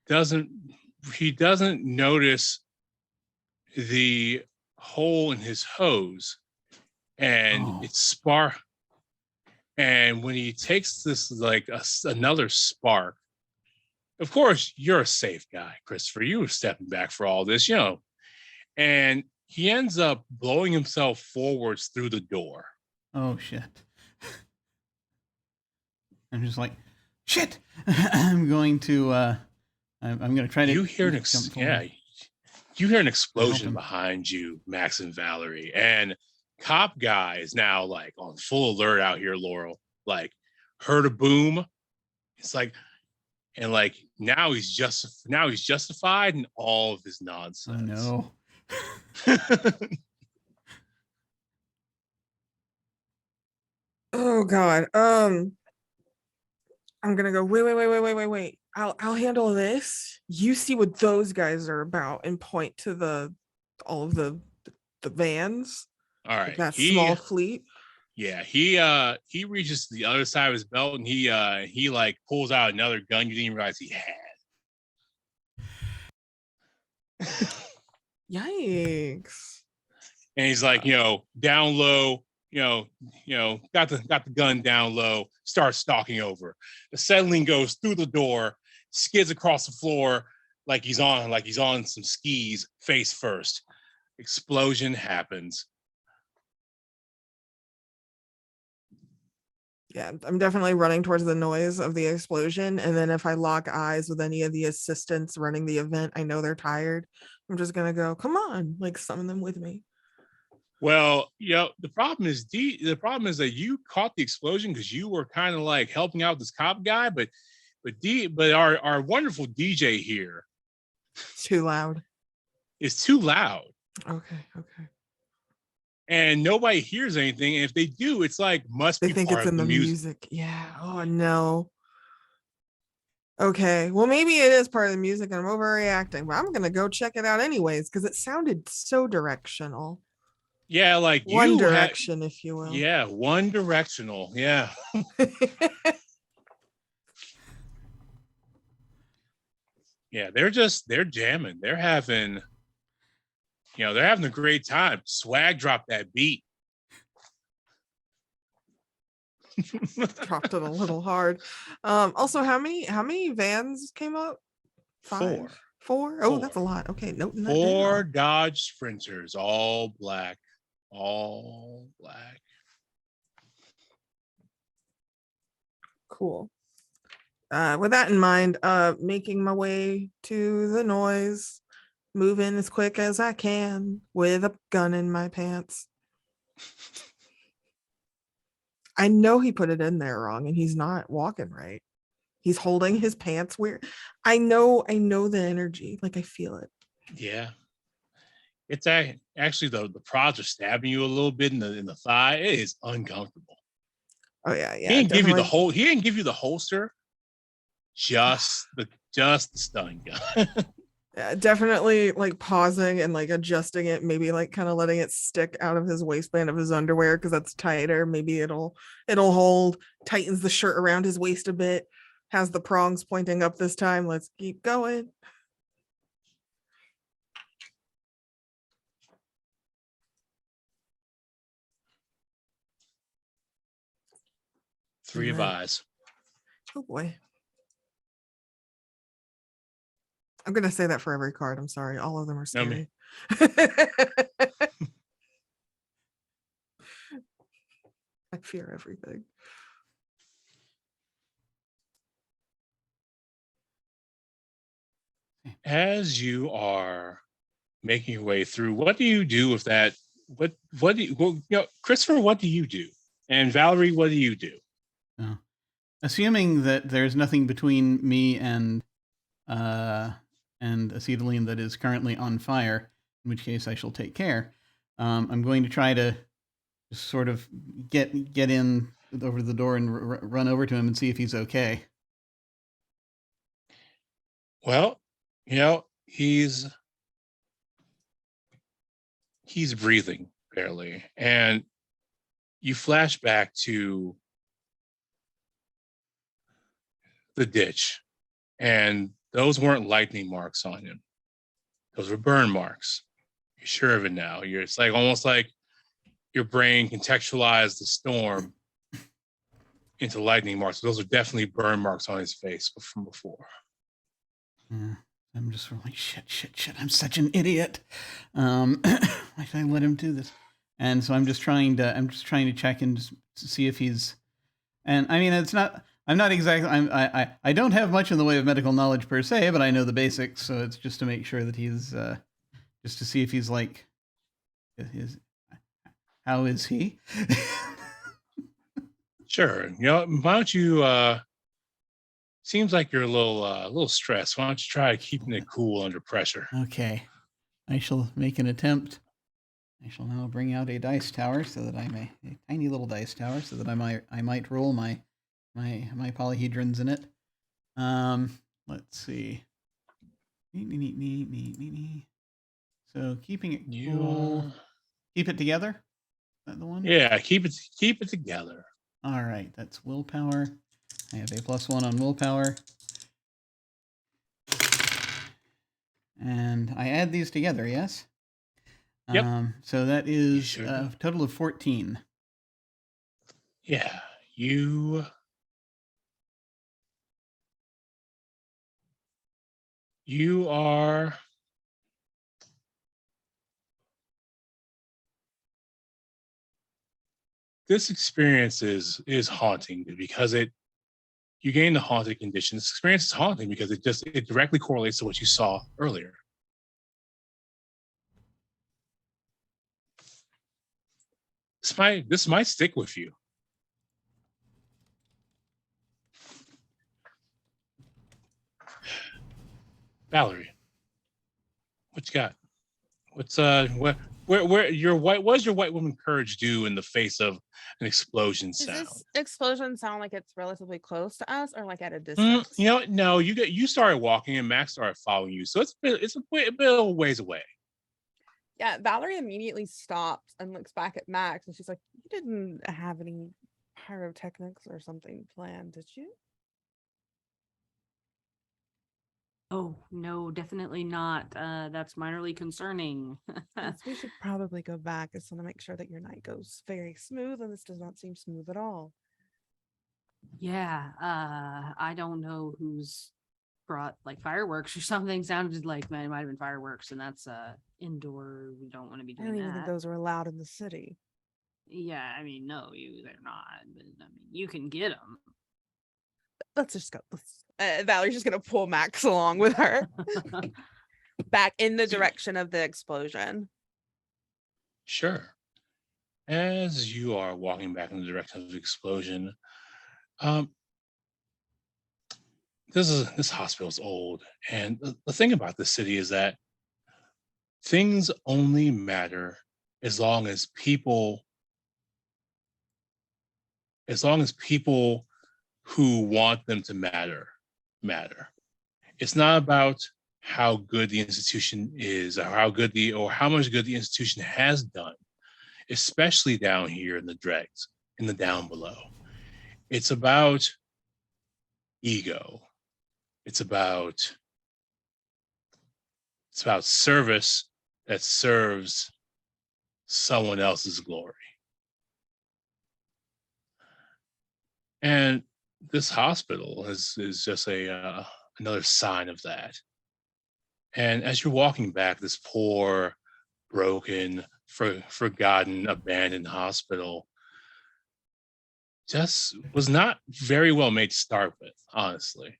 doesn't notice the hole in his hose, and it's spark. And when he takes this like another spark, of course you're a safe guy, Christopher. You were stepping back for all this, and he ends up blowing himself forwards through the door. Oh shit. I'm just like, shit. I'm going to I'm going to try to. You hear you hear an explosion him. behind you, Max and Valerie, and Cop Guy is now like on full alert out here. Laurel like heard a boom. It's like, and like now he's justified in all of his nonsense. Oh no. Oh God. I'm gonna go. Wait. I'll handle this. You see what those guys are about, and point to all of the vans. All Like right, that small fleet. Yeah, he reaches to the other side of his belt and he like pulls out another gun you didn't even realize he had. Yikes. And he's like, down low, got the gun down low, starts stalking over. The settling goes through the door, skids across the floor like he's on some skis, face first. Explosion happens. Yeah, I'm definitely running towards the noise of the explosion. And then if I lock eyes with any of the assistants running the event, I know they're tired. I'm just going to go, come on, like summon them with me. Well, the problem is that you caught the explosion because you were kind of like helping out this cop guy, but our wonderful DJ here It's too loud. is too loud. Okay. And nobody hears anything. And if they do, it's like must They be think part it's of in the the music. music. Yeah. Oh no. Okay. Well, maybe it is part of the music and I'm overreacting, but I'm gonna go check it out anyways because it sounded so directional. Yeah, like One direction, if you will. Yeah, one directional. Yeah. Yeah, they're jamming. They're having a great time. Swag dropped that beat. Dropped it a little hard. Also, how many vans came up? 5? 4? Oh, that's a lot. Okay, noting that 4 down. Dodge Sprinters, all black. Cool. With that in mind, making my way to the noise, moving as quick as I can with a gun in my pants. I know he put it in there wrong and he's not walking right. He's holding his pants weird. I know the energy. Like I feel it. Yeah. It's actually the prods are stabbing you a little bit in the thigh. It is uncomfortable. Oh yeah. He didn't give you the holster, just the stun gun. Yeah, definitely like pausing and like adjusting it, maybe like kind of letting it stick out of his waistband of his underwear because that's tighter. Maybe it'll hold, tightens the shirt around his waist a bit, has the prongs pointing up this time. Let's keep going. Three of eyes. Oh boy. I'm gonna say that for every card. I'm sorry. All of them are scary. I fear everything. As you are making your way through, what do you do with that? What do you, Christopher, what do you do? And Valerie, what do you do? Oh. Assuming that there's nothing between me and acetylene that is currently on fire, in which case I shall take care. I'm going to try to just sort of get in over the door and run over to him and see if he's okay. Well, he's breathing barely, and you flash back to the ditch, and those weren't lightning marks on him. Those were burn marks. You're sure of it now. It's like almost like your brain contextualized the storm into lightning marks. Those are definitely burn marks on his face from before. I'm just like, shit. I'm such an idiot. Why did I let him do this? And so I'm just trying to check and just see if he's, and I mean, I'm not exactly, I don't have much in the way of medical knowledge per se, but I know the basics. So it's just to make sure that he's, just to see if he's like, how is he? Sure. Why don't you, seems like you're a little stressed. Why don't you try keeping it cool under pressure? Okay. I shall make an attempt. I shall now bring out a dice tower so that a tiny little dice tower so that I might roll my polyhedrons in it. Let's see. So keeping it cool. Keep it together? Is that the one? Yeah, keep it together. All right, that's willpower. I have a +1 on willpower. And I add these together, yes? Yep. So that is sure a total of 14. Yeah, you are this experience is haunting because you gain the haunted condition. This experience is haunting because it directly correlates to what you saw earlier. This might stick with you. Valerie, what you got? What's where your white what does your white woman courage do in the face of an explosion Does sound? this explosion sound like it's relatively close to us or like at a distance? No, you started walking and Max started following you, so it's a bit of a ways away. Yeah, Valerie immediately stops and looks back at Max and she's like, "You didn't have any pyrotechnics or something planned, did you?" Oh, no, definitely not. That's minorly concerning. Yes, we should probably go back. I just want to make sure that your night goes very smooth, and this does not seem smooth at all. Yeah, I don't know who's brought like fireworks or something. Sounded like it might have been fireworks, and that's indoor. We don't want to be I doing don't even think that. those are allowed in the city. Yeah, I mean, no, they're not. But I mean, you can get them. Let's just go. Valerie's just gonna pull Max along with her back in the direction of the explosion. Sure. As you are walking back in the direction of the explosion, this hospital is old, and the thing about the city is that things only matter as long as people who want them to matter. It's not about how good the institution is or how much good the institution has done, especially down here in the dregs, in the down below. It's about ego. It's about service that serves someone else's glory. And this hospital is just another sign of that. And as you're walking back, this poor, broken, forgotten, abandoned hospital just was not very well made to start with, honestly.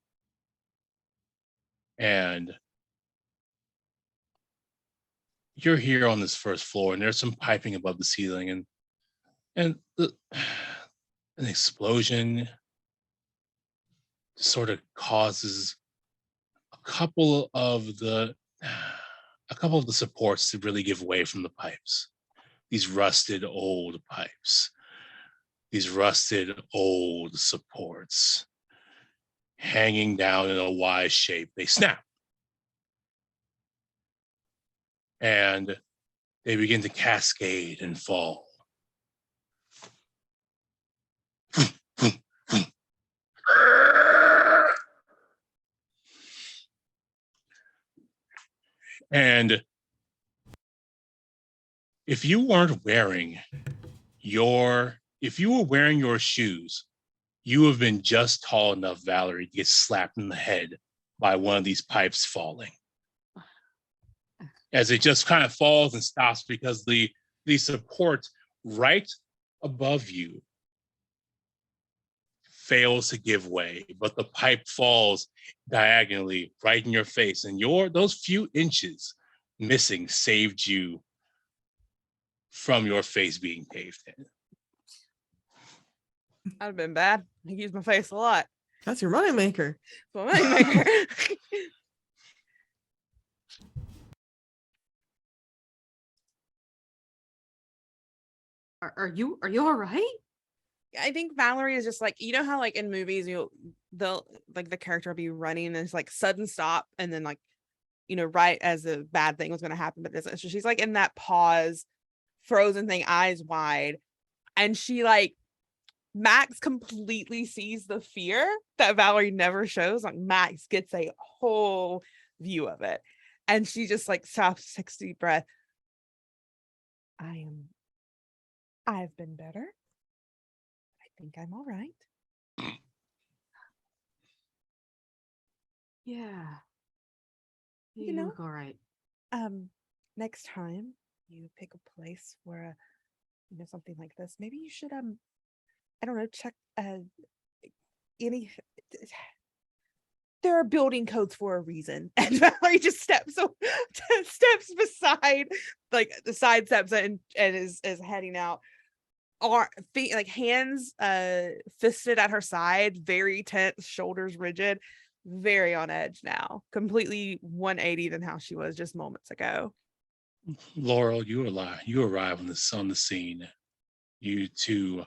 And you're here on this first floor, and there's some piping above the ceiling, and an explosion sort of causes a couple of the supports to really give way from the pipes. These rusted old pipes, these rusted old supports hanging down in a Y shape. They snap. And they begin to cascade and fall. And if you were wearing your shoes, you have been just tall enough, Valerie, to get slapped in the head by one of these pipes falling. As it just kind of falls and stops because the support right above you fails to give way, but the pipe falls diagonally right in your face, and those few inches missing saved you from your face being paved in. That'd have been bad. I use my face a lot. That's your moneymaker. Are you all right? I think Valerie is just like, you know how like in movies they'll like the character will be running and there's like sudden stop and then like, right as the bad thing was going to happen, but this, so she's like in that pause, frozen thing, eyes wide, and she like Max completely sees the fear that Valerie never shows. Like Max gets a whole view of it, And she just like stops, takes a deep breath. I've been better. I think I'm all right. Yeah. You know, look all right. Next time you pick a place where something like this, maybe you should I don't know, check any there are building codes for a reason. And Valerie just steps beside, like the side steps and is heading out. Feet, like hands fisted at her side, very tense, shoulders rigid, very on edge now, completely 180 than how she was just moments ago. Laurel, you arrive on the scene. You two,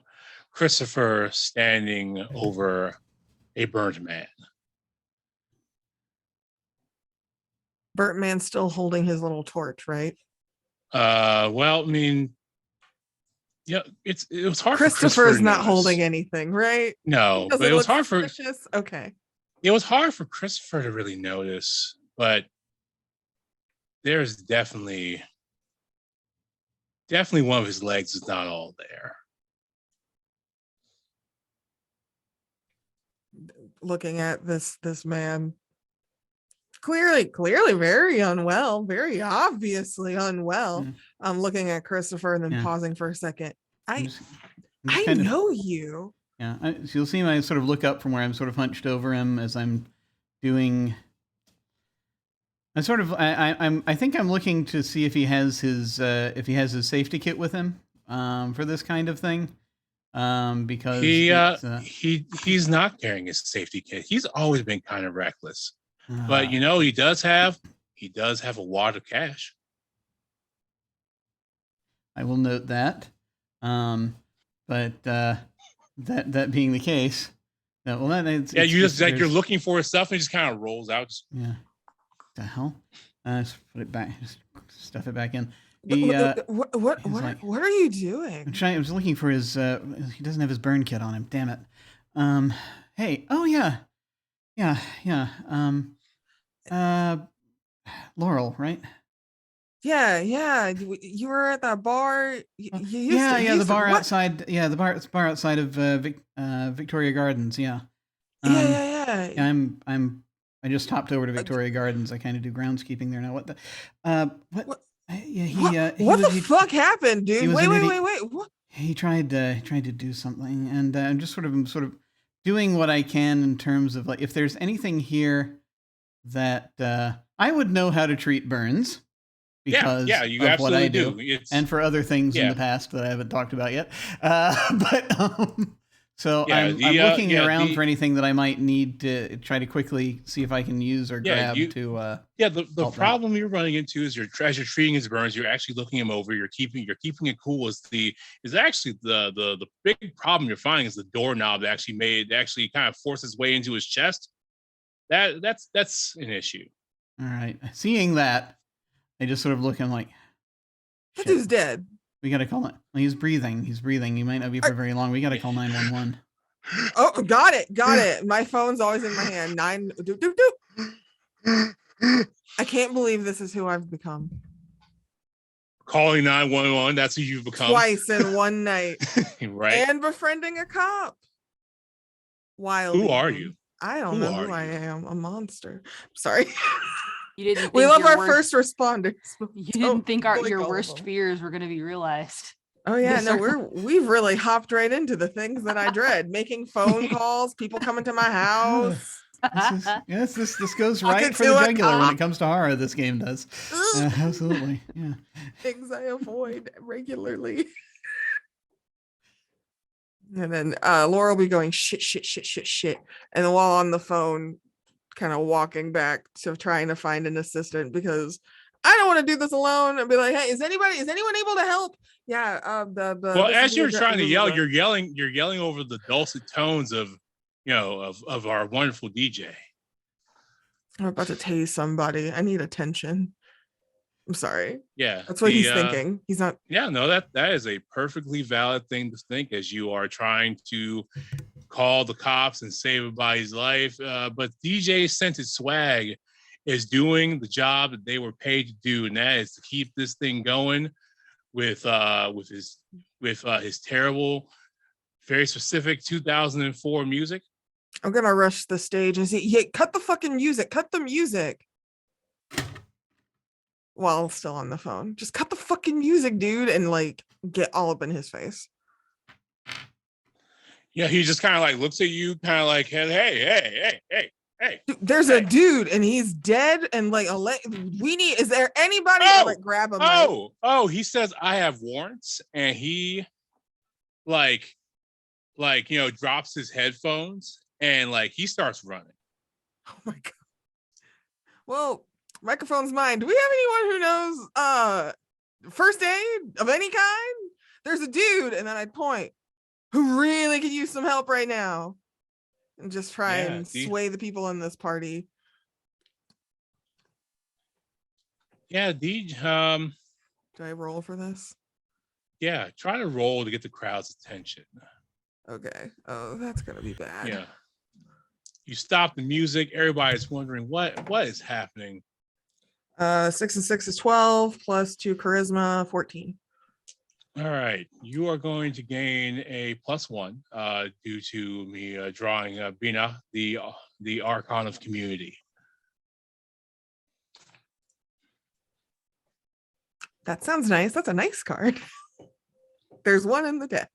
Christopher standing over a burned man. Burnt man's still holding his little torch, right? Well, I mean, yeah, it was hard. Christopher's not holding anything, right? No, but it was hard suspicious? Okay. It was hard for Christopher to really notice, but there's definitely one of his legs is not all there. Looking at this man, clearly very unwell, very obviously unwell. Yeah. I'm looking at Christopher and then Yeah. pausing for a second. I'm I just kind of- know you. Yeah, so you'll see I sort of look up from where I'm sort of hunched over him as I'm doing. I think I'm looking to see if he has his safety kit with him for this kind of thing, because he's not carrying his safety kit. He's always been kind of reckless, but he does have a wad of cash. I will note that, but that being the case, you're looking for his stuff and it just kind of rolls out. Yeah. The hell? Just put it back. Just stuff it back in. What are you doing? I was looking for his. He doesn't have his burn kit on him. Damn it. Hey. Oh yeah. Laurel, right? Yeah. You were at that bar. The bar outside. Yeah, the bar outside of Victoria Gardens. Yeah. Yeah. I just hopped over to Victoria Gardens. I kind of do groundskeeping there now. What the? What the fuck happened, dude? Wait. What? He tried to do something, and I'm just sort of doing what I can in terms of like if there's anything here that I would know how to treat burns because you of what I do, and for other things in the past that I haven't talked about yet. I'm looking around for anything that I might need to try to quickly see if I can use or grab to. The problem you're running into is as you're treating his burns, you're actually looking him over. You're keeping it cool. Is actually the big problem you're finding is the doorknob that actually kind of forced its way into his chest. That's an issue. All right, seeing that, I just sort of look and like, that dude's dead. We gotta call it. Well, he's breathing. He might not be for very long. We gotta call 911. Oh, got it. My phone's always in my hand. 9. I can't believe this is who I've become. Calling 911. That's who you've become. Twice in one night. Right. And befriending a cop. Wild. Who are you? I don't know who I am. A monster. Sorry. You didn't think we love our first responders. You didn't think your worst fears were going to be realized. Oh yeah, no, we've really hopped right into the things that I dread. Making phone calls, people coming to my house. This goes right for the jugular when it comes to horror. This game does. Absolutely. Yeah. Things I avoid regularly. And then Laura will be going shit. And then while on the phone, kind of walking back to trying to find an assistant because I don't want to do this alone and be like, hey, is anyone able to help? Yeah. Well, as you're trying to yell, you're yelling over the dulcet tones of our wonderful DJ. I'm about to tase somebody. I need attention. I'm sorry. Yeah. That's what he's thinking. He's not. Yeah, no, that is a perfectly valid thing to think as you are trying to call the cops and save everybody's life. But DJ sent his swag is doing the job that they were paid to do, and that is to keep this thing going with his terrible, very specific 2004 music. I'm gonna rush the stage and say, "Yeah, cut the fucking music! Cut the music!" While still on the phone, just cut the fucking music, dude, and like get all up in his face. Yeah, he just kind of like looks at you, kind of like, hey. Dude, there's a dude and he's dead, and like is there anybody to like grab a mic? He says I have warrants, and he like drops his headphones and like he starts running. Oh my god. Well, microphone's mine. Do we have anyone who knows first aid of any kind? There's a dude, and then I'd point, who really could use some help right now, and just try and sway the people in this party. Yeah, do I roll for this? Yeah, try to roll to get the crowd's attention. Okay. Oh, that's gonna be bad. Yeah. You stop the music. Everybody's wondering what is happening. 6 and 6 is 12 plus 2 charisma, 14. All right, you are going to gain a +1 due to me drawing Bina, the Archon of Community. That sounds nice. That's a nice card. There's one in the deck.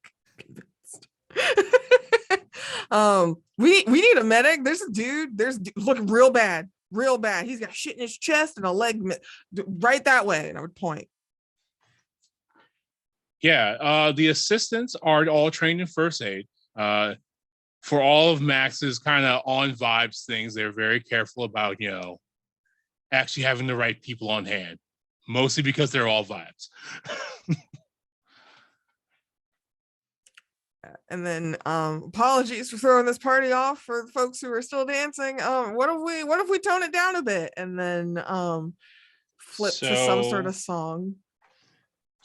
We need a medic. There's a dude. Looking real bad. He's got shit in his chest and a leg right that way. And I would point. Yeah, the assistants are all trained in first aid. For all of Max's kind of on vibes things, they're very careful about, actually having the right people on hand, mostly because they're all vibes. And then apologies for throwing this party off for the folks who are still dancing. What if we tone it down a bit and then flip to some sort of song?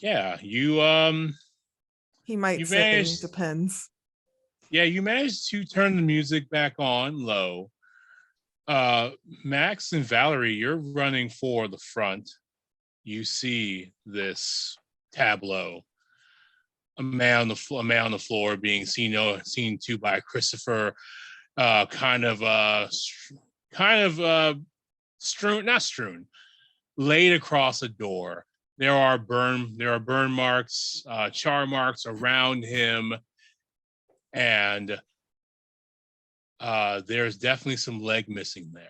Yeah, you he might sing, depends. Yeah, you managed to turn the music back on low. Max and Valerie, you're running for the front. You see this tableau. A man on the floor being seen to by Christopher, strewn, laid across a door. There are burn marks, char marks around him, and there's definitely some leg missing there.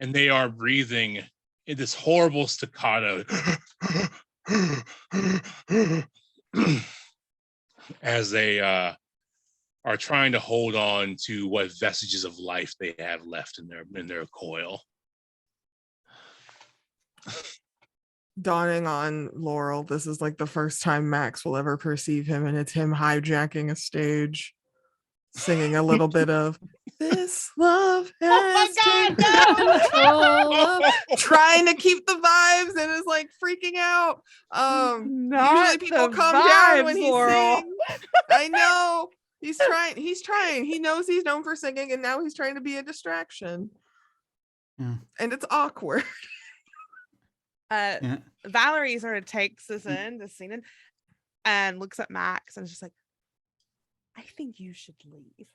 And they are breathing in this horrible staccato as they are trying to hold on to what vestiges of life they have left in their coil. Dawning on Laurel, this is like the first time Max will ever perceive him, and it's him hijacking a stage, singing a little bit of "This Love Has Taken Control of," trying to keep the vibes, and is like freaking out. Usually people calm down when he sings. I know he's trying. He knows he's known for singing, and now he's trying to be a distraction. And it's awkward. Valerie sort of takes this scene and looks at Max and is just like, I think you should leave.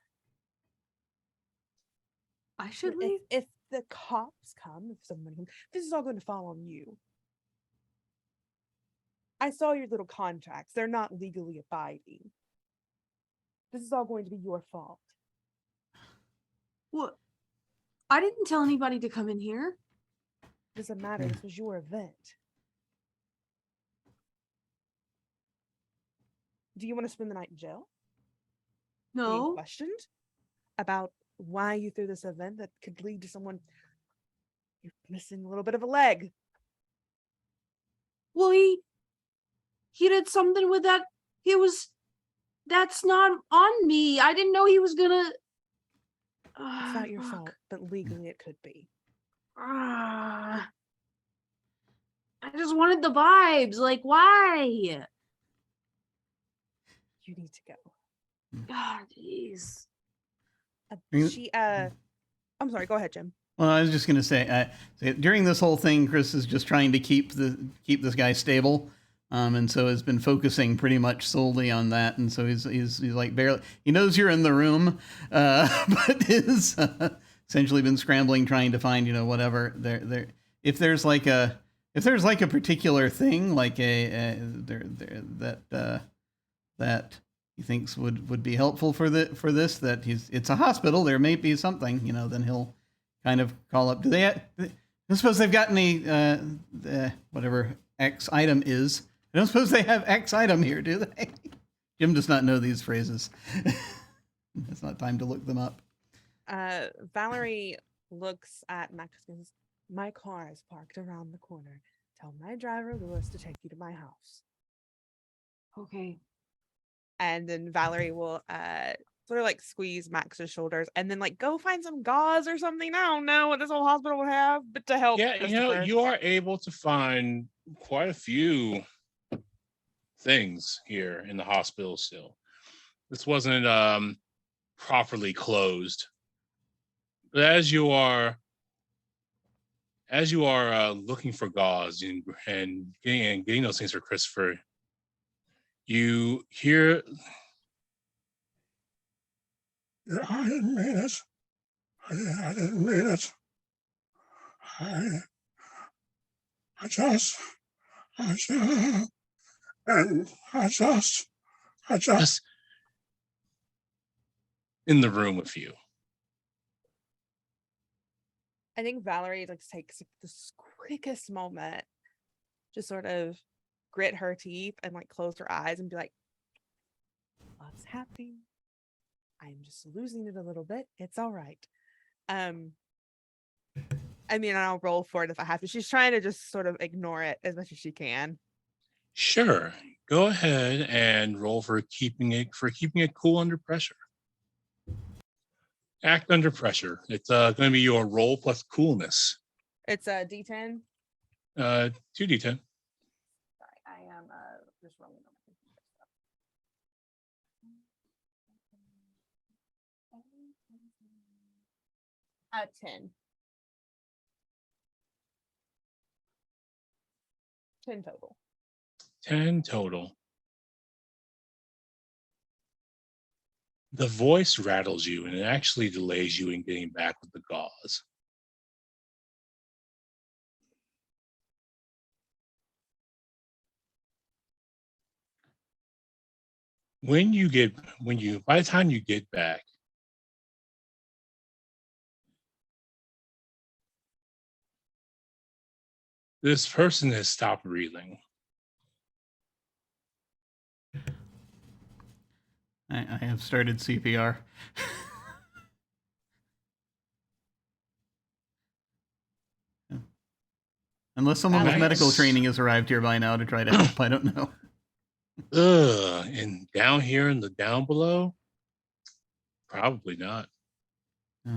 I should leave? If the cops come, if someone comes, this is all going to fall on you. I saw your little contracts. They're not legally abiding. This is all going to be your fault. What? I didn't tell anybody to come in here. Doesn't matter. This was your event. Do you want to spend the night in jail? No. Being questioned about why you threw this event that could lead to someone you're missing a little bit of a leg. Well, he did something with that. That's not on me. I didn't know he was gonna. It's not your fault, but legally it could be. I just wanted the vibes. Like, why? You need to go. God, jeez. I'm sorry, go ahead, Jim. Well, I was just going to say, during this whole thing, Chris is just trying to keep this guy stable, and so has been focusing pretty much solely on that. And so he's like barely, he knows you're in the room, but is essentially been scrambling trying to find whatever there if there's like a particular thing like that he thinks would be helpful for this, that it's a hospital, there may be something, then he'll kind of call up. I don't suppose they've got any whatever X item is. I don't suppose they have X item here, do they? Jim does not know these phrases. It's not time to look them up. Valerie looks at Max and says, "My car is parked around the corner. Tell my driver Lewis to take you to my house." Okay. And then Valerie will sort of like squeeze Max's shoulders and then like go find some gauze or something. I don't know what this whole hospital would have, but to help. Yeah, you are able to find quite a few things here in the hospital still. This wasn't properly closed. But as you are looking for gauze and getting those things for Christopher, you hear, I didn't mean it. I didn't mean it. I just in the room with you. I think Valerie like takes this quickest moment to sort of grit her teeth and like close her eyes and be like, "What's happening? I'm just losing it a little bit. It's all right." I mean, I'll roll for it if I have to. She's trying to just sort of ignore it as much as she can. Sure. Go ahead and roll for keeping it cool under pressure. Act under pressure. It's going to be your roll plus coolness. It's a D10. 2d10. Sorry, I am just rolling on my computer stuff. 10. 10 total. 10 total. The voice rattles you, and it actually delays you in getting back with the gauze. By the time you get back, this person has stopped breathing. I have started CPR. Unless someone with medical training has arrived here by now to try to help, I don't know. And down here in the down below, probably not. Well,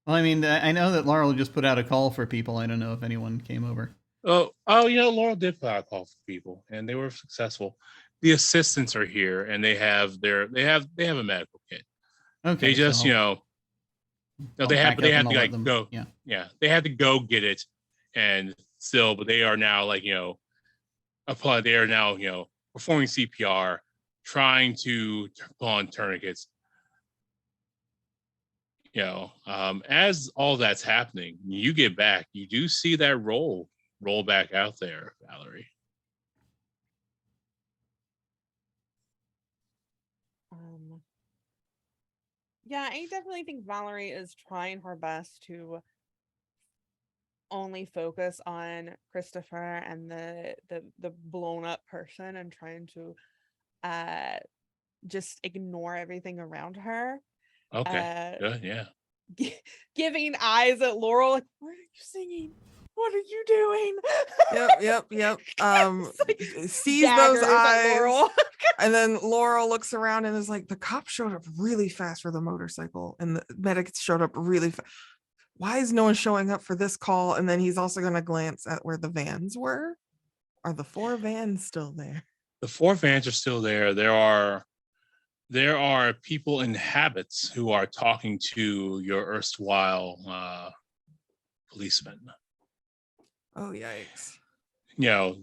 I mean, I know that Laurel just put out a call for people. I don't know if anyone came over. Oh, Laurel did put out a call for people, and they were successful. The assistants are here, and they have a medical kit. Okay, they just so they had to like them, go. Yeah, they had to go get it, and still, but they are now like they are now performing CPR, trying to pull on tourniquets. As all that's happening, you get back. You do see that roll back out there, Valerie. Yeah, I definitely think Valerie is trying her best to only focus on Christopher and the blown up person and trying to just ignore everything around her. Okay. Good, yeah. Giving eyes at Laurel like, "What are you singing? What are you doing?" Yep. Like sees those eyes, Laurel. and then Laurel looks around and is like, "The cop showed up really fast for the motorcycle, and the medics showed up really fast. Why is no one showing up for this call?" And then he's also going to glance at where the vans were. Are the 4 vans still there? The 4 vans are still there. There are there are people in habits who are talking to your erstwhile policemen. Oh, yikes.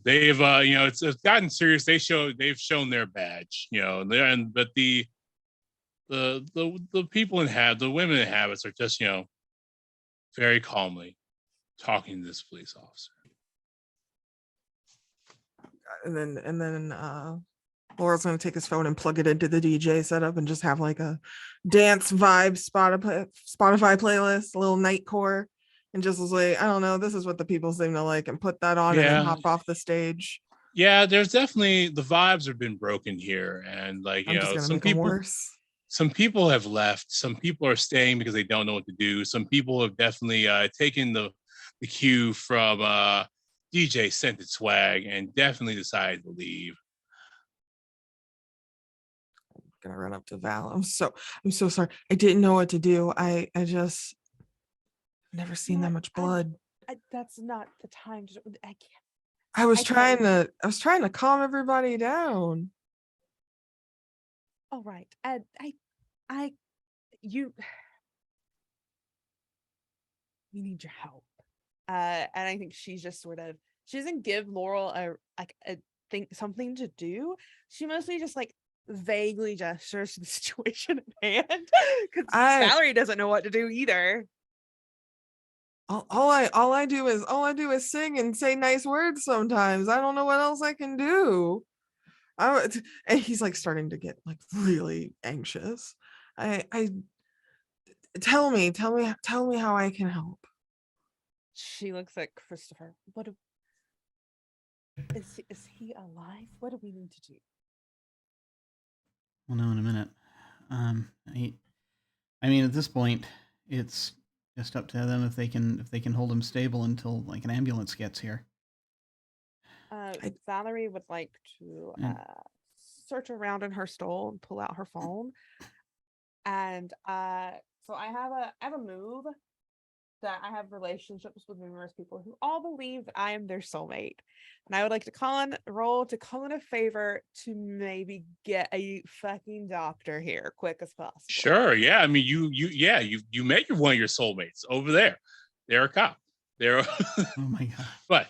They've it's gotten serious. They've shown their badge, but the people the women in habits are just very calmly talking to this police officer. And then Laura's gonna take his phone and plug it into the DJ setup and just have like a dance vibe Spotify playlist, a little nightcore, and just was like, I don't know, this is what the people seem to like, and put that on and then hop off the stage. Yeah, there's definitely the vibes have been broken here, and like I'm just gonna make them worse. Some people have left. Some people are staying because they don't know what to do. Some people have definitely taken the cue from DJ Scented Swag and definitely decided to leave. I'm gonna run up to Val. I'm so sorry. I didn't know what to do. I just never seen that much blood. That's not the time to. I can't. I was trying to calm everybody down. All right. We need your help. And I think she's just she doesn't give Laurel something to do. She mostly just like vaguely gestures to the situation at hand because Valerie doesn't know what to do either. All I do is sing and say nice words sometimes. I don't know what else I can do. And he's like starting to get like really anxious. Tell me how I can help. She looks at Christopher. Is he alive? What do we need to do? We'll know in a minute. I mean, at this point, it's just up to them if they can hold him stable until like an ambulance gets here. Valerie would like to search around in her stole and pull out her phone, and so I have a move that I have relationships with numerous people who all believe that I am their soulmate, and I would like to roll in a favor to maybe get a fucking doctor here quick as possible. Sure, yeah. I mean, you met one of your soulmates over there. They're a cop. Oh my god! But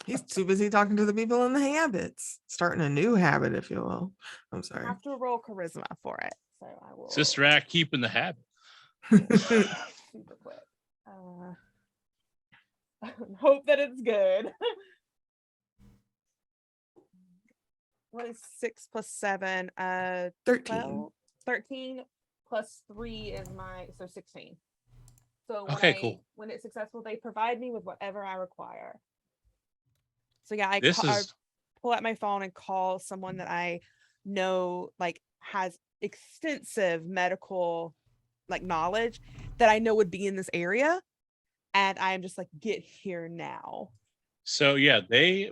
he's too busy talking to the people in the habits, starting a new habit, if you will. I'm sorry. I have to roll charisma for it, so I will. Sister Act keeping the habit. Super quick. Hope that it's good. What is 6 plus 7? 13. 13 plus 3 is 16. So cool. When it's successful, they provide me with whatever I require. So yeah, I pull out my phone and call someone that I know like has extensive medical like knowledge that I know would be in this area, and I'm just like, get here now. So yeah,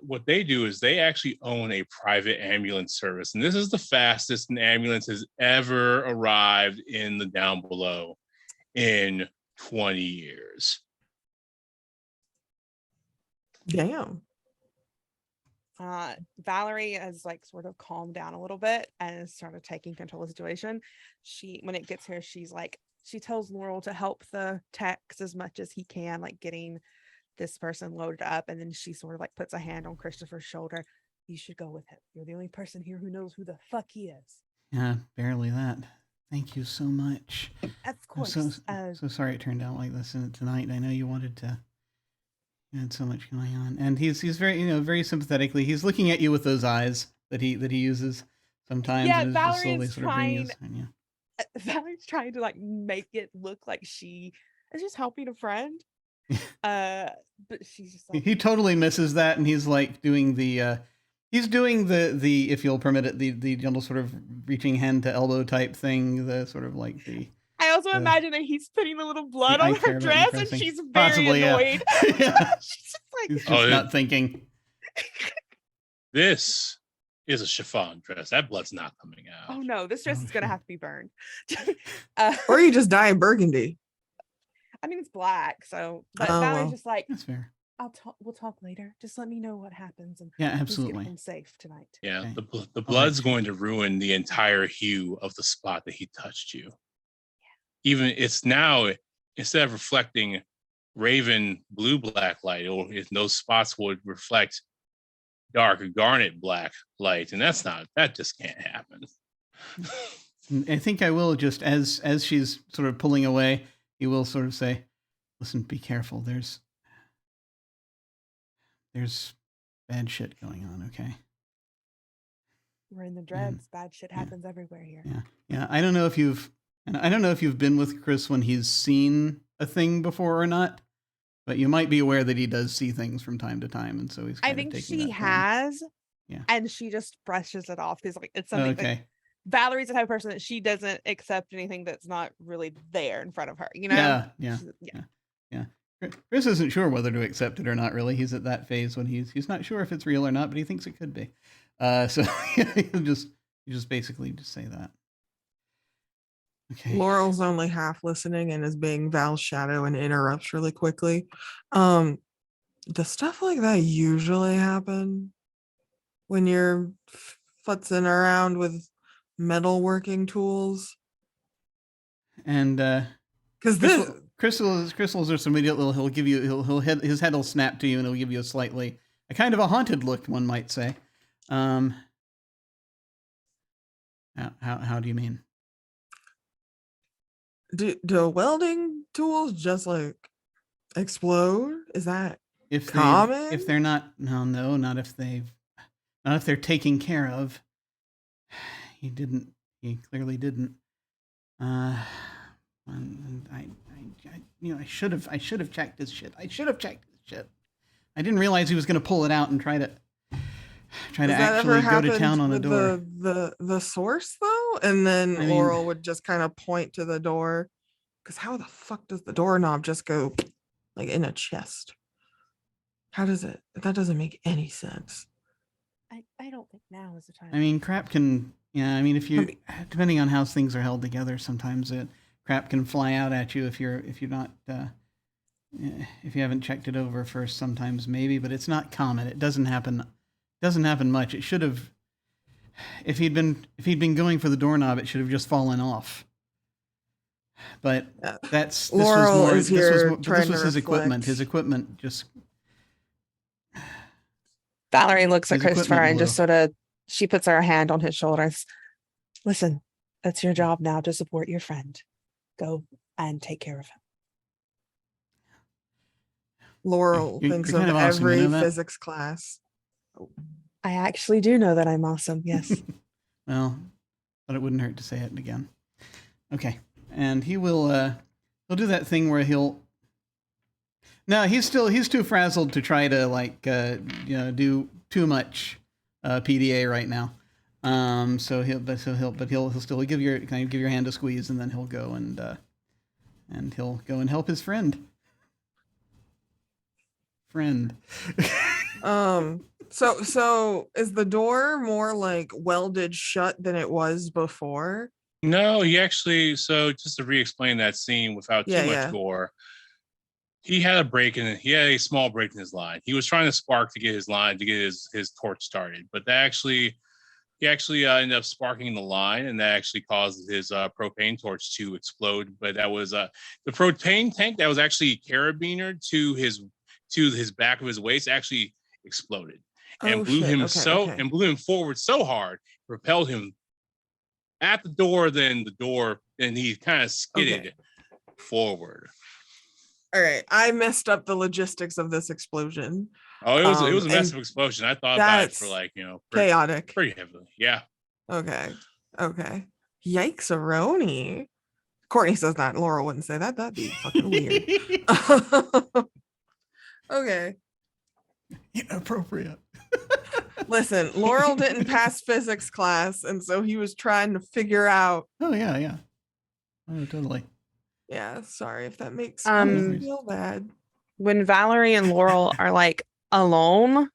what they do is they actually own a private ambulance service, and this is the fastest an ambulance has ever arrived in the down below in 20 years. Damn. Valerie has like sort of calmed down a little bit and is sort of taking control of the situation. When it gets here, she tells Laurel to help the techs as much as he can, like getting this person loaded up, and then she sort of like puts a hand on Christopher's shoulder. You should go with him. You're the only person here who knows who the fuck he is. Yeah, barely that. Thank you so much. Of course. I'm so sorry it turned out like this tonight. I know you wanted to. You had so much going on, and he's very very sympathetically. He's looking at you with those eyes that he uses sometimes. Yeah, and is just slowly sort of bringing Valerie's trying to like make it look like she is just helping a friend. But she's just like, he totally misses that, and he's like doing the if you'll permit it, the gentle sort of reaching hand to elbow type thing, the sort of like the. I also imagine that he's putting a little blood on her dress, and she's very annoyed. Yeah. She's just like, he's just not thinking. This is a chiffon dress. That blood's not coming out. Oh no, this dress is gonna have to be burned. Or you just dye in burgundy. I mean, it's black, so but Valerie's just like, that's fair. We'll talk later. Just let me know what happens and Yeah, please absolutely. get home safe tonight. Yeah, Okay. the All blood's right. going to ruin the entire hue of the spot that he touched you. Even it's now, instead of reflecting raven blue black light, or if those spots would reflect dark garnet black light, and that just can't happen. I think I will just as she's sort of pulling away, he will sort of say, "Listen, be careful. There's bad shit going on, okay?" We're in the dreads. Bad shit happens everywhere here. Yeah. I don't know if you've been with Chris when he's seen a thing before or not, but you might be aware that he does see things from time to time, and so he's I kind think of taking she that time. has. Yeah. And she just brushes it off because like it's something that Okay. Valerie's the type of person that she doesn't accept anything that's not really there in front of her, you know? Yeah. Yeah. Chris isn't sure whether to accept it or not. Really, he's at that phase when he's not sure if it's real or not, but he thinks it could be. So he'll just basically just say that. Okay. Laurel's only half listening and is being Val's shadow and interrupts really quickly. Does stuff like that usually happen when you're futzing around with metalworking tools? And Because this crystals are some idiot little. He'll give you. His head will snap to you, and he'll give you a kind of a haunted look, one might say. How do you mean? do welding tools just like explode? Is that If common? they're not, not if they're taken care of. He clearly didn't. I should have checked his shit. I didn't realize he was going to pull it out and try to actually go to town on a door. The source though, and then I mean, Laurel would just kind of point to the door, because how the fuck does the doorknob just go like in a chest? How does it? That doesn't make any sense. I don't think now is the time. I mean, crap can. Yeah, I mean, depending on how things are held together, sometimes crap can fly out at you if you're not if you haven't checked it over first. Sometimes maybe, but it's not common. It doesn't happen. Doesn't happen much. It should have. If he'd been going for the doorknob, it should have just fallen off. But this was his equipment. His equipment just. Valerie looks at His Christopher equipment and just sort of, she puts her hand on his shoulders. Listen, that's your job now to support your friend. Go and take care of him. Laurel You're thinks kind of of awesome, you every know that? physics class. I actually do know that I'm awesome. Yes. Well, but it wouldn't hurt to say it again. Okay, and he'll do that thing where No, he's too frazzled to try to do too much PDA right now. So he'll still give your hand a squeeze, and then he'll go and he'll go and help his friend. So is the door more like welded shut than it was before? No, he actually. So just to re-explain that scene without too much gore, he had a small break in his line. He was trying to spark to get his line to get his torch started, but he actually ended up sparking the line, and that actually caused his propane torch to explode. But that was the propane tank that was actually carabinered to his back of his waist actually exploded and blew him forward so hard, propelled him at the door, and he kind of skidded forward. All right, I messed up the logistics of this explosion. Oh, it was a massive explosion. I thought about it for chaotic, pretty heavily. Yeah. Okay. Yikes-a-roni. Kortney says that. Laurel wouldn't say that. That'd be fucking weird. Okay. Inappropriate. Listen, Laurel didn't pass physics class, and so he was trying to figure out. Oh yeah. Oh, totally. Yeah, sorry if that makes me feel bad. When Valerie and Laurel are like alone,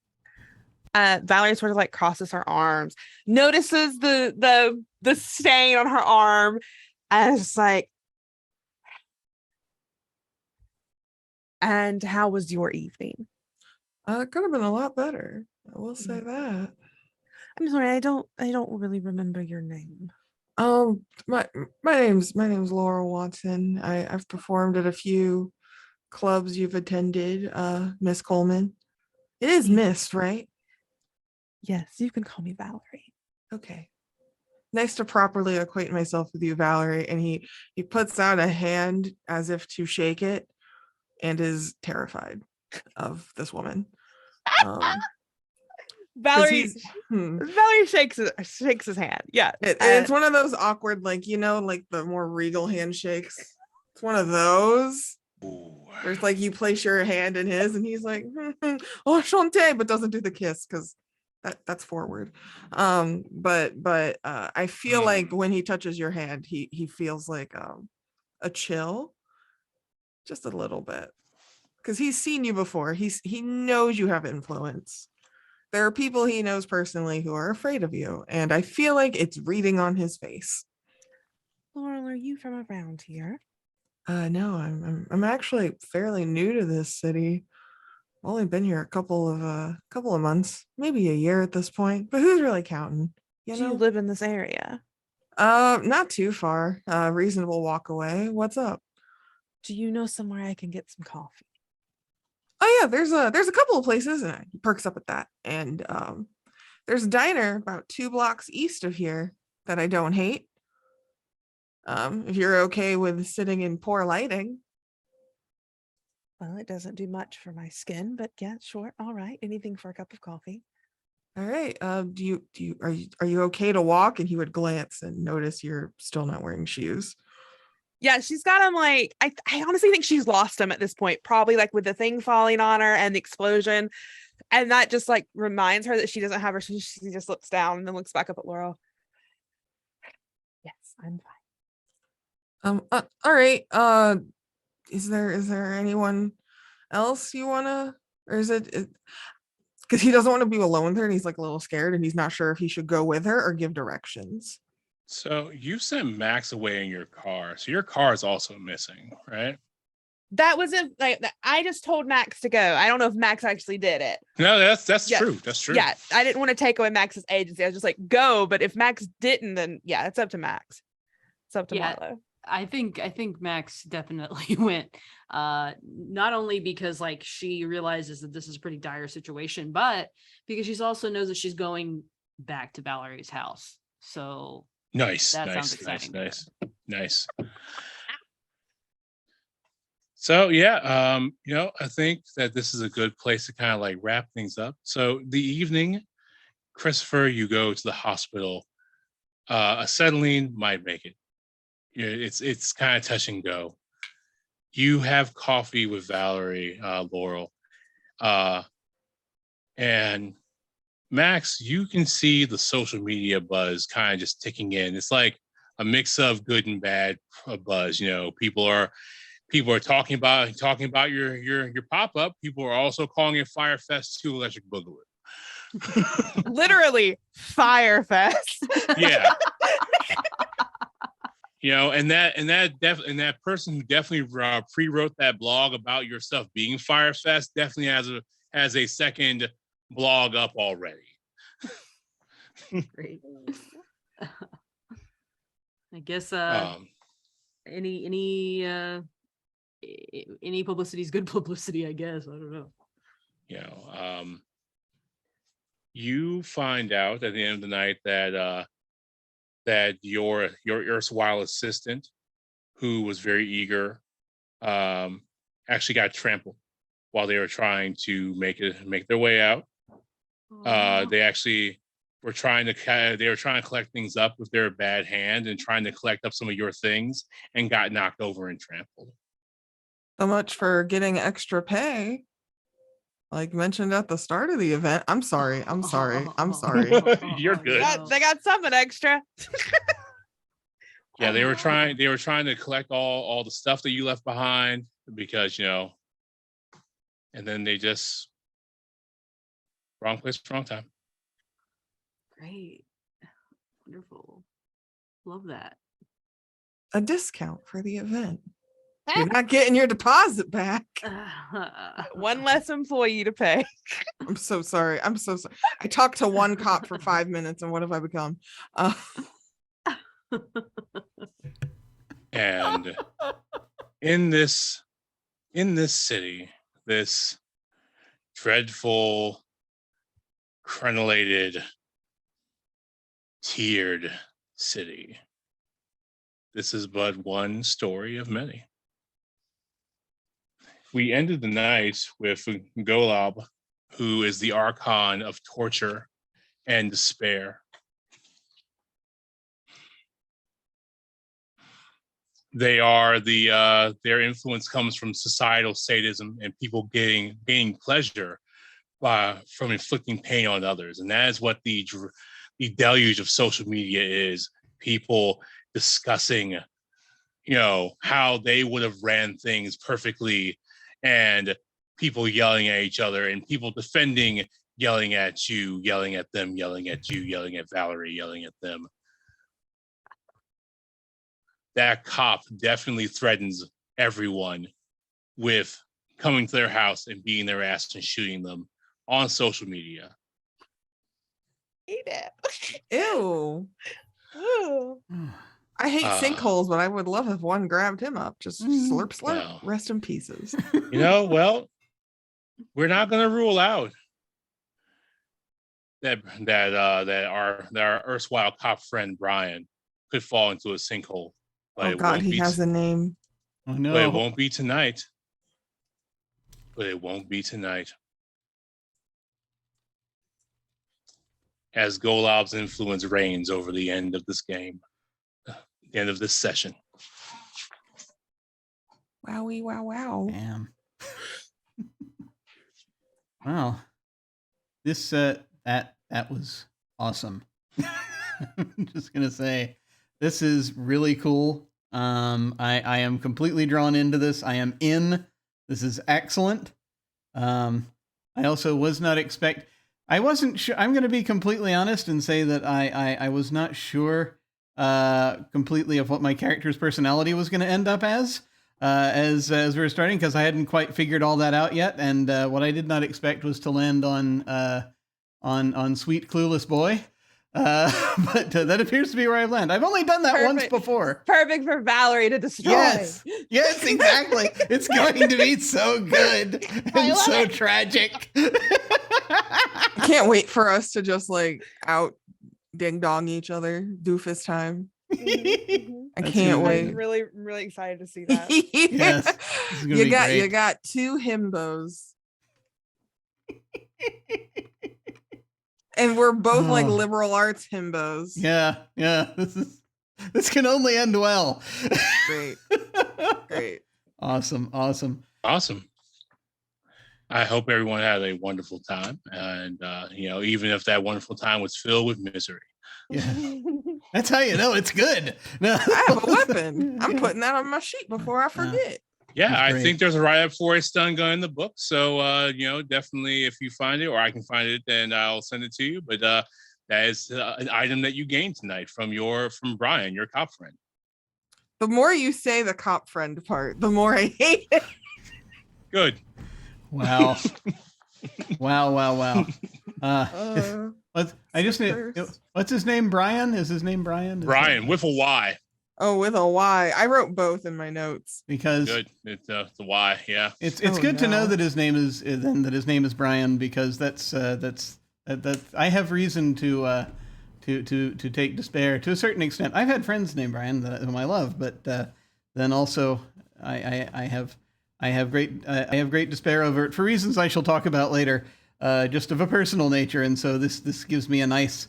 Valerie sort of like crosses her arms, notices the stain on her arm, and it's like, and how was your evening? It could have been a lot better. I will say that. I'm sorry, I don't really remember your name. My name's Laurel Watson. I've performed at a few clubs you've attended, Miss Coleman. It is Miss, right? Yes, you can call me Valerie. Okay. Nice to properly acquaint myself with you, Valerie. And he puts out a hand as if to shake it and is terrified of this woman. Valerie Valerie shakes his hand. Yeah. It's one of those awkward, like, like the more regal handshakes. It's one of those. Ooh. Where it's like you place your hand in his and he's like, oh, Shante, but doesn't do the kiss because that's forward. But I feel like when he touches your hand, he feels like a chill, just a little bit, because he's seen you before. He knows you have influence. There are people he knows personally who are afraid of you, and I feel like it's reading on his face. Laurel, are you from around here? No, I'm actually fairly new to this city. I've only been here a couple of months, maybe a year at this point. But who's really counting? Do you live in this area? Not too far. Reasonable walk away. What's up? Do you know somewhere I can get some coffee? Oh yeah, there's a couple of places, and he perks up at that. And there's a diner about 2 blocks east of here that I don't hate. If you're okay with sitting in poor lighting. Well, it doesn't do much for my skin, but yeah, sure. All right. Anything for a cup of coffee. All right. Are you okay to walk? And he would glance and notice you're still not wearing shoes. Yeah, she's got him like, I honestly think she's lost him at this point, probably like with the thing falling on her and the explosion. And that just like reminds her that she doesn't have her shoes. She just looks down and then looks back up at Laurel. Yes, I'm fine. All right. Is there anyone else you wanna, or is it because he doesn't want to be alone with her and he's like a little scared and he's not sure if he should go with her or give directions. So you sent Max away in your car. So your car is also missing, right? That wasn't like I just told Max to go. I don't know if Max actually did it. No, that's Yeah. true. That's true. Yeah, I didn't want to take away Max's agency. I was just like, go. But if Max didn't, then yeah, it's up to Max. It's up to Marlo. I think Max definitely went, not only because like she realizes that this is a pretty dire situation, but because she's also knows that she's going back to Valerie's house. So Nice. So yeah, I think that this is a good place to kind of like wrap things up. So the evening, Christopher, you go to the hospital. Acetylene might make it. It's kind of touch and go. You have coffee with Valerie, Laurel, and Max. You can see the social media buzz kind of just ticking in. It's like a mix of good and bad buzz. People are talking about your pop up. People are also calling it Firefest 2 Electric Boogaloo. Literally Firefest. Yeah. And that person who definitely pre-wrote that blog about your stuff being Firefest definitely has a second blog up already. Great. I guess any publicity is good publicity, I guess. I don't know. You find out at the end of the night that your erstwhile assistant, who was very eager, actually got trampled while they were trying to make their way out. They actually were trying to collect things up with their bad hand and trying to collect up some of your things and got knocked over and trampled. So much for getting extra pay. Like mentioned at the start of the event. I'm sorry. You're good. They got something extra. Yeah, they were trying to collect all the stuff that you left behind because, and then they just wrong place, wrong time. Great. Wonderful. Love that. A discount for the event. You're not getting your deposit back. One less employee to pay. I'm so sorry. I'm so sorry. I talked to one cop for 5 minutes, and what have I become? And in this city, this dreadful, crenellated, tiered city, this is but one story of many. We ended the night with Golab, who is the archon of torture and despair. They are their influence comes from societal sadism and people gaining pleasure from inflicting pain on others, and that is what the deluge of social media is. People discussing, how they would have ran things perfectly, and people yelling at each other, and people defending, yelling at you, yelling at them, yelling at you, yelling at Valerie, yelling at them. That cop definitely threatens everyone with coming to their house and beating their ass and shooting them on social media. Eat it. Ew. Ooh. I hate sinkholes, but I would love if one grabbed him up. Just slurp, slurp. Well. Rest in pieces. Well, we're not going to rule out that our erstwhile cop friend Brian could fall into a sinkhole. Oh God, he has a name. Oh no! But it won't be tonight. As Golab's influence reigns over the end of this game, the end of this session. Wowie, wow, wow. Damn. Wow. This that was awesome. I'm just gonna say, this is really cool. I am completely drawn into this. I am in. This is excellent. I also was not I wasn't sure. I'm going to be completely honest and say that I was not sure completely of what my character's personality was going to end up as we were starting, because I hadn't quite figured all that out yet. And what I did not expect was to land on sweet clueless boy. But that appears to be where I've landed. I've only done that once before. Perfect for Valerie to destroy. Yes, exactly. It's going to be so good and so tragic. I can't wait for us to just out ding dong each other. Doofus time. I can't wait. I'm really, really excited to see that. Yes, this is gonna be great. You got two himbos. And we're both liberal arts himbos. Yeah. This can only end well. Great. Awesome. I hope everyone had a wonderful time, and even if that wonderful time was filled with misery. Yeah, that's how you know it's good. No. I have a weapon. I'm putting that on my sheet before I forget. Yeah, I think there's a write-up for a stun gun in the book. So, definitely if you find it, or I can find it, then I'll send it to you. But that is an item that you gained tonight from Brian, your cop friend. The more you say the cop friend part, the more I hate it. Good. Wow. Wow. What's his name? Brian? Is his name Brian? Brian with a Y. Oh, with a Y. I wrote both in my notes. Because good. It's the Y. Yeah. It's good to know that his name is Brian, because that's I have reason to take despair to a certain extent. I've had friends named Brian whom I love, but then also I have great despair over it for reasons I shall talk about later, just of a personal nature, and so this gives me a nice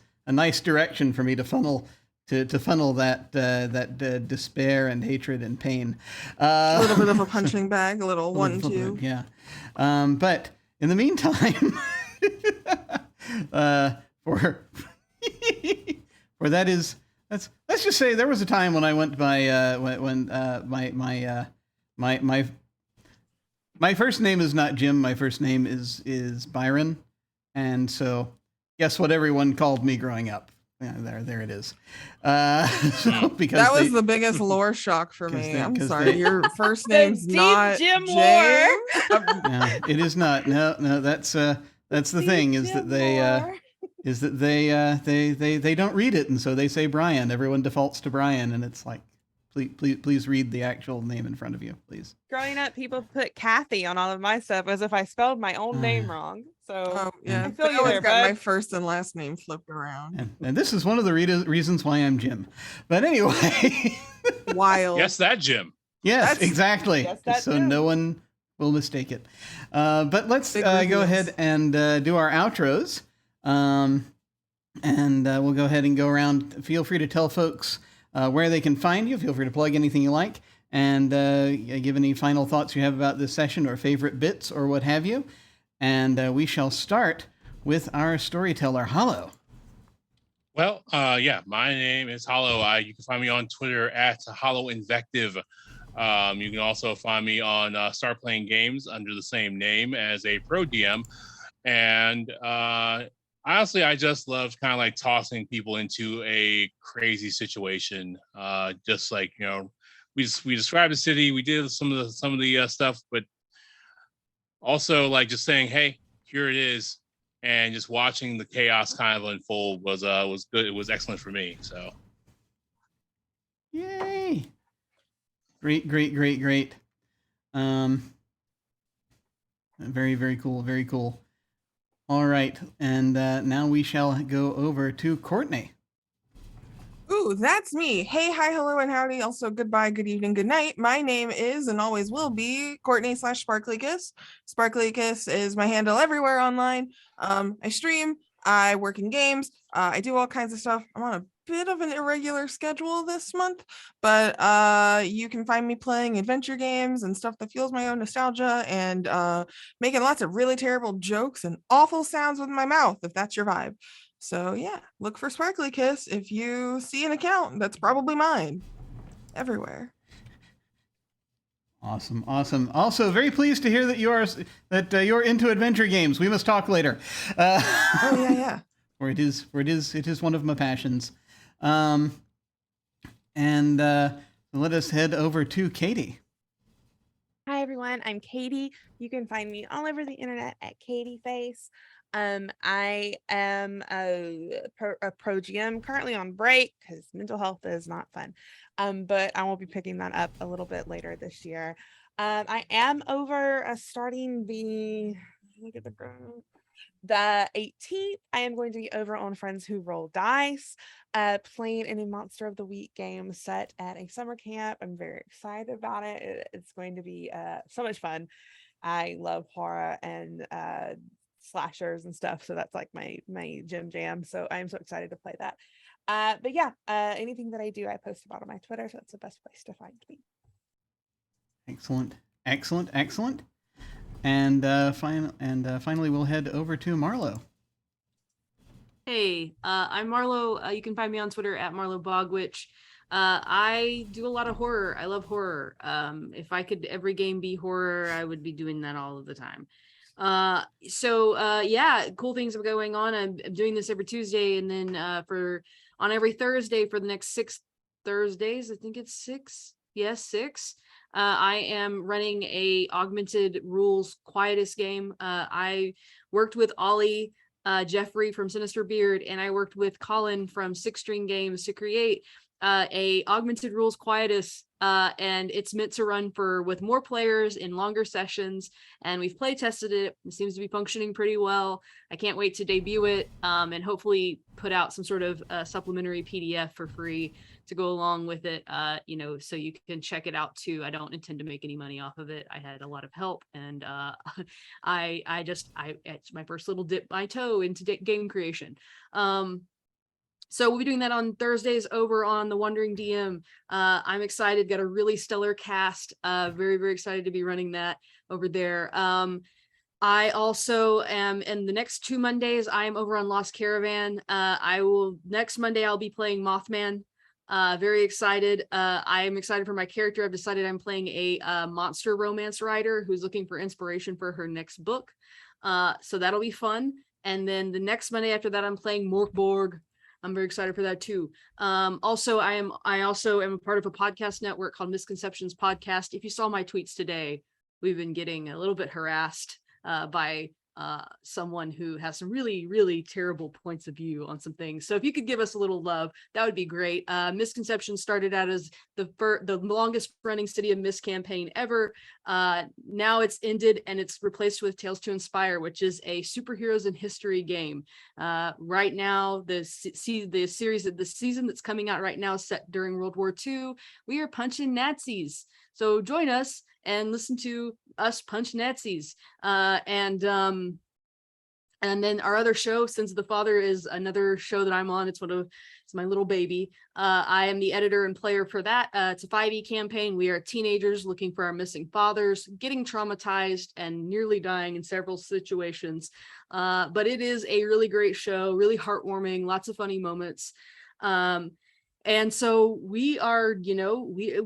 direction for me to funnel that despair and hatred and pain. A little bit of a punching bag, a little 1-2. Yeah. But in the meantime, let's just say there was a time when I went by my first name is not Jim. My first name is Byron, and so guess what everyone called me growing up? Yeah, there it is. So, because That was they- the biggest lore shock for 'cause me. they- I'm 'cause sorry. they- Your first The name's deep not Jim lore. James. No, it is not. No, that's the thing is that they don't read it, and so they say Brian. Everyone defaults to Brian, and it's like, please read the actual name in front of you, please. Growing up, people put Kathy on all of my stuff as if I spelled my own name wrong. So Oh yeah, I feel I you always there, got my bud. first and last name flipped around. And this is one of the reasons why I'm Jim. But anyway, Wild. Yes, that Jim. yes, That's- exactly. Yes, that's So him. no one will mistake it. But let's Big go reveals. ahead and do our outros. And we'll go ahead and go around. Feel free to tell folks where they can find you. Feel free to plug anything you like. And give any final thoughts you have about this session or favorite bits or what have you. And we shall start with our storyteller, Hollow. Well, yeah, my name is Hollow. You can find me on Twitter at Hollow Invective. You can also find me on Start Playing Games under the same name as a pro DM. And honestly, I just love kind of like tossing people into a crazy situation. Just like, you know, we described the city, we did some of the stuff, but also like just saying, hey, here it is, and just watching the chaos kind of unfold was good. It was excellent for me. So Yay! Great. Very cool. All right, and now we shall go over to Kortney. Ooh, that's me. Hey, hi, hello, and howdy. Also, goodbye, good evening, good night. My name is and always will be Kortney/SparklyKiss. SparklyKiss is my handle everywhere online. I stream, I work in games, I do all kinds of stuff. I'm on a bit of an irregular schedule this month, but you can find me playing adventure games and stuff that fuels my own nostalgia and making lots of really terrible jokes and awful sounds with my mouth, if that's your vibe. So yeah, look for Sparkly Kiss if you see an account. That's probably mine. Everywhere. Awesome. Also, very pleased to hear that you're into adventure games. We must talk later. Oh yeah. Or it is one of my passions. And let us head over to Katy. Hi everyone, I'm Katy. You can find me all over the internet at Katy Face. I am a pro GM currently on break because mental health is not fun. But I will be picking that up a little bit later this year. I am over starting the 18th. I am going to be over on Friends Who Roll Dice, playing in a Monster of the Week game set at a summer camp. I'm very excited about it. It's going to be so much fun. I love horror and slashers and stuff, so that's like my jam. So I'm so excited to play that. But yeah, anything that I do, I post about on my Twitter, so that's the best place to find me. Excellent. And finally, we'll head over to Marlo. Hey, I'm Marlo. You can find me on Twitter at Marlo Bogwitch. I do a lot of horror. I love horror. If I could every game be horror, I would be doing that all of the time. Yeah, cool things are going on. I'm doing this every Tuesday, and then on every Thursday for the next 6 Thursdays, I think it's 6. Yes, 6. I am running a augmented rules quietus game. I worked with Ollie Jeffrey from Sinister Beard, and I worked with Colin from Six String Games to create a augmented rules quietus, and it's meant to run with more players in longer sessions, and we've play tested it. It seems to be functioning pretty well. I can't wait to debut it, and hopefully put out some sort of supplementary PDF for free to go along with it, so you can check it out too. I don't intend to make any money off of it. I had a lot of help, and it's my first little dip my toe into game creation. So we'll be doing that on Thursdays over on the Wandering DM. I'm excited, got a really stellar cast. Very, very excited to be running that over there. I also am, in the next 2 Mondays, I'm over on Lost Caravan. Next Monday, I'll be playing Mothman. Very excited. I am excited for my character. I've decided I'm playing a monster romance writer who's looking for inspiration for her next book. So that'll be fun. And then the next Monday after that, I'm playing Morkborg. I'm very excited for that too. Also, I also am a part of a podcast network called Misconceptions Podcast. If you saw my tweets today, we've been getting a little bit harassed by someone who has some really, really terrible points of view on some things. So if you could give us a little love, that would be great. Misconceptions started out as the longest running City of Mist campaign ever. Now it's ended and it's replaced with Tales to Inspire, which is a superheroes in history game. Right now, the season that's coming out right now is set during World War II. We are punching Nazis. So join us and listen to us punch Nazis. And then our other show, Sins of the Father, is another show that I'm on. It's my little baby. I am the editor and player for that. It's a 5e campaign. We are teenagers looking for our missing fathers, getting traumatized and nearly dying in several situations. But it is a really great show, really heartwarming, lots of funny moments. And so we are,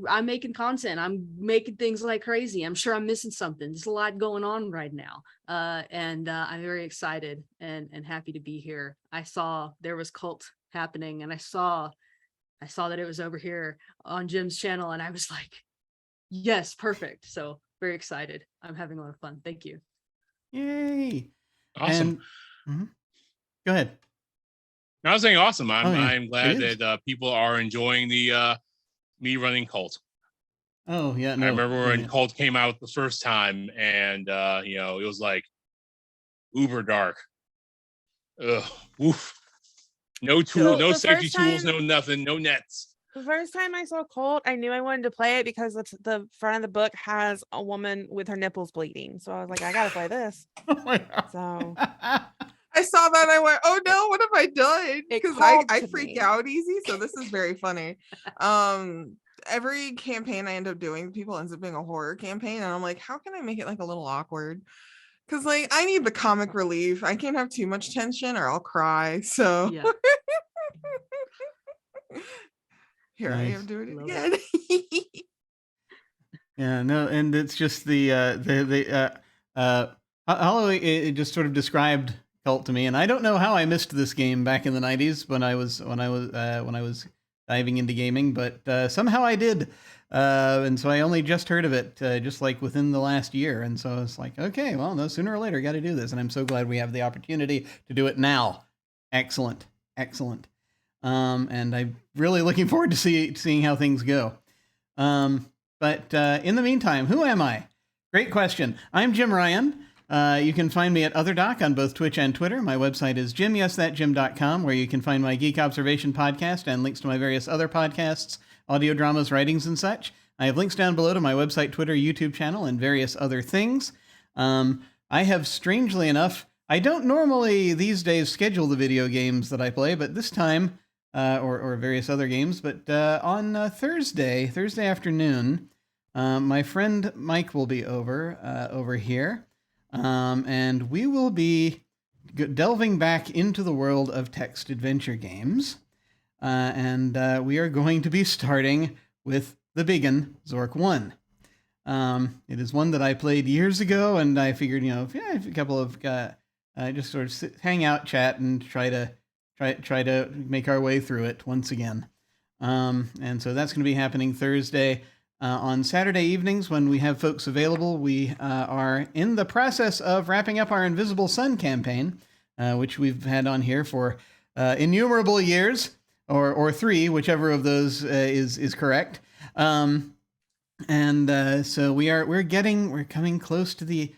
I'm making content. I'm making things like crazy. I'm sure I'm missing something. There's a lot going on right now. And I'm very excited and happy to be here. I saw there was KULT happening and I saw that it was over here on Jim's channel and I was like, yes, perfect. So very excited. I'm having a lot of fun. Thank you. Yay. Awesome. Go ahead. I was saying awesome. yeah. I'm glad It is. that people are enjoying the me running KULT. Oh yeah, no. I remember when yeah. KULT came out the first time, and it was like uber dark. Ugh, woof. No tool, So no the safety first tools, time- no nothing, no nets. The first time I saw KULT, I knew I wanted to play it because the front of the book has a woman with her nipples bleeding. So I was like, I gotta play this. Oh my God. So I saw that. I went, oh no, what have I done? It Because called I to freak me. out easy. So this is very funny. Every campaign I end up doing, people ends up being a horror campaign. And I'm like, how can I make it like a little awkward? Because like I need the comic relief. I can't have too much tension or I'll cry. So Yeah. here I Nice. am doing it Love again. Yeah, no, and it's just Hollow, it just sort of described KULT to me, and I don't know how I missed this game back in the 90s when I was diving into gaming, but somehow I did, and so I only just heard of it just like within the last year, and so it's like, okay, well, no, sooner or later, got to do this, and I'm so glad we have the opportunity to do it now. Excellent, excellent, and I'm really looking forward to seeing how things go. But in the meantime, who am I? Great question. I'm Jim Ryan. You can find me at OtherDoc on both Twitch and Twitter. My website is jimyesthatjim.com, where you can find my Geek Observation podcast and links to my various other podcasts, audio dramas, writings, and such. I have links down below to my website, Twitter, YouTube channel, and various other things. I have, strangely enough, I don't normally these days schedule the video games that I play, but this time, or various other games, but on Thursday afternoon, my friend Mike will be over here, and we will be delving back into the world of text adventure games, and we are going to be starting with the big one, Zork 1. It is one that I played years ago, and I figured, a couple of just sort of hang out, chat, and try to make our way through it once again. And so that's going to be happening Thursday. On Saturday evenings, when we have folks available, we are in the process of wrapping up our Invisible Sun campaign, which we've had on here for innumerable years, or 3, whichever of those is correct. So we're coming close to the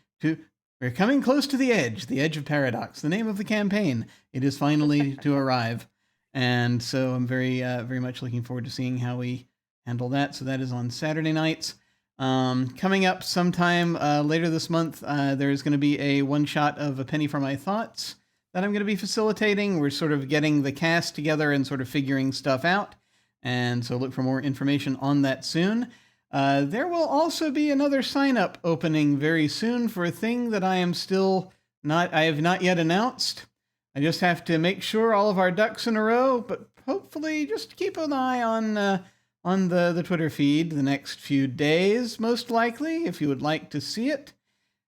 edge of paradox, the name of the campaign. It is finally to arrive, and so I'm very much looking forward to seeing how we handle that. So that is on Saturday nights. Coming up sometime later this month, there's going to be a one-shot of A Penny for My Thoughts that I'm going to be facilitating. We're sort of getting the cast together and sort of figuring stuff out, and so look for more information on that soon. There will also be another sign-up opening very soon for a thing that I have not yet announced. I just have to make sure all of our ducks in a row, but hopefully just keep an eye on the Twitter feed the next few days, most likely, if you would like to see it,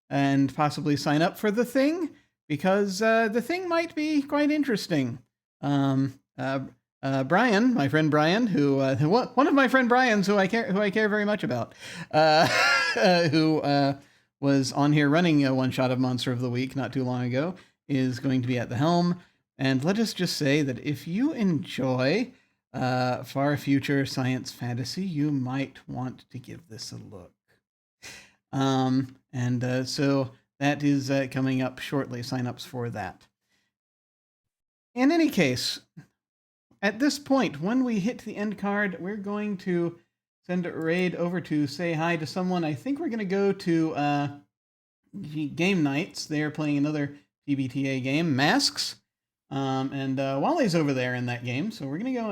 and possibly sign up for the thing, because the thing might be quite interesting. Brian, my friend Brian, one of my friend Brian's who I care very much about, who was on here running a one shot of Monster of the Week not too long ago, is going to be at the helm. And let us just say that if you enjoy far future science fantasy, you might want to give this a look. So that is coming up shortly. Sign-ups for that. In any case, at this point, when we hit the end card, we're going to send a raid over to say hi to someone. I think we're going to go to Game Nights. They're playing another PBTA game, Masks. And Wally's over there in that game, so we're going to go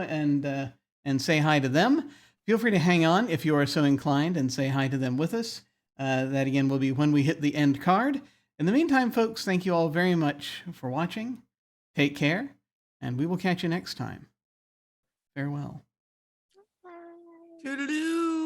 and say hi to them. Feel free to hang on if you are so inclined and say hi to them with us. That again will be when we hit the end card. In the meantime, folks, thank you all very much for watching. Take care, and we will catch you next time. Farewell. Toodaloo.